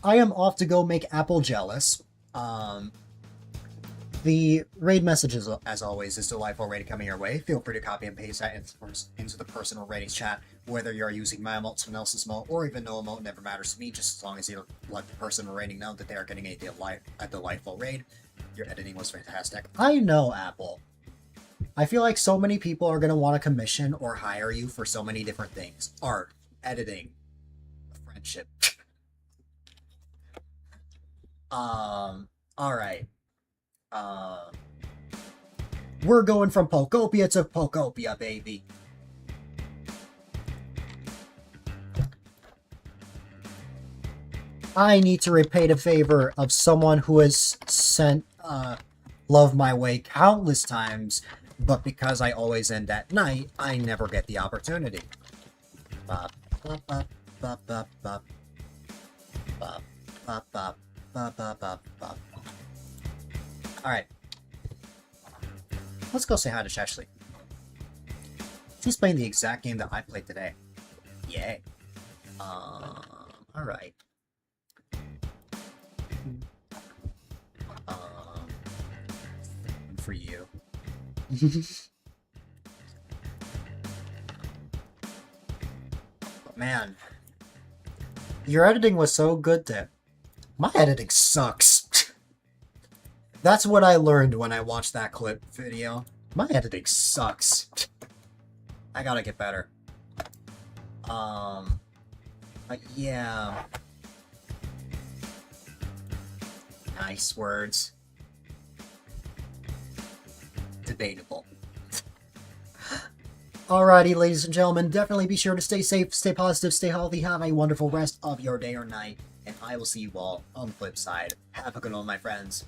am off to go make Apple jealous. The raid messages, as always, is delightful raid coming your way. Feel free to copy and paste that into the personal ratings chat. Whether you're using my emote, someone else's emote, or even no emote, never matters to me, just as long as you let the person rating know that they are getting a delightful raid. Your editing was fantastic. I know, Apple. I feel like so many people are going to want to commission or hire you for so many different things. Art, editing, friendship. Alright. We're going from Pokopia to Pokopia, baby. I need to repay the favor of someone who has sent Love My Way countless times, but because I always end at night, I never get the opportunity. Bop, bop, bop, bop, bop, bop. Bop, bop, bop, bop, bop, bop, bop. Alright. Let's go say hi to Cheshley. She's playing the exact game that I played today. Yay. Alright. For you. Man. Your editing was so good that my editing sucks. That's what I learned when I watched that clip video. My editing sucks. I gotta get better. But yeah. Nice words. Debatable. Alrighty, ladies and gentlemen, definitely be sure to stay safe, stay positive, stay healthy, have a wonderful rest of your day or night, and I will see you all on the flip side. Have a good one, my friends.